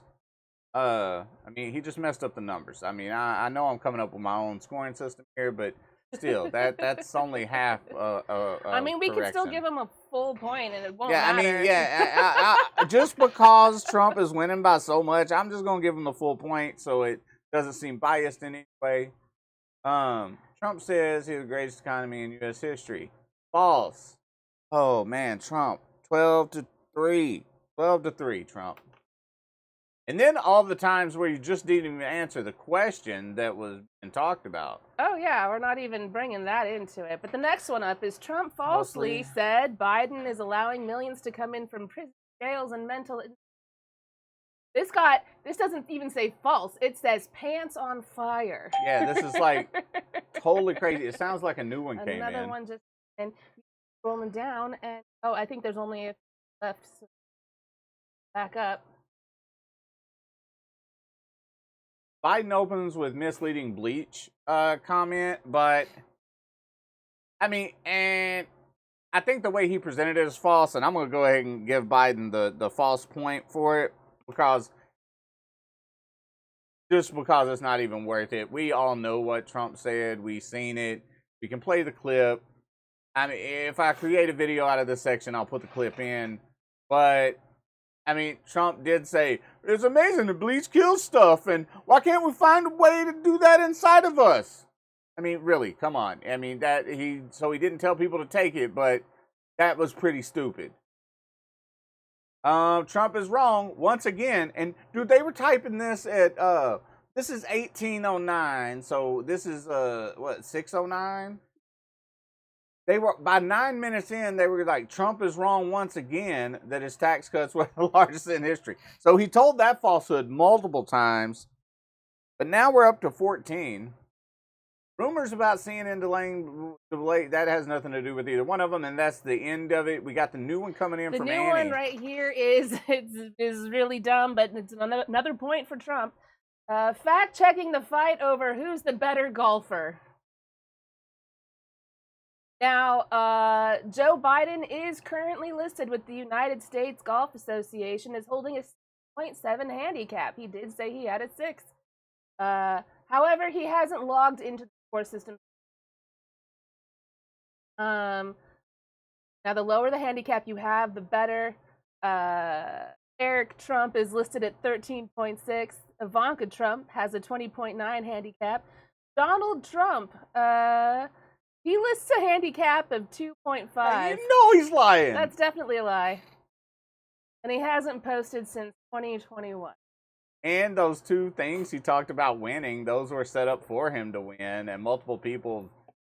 I mean, he just messed up the numbers. I mean, I know I'm coming up with my own scoring system here, but still, that's only half. I mean, we could still give him a full point, and it won't matter. I mean, I just because Trump is winning by so much, I'm just gonna give him the full point so it doesn't seem biased in any way. Trump says he's the greatest economy in U.S. history. False. Oh man, Trump, 12-3, Trump. And then all the times where you just didn't even answer the question that was being talked about. Oh yeah, we're not even bringing that into it. But the next one up is Trump falsely said Biden is allowing millions to come in from prison, jails, and mental. This doesn't even say false. It says pants on fire. Yeah, this is like totally crazy. It sounds like a new one came in. Another one just and rolling down, and I think there's only a few left. So back up. Biden opens with misleading bleach comment, but I mean, and I think the way he presented it is false, and I'm going to go ahead and give Biden the false point for it because it's not even worth it. We all know what Trump said. We've seen it. We can play the clip. I mean, if I create a video out of this section, I'll put the clip in. But, I mean, Trump did say, it's amazing that bleach kills stuff, and why can't we find a way to do that inside of us? I mean, really, come on. I mean, so he didn't tell people to take it, but that was pretty stupid. Trump is wrong once again. And, dude, they were typing this at, this is 1809, so this is, 609? they were, by 9 minutes in, they were like, Trump is wrong once again that his tax cuts were the largest in history. So he told that falsehood multiple times, but now we're up to 14. Rumors about CNN delay, that has nothing to do with either one of them, and that's the end of it. We got the new one coming in from Annie. The new one right here is really dumb, but it's another point for Trump. Fact-checking the fight over who's the better golfer. Now, Joe Biden is currently listed with the United States Golf Association as holding a 6.7 handicap. He did say he had a 6. However, he hasn't logged into the score system. Now, the lower the handicap you have, the better. Eric Trump is listed at 13.6. Ivanka Trump has a 20.9 handicap. Donald Trump, he lists a handicap of 2.5. You know he's lying. That's definitely a lie. And he hasn't posted since 2021. And those 2 things he talked about winning, those were set up for him to win. And multiple people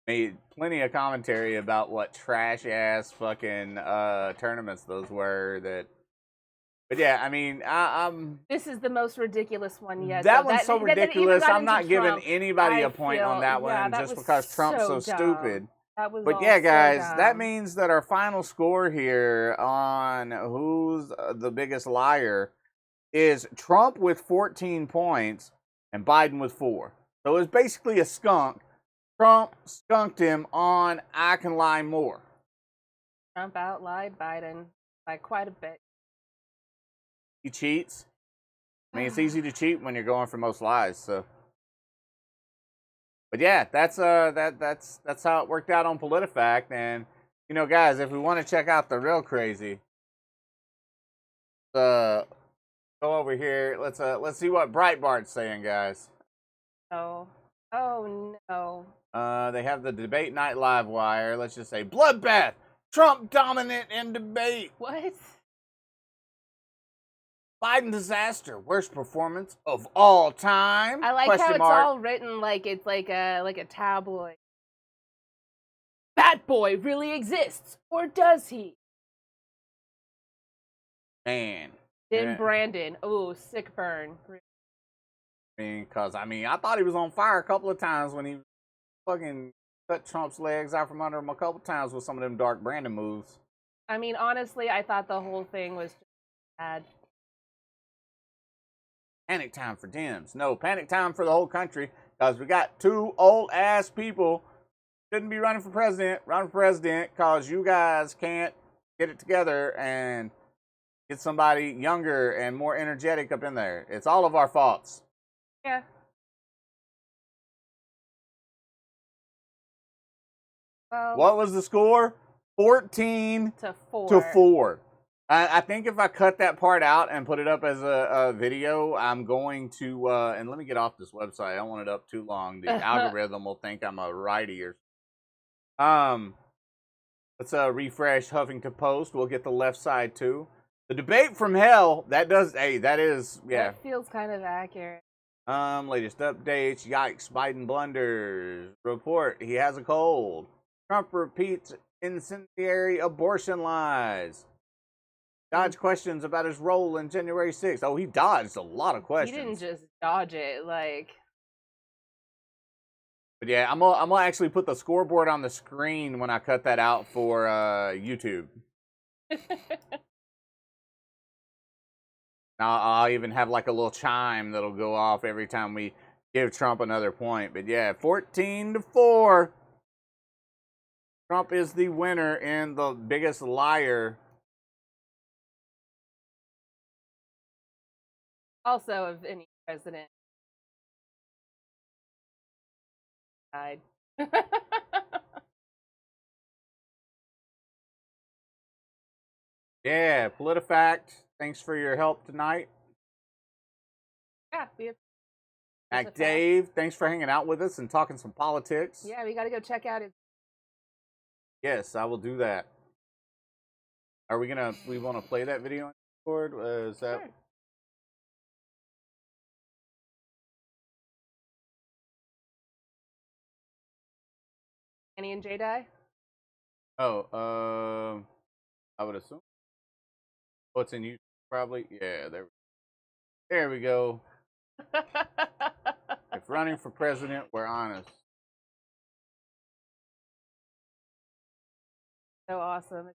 made plenty of commentary about what trash-ass fucking tournaments those were. But yeah, I mean, this is the most ridiculous one yet. That one's so ridiculous. I'm not giving anybody a point on that one just because Trump's so stupid. But yeah, guys, that means that our final score here on who's the biggest liar is Trump with 14 points and Biden with 4. So it's basically a skunk. Trump skunked him on I can lie more. Trump outlied Biden by quite a bit. He cheats. I mean, it's easy to cheat when you're going for most lies. So, but yeah, that's how it worked out on PolitiFact. And you know, guys, if we want to check out the real crazy, go over here. Let's see what Breitbart's saying, guys. Oh no. They have the Debate Night Live wire. Let's just say bloodbath. Trump dominant in debate. What? Biden disaster, worst performance of all time. I like how it's all written like it's like a tabloid. Bat Boy really exists, or does he? Man. Then Brandon. Oh, sick burn. Because I thought he was on fire a couple of times when he fucking cut Trump's legs out from under him a couple times with some of them dark Brandon moves. I mean, honestly, I thought the whole thing was just bad. Panic time for Dems. No, panic time for the whole country because we got 2 old-ass people shouldn't be running for president because you guys can't get it together and get somebody younger and more energetic up in there. It's all of our faults. Yeah. Well, what was the score? 14 to 4. To 4. I think if I cut that part out and put it up as a video, I'm going to, and let me get off this website. I don't want it up too long. The algorithm will think I'm a righty or let's refresh Huffington Post. We'll get the left side too. The debate from hell, that is, yeah. That feels kind of accurate. Latest updates. Yikes, Biden blunders. Report, he has a cold. Trump repeats incendiary abortion lies. Dodge questions about his role in January 6th. Oh, he dodged a lot of questions. He didn't just dodge it, like. But yeah, I'm gonna actually put the scoreboard on the screen when I cut that out for YouTube. I'll even have like a little chime that'll go off every time we give Trump another point. But yeah, 14 to 4. Trump is the winner and the biggest liar. Also of any president. Died. Yeah, PolitiFact, thanks for your help tonight. Yeah, Mac Dave, thanks for hanging out with us and talking some politics. Yeah, we got to go check out it. Yes, I will do that. Are we want to play that video on Discord? Is that? Sure. Annie and J-Die? Oh, I would assume. Oh, it's in YouTube, probably. Yeah, there we go. If running for president, we're honest. So awesome.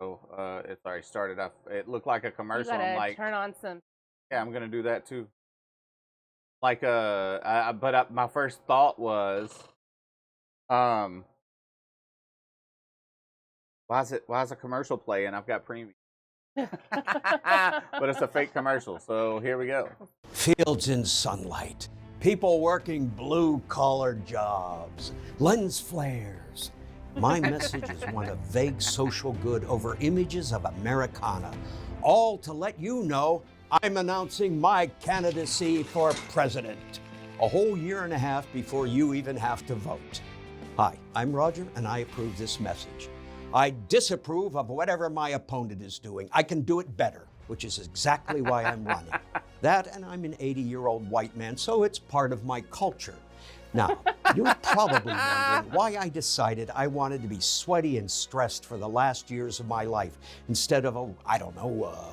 Oh, it's already started off. It looked like a commercial. You gotta I'm like, turn on some. yeah, I'm gonna do that too. Like, but my first thought was, why is a commercial playing? I've got premium. But it's a fake commercial, so here we go. Fields in sunlight, people working blue-collar jobs, lens flares. My message is one of vague social good over images of Americana, all to let you know I'm announcing my candidacy for president, a whole year and a half before you even have to vote. Hi, I'm Roger, and I approve this message. I disapprove of whatever my opponent is doing. I can do it better, which is exactly why I'm running. That, and I'm an 80-year-old white man, so it's part of my culture. Now, you're probably wondering why I decided I wanted to be sweaty and stressed for the last years of my life instead of,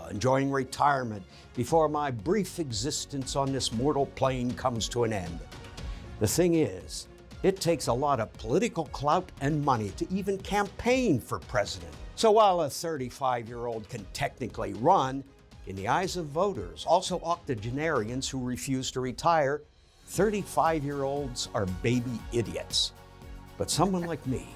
enjoying retirement before my brief existence on this mortal plane comes to an end. The thing is, it takes a lot of political clout and money to even campaign for president. So while a 35-year-old can technically run, in the eyes of voters, also octogenarians who refuse to retire, 35-year-olds are baby idiots. But someone like me,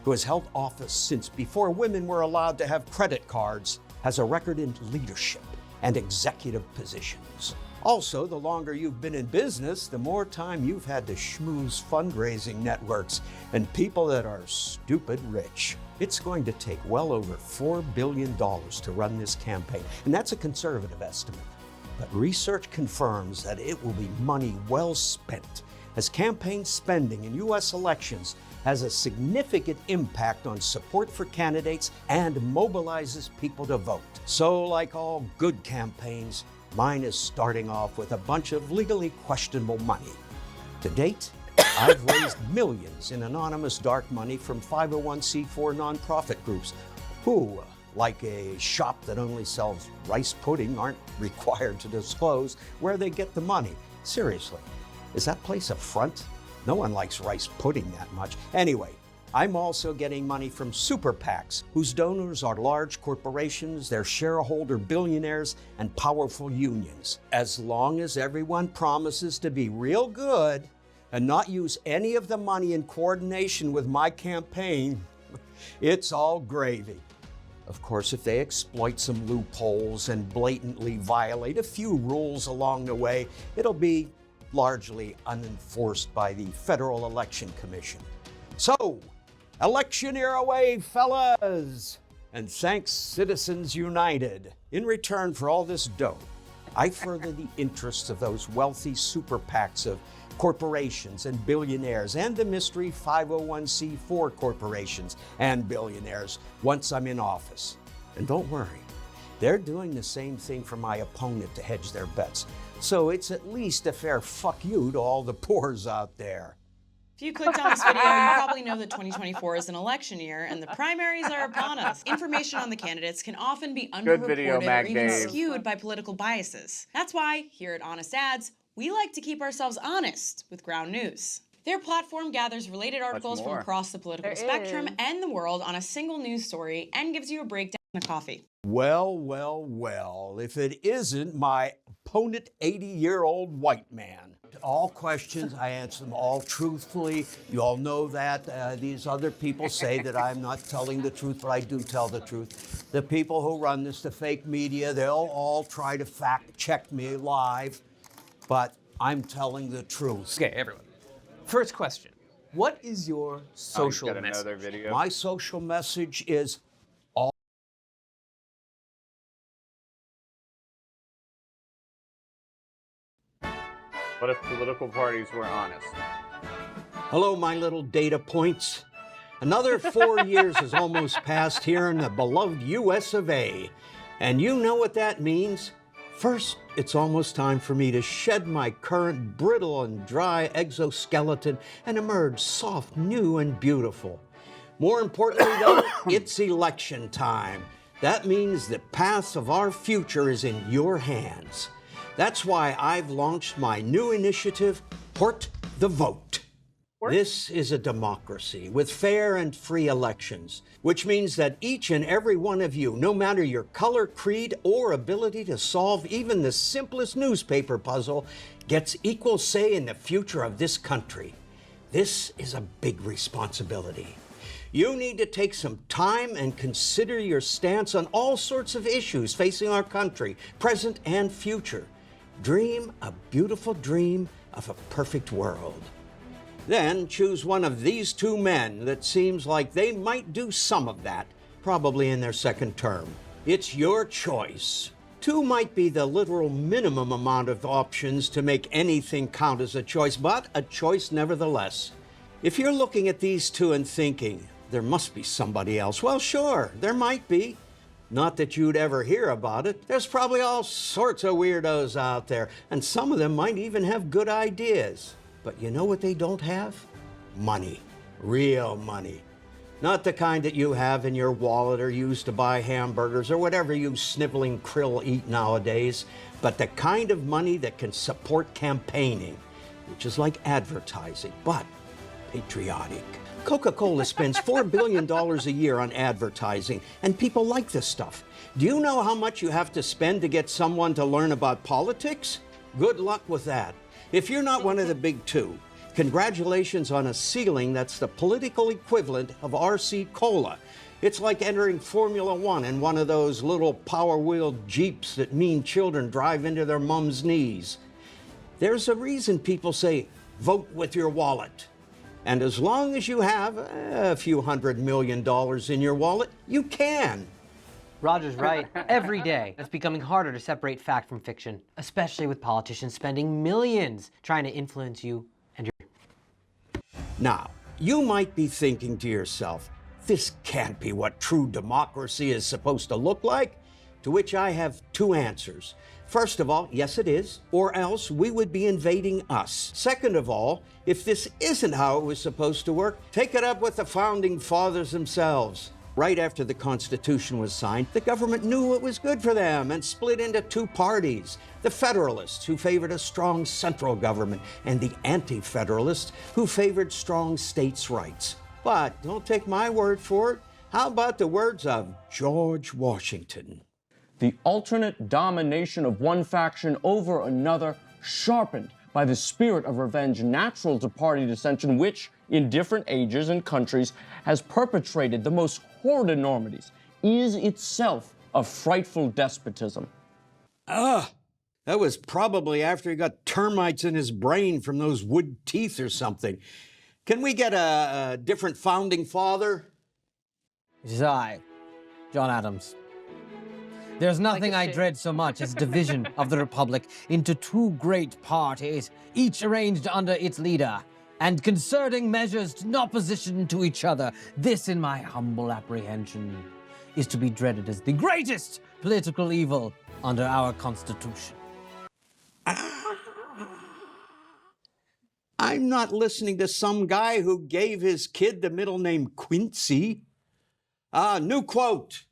who has held office since before women were allowed to have credit cards, has a record in leadership and executive positions. Also, the longer you've been in business, the more time you've had to schmooze fundraising networks and people that are stupid rich. It's going to take well over $4 billion to run this campaign, and that's a conservative estimate. But research confirms that it will be money well spent, as campaign spending in U.S. elections has a significant impact on support for candidates and mobilizes people to vote. So, like all good campaigns, mine is starting off with a bunch of legally questionable money. To date, I've raised millions in anonymous dark money from 501c4 nonprofit groups who, like a shop that only sells rice pudding, aren't required to disclose where they get the money. Seriously, is that place a front? No one likes rice pudding that much. Anyway, I'm also getting money from super PACs, whose donors are large corporations, their shareholder billionaires, and powerful unions. As long as everyone promises to be real good and not use any of the money in coordination with my campaign, it's all gravy. Of course, if they exploit some loopholes and blatantly violate a few rules along the way, it'll be largely unenforced by the Federal Election Commission. So, election year away, fellas! And thanks, Citizens United. In return for all this dough, I further the interests of those wealthy super PACs of corporations and billionaires and the mystery 501c4 corporations and billionaires once I'm in office. And don't worry, they're doing the same thing for my opponent to hedge their bets. So it's at least a fair fuck you to all the poors out there. If you clicked on this video, you probably know that 2024 is an election year and the primaries are upon us. Information on the candidates can often be underreported or even skewed by political biases. That's why, here at Honest Ads, we like to keep ourselves honest with ground news. Their platform gathers related articles from across the political spectrum and the world on a single news story and gives you a breakdown and a coffee. Well, well, well, if it isn't my opponent, 80-year-old white man. All questions, I answer them all truthfully. You all know that. These other people say that I'm not telling the truth, but I do tell the truth. The people who run this, the fake media, they'll all try to fact check me live, but I'm telling the truth. Okay, everyone. First question. What is your social message? Video. My social message is What if political parties were honest? Hello, my little data points. Another 4 years has almost passed here in the beloved US of A. And you know what that means? First, it's almost time for me to shed my current brittle and dry exoskeleton and emerge soft, new, and beautiful. More importantly, though, it's election time. That means the path of our future is in your hands. That's why I've launched my new initiative, Port the Vote. This is a democracy with fair and free elections, which means that each and every one of you, no matter your color, creed, or ability to solve even the simplest newspaper puzzle, gets equal say in the future of this country. This is a big responsibility. You need to take some time and consider your stance on all sorts of issues facing our country, present and future. Dream a beautiful dream of a perfect world. Then choose one of these two men that seems like they might do some of that, probably in their second term. It's your choice. Two might be the literal minimum amount of options to make anything count as a choice, but a choice nevertheless. If you're looking at these two and thinking, there must be somebody else, well, sure, there might be. Not that you'd ever hear about it. There's probably all sorts of weirdos out there, and some of them might even have good ideas. But you know what they don't have? Money. Real money. Not the kind that you have in your wallet or use to buy hamburgers or whatever you sniveling krill eat nowadays, but the kind of money that can support campaigning, which is like advertising, but patriotic. Coca-Cola spends $4 billion a year on advertising, and people like this stuff. Do you know how much you have to spend to get someone to learn about politics? Good luck with that. If you're not one of the big two, congratulations on a ceiling that's the political equivalent of RC Cola. It's like entering Formula One in one of those little power-wheeled Jeeps that mean children drive into their mom's knees. There's a reason people say, vote with your wallet. And as long as you have a few $100 million in your wallet, you can. Roger's right. Every day, it's becoming harder to separate fact from fiction, especially with politicians spending millions trying to influence you and your... Now, you might be thinking to yourself, this can't be what true democracy is supposed to look like. To which I have two answers. First of all, yes it is, or else we would be invading us. Second of all, if this isn't how it was supposed to work, take it up with the founding fathers themselves. Right after the Constitution was signed, the government knew it was good for them and split into two parties. The Federalists, who favored a strong central government, and the Anti-Federalists, who favored strong states' rights. But don't take my word for it. How about the words of George Washington? The alternate domination of one faction over another, sharpened by the spirit of revenge natural to party dissension, which, in different ages and countries, has perpetrated the most horrid enormities, is itself a frightful despotism. That was probably after he got termites in his brain from those wood teeth or something. Can we get a different founding father? It is I, John Adams. There's nothing I dread so much as division of the Republic into two great parties, each arranged under its leader, and concerting measures in opposition to each other. This, in my humble apprehension, is to be dreaded as the greatest political evil under our Constitution. I'm not listening to some guy who gave his kid the middle name Quincy. New quote.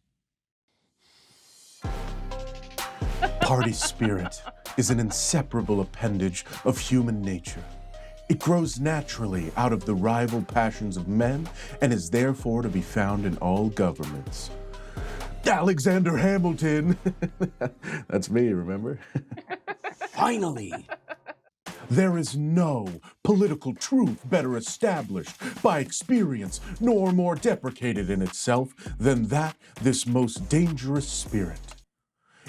Party spirit is an inseparable appendage of human nature. It grows naturally out of the rival passions of men and is therefore to be found in all governments. Alexander Hamilton. That's me, remember? Finally. There is no political truth better established by experience nor more deprecated in itself than that this most dangerous spirit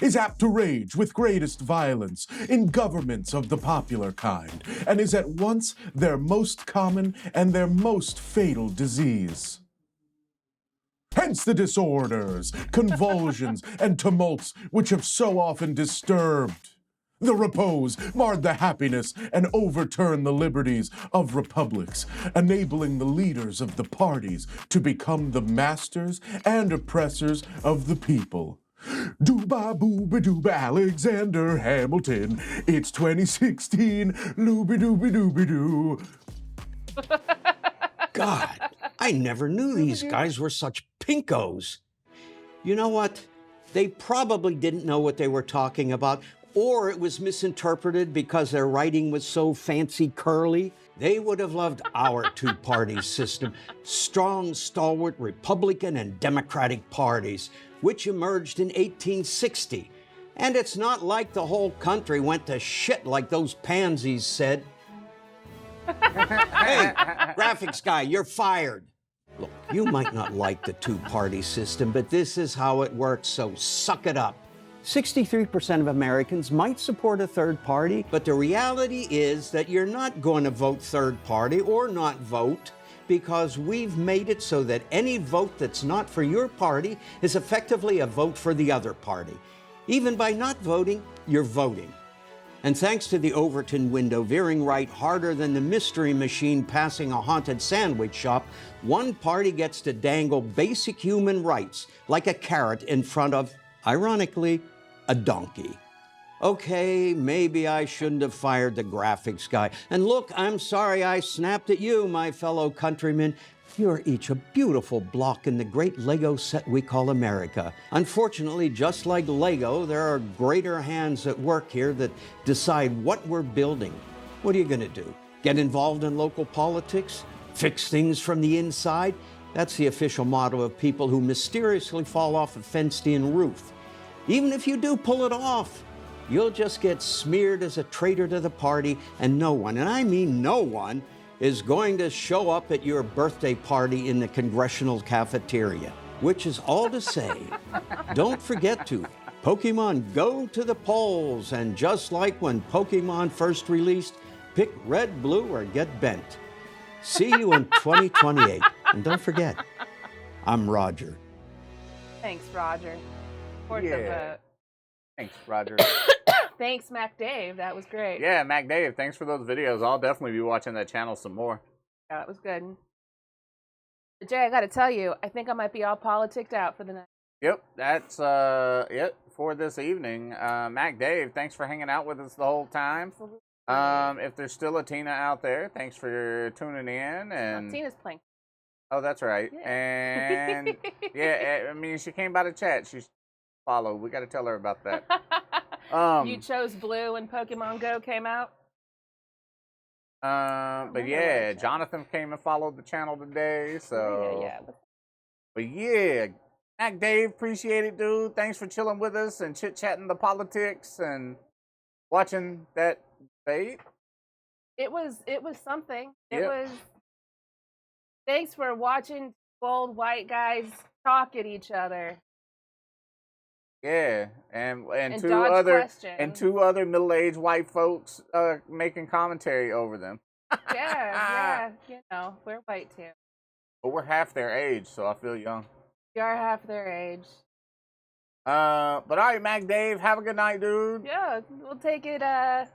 is apt to rage with greatest violence in governments of the popular kind, and is at once their most common and their most fatal disease. Hence the disorders, convulsions, and tumults which have so often disturbed the repose, marred the happiness, and overturned the liberties of republics, enabling the leaders of the parties to become the masters and oppressors of the people. Dooba booba dooba Alexander Hamilton. It's 2016. Looby dooby dooby doo. God, I never knew these guys were such pinkos. You know what? They probably didn't know what they were talking about, or it was misinterpreted because their writing was so fancy curly. They would have loved our two-party system, strong, stalwart Republican and Democratic parties, which emerged in 1860. And it's not like the whole country went to shit like those pansies said. Hey, graphics guy, you're fired. Look, you might not like the two-party system, but this is how it works, so suck it up. 63% of Americans might support a third party, but the reality is that you're not going to vote third party or not vote, because we've made it so that any vote that's not for your party is effectively a vote for the other party. Even by not voting, you're voting. And thanks to the Overton window veering right harder than the mystery machine passing a haunted sandwich shop, one party gets to dangle basic human rights like a carrot in front of, ironically, a donkey. Okay, maybe I shouldn't have fired the graphics guy. And look, I'm sorry I snapped at you, my fellow countrymen. You're each a beautiful block in the great Lego set we call America. Unfortunately, just like Lego, there are greater hands at work here that decide what we're building. What are you gonna do? Get involved in local politics? Fix things from the inside? That's the official motto of people who mysteriously fall off a fenced-in roof. Even if you do pull it off, you'll just get smeared as a traitor to the party, and no one, and I mean no one, is going to show up at your birthday party in the congressional cafeteria. Which is all to say, don't forget to Pokemon go to the polls, and just like when Pokemon first released, pick red, blue, or get bent. See you in 2028. And don't forget, I'm Roger. Thanks, Roger. For the vote. Thanks, Roger. Thanks, Mac Dave. That was great. Yeah, Mac Dave, thanks for those videos. I'll definitely be watching that channel some more. Yeah, that was good. But Jay, I got to tell you, I think I might be all politicked out for the night. Yep, that's it for this evening. Mac Dave, thanks for hanging out with us the whole time. If there's still a Tina out there, thanks for tuning in. And Tina's playing. Oh, that's right. Yeah. And yeah, I mean, she came by the chat. She's followed. We got to tell her about that. You chose blue when Pokemon Go came out? But yeah, Jonathan came and followed the channel today, so. Yeah. But yeah, Mac Dave, appreciate it, dude. Thanks for chilling with us and chit-chatting the politics and watching that debate. It was something. It was. Thanks for watching old white guys talk at each other. Yeah, and two other middle-aged white folks making commentary over them. Yeah, you know, we're white too. But we're half their age, so I feel young. We are half their age. But all right, Mac Dave, have a good night, dude. Yeah, we'll take it guys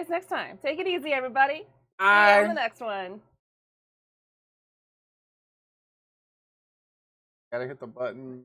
next time. Take it easy, everybody. See you on the next one. Gotta hit the button.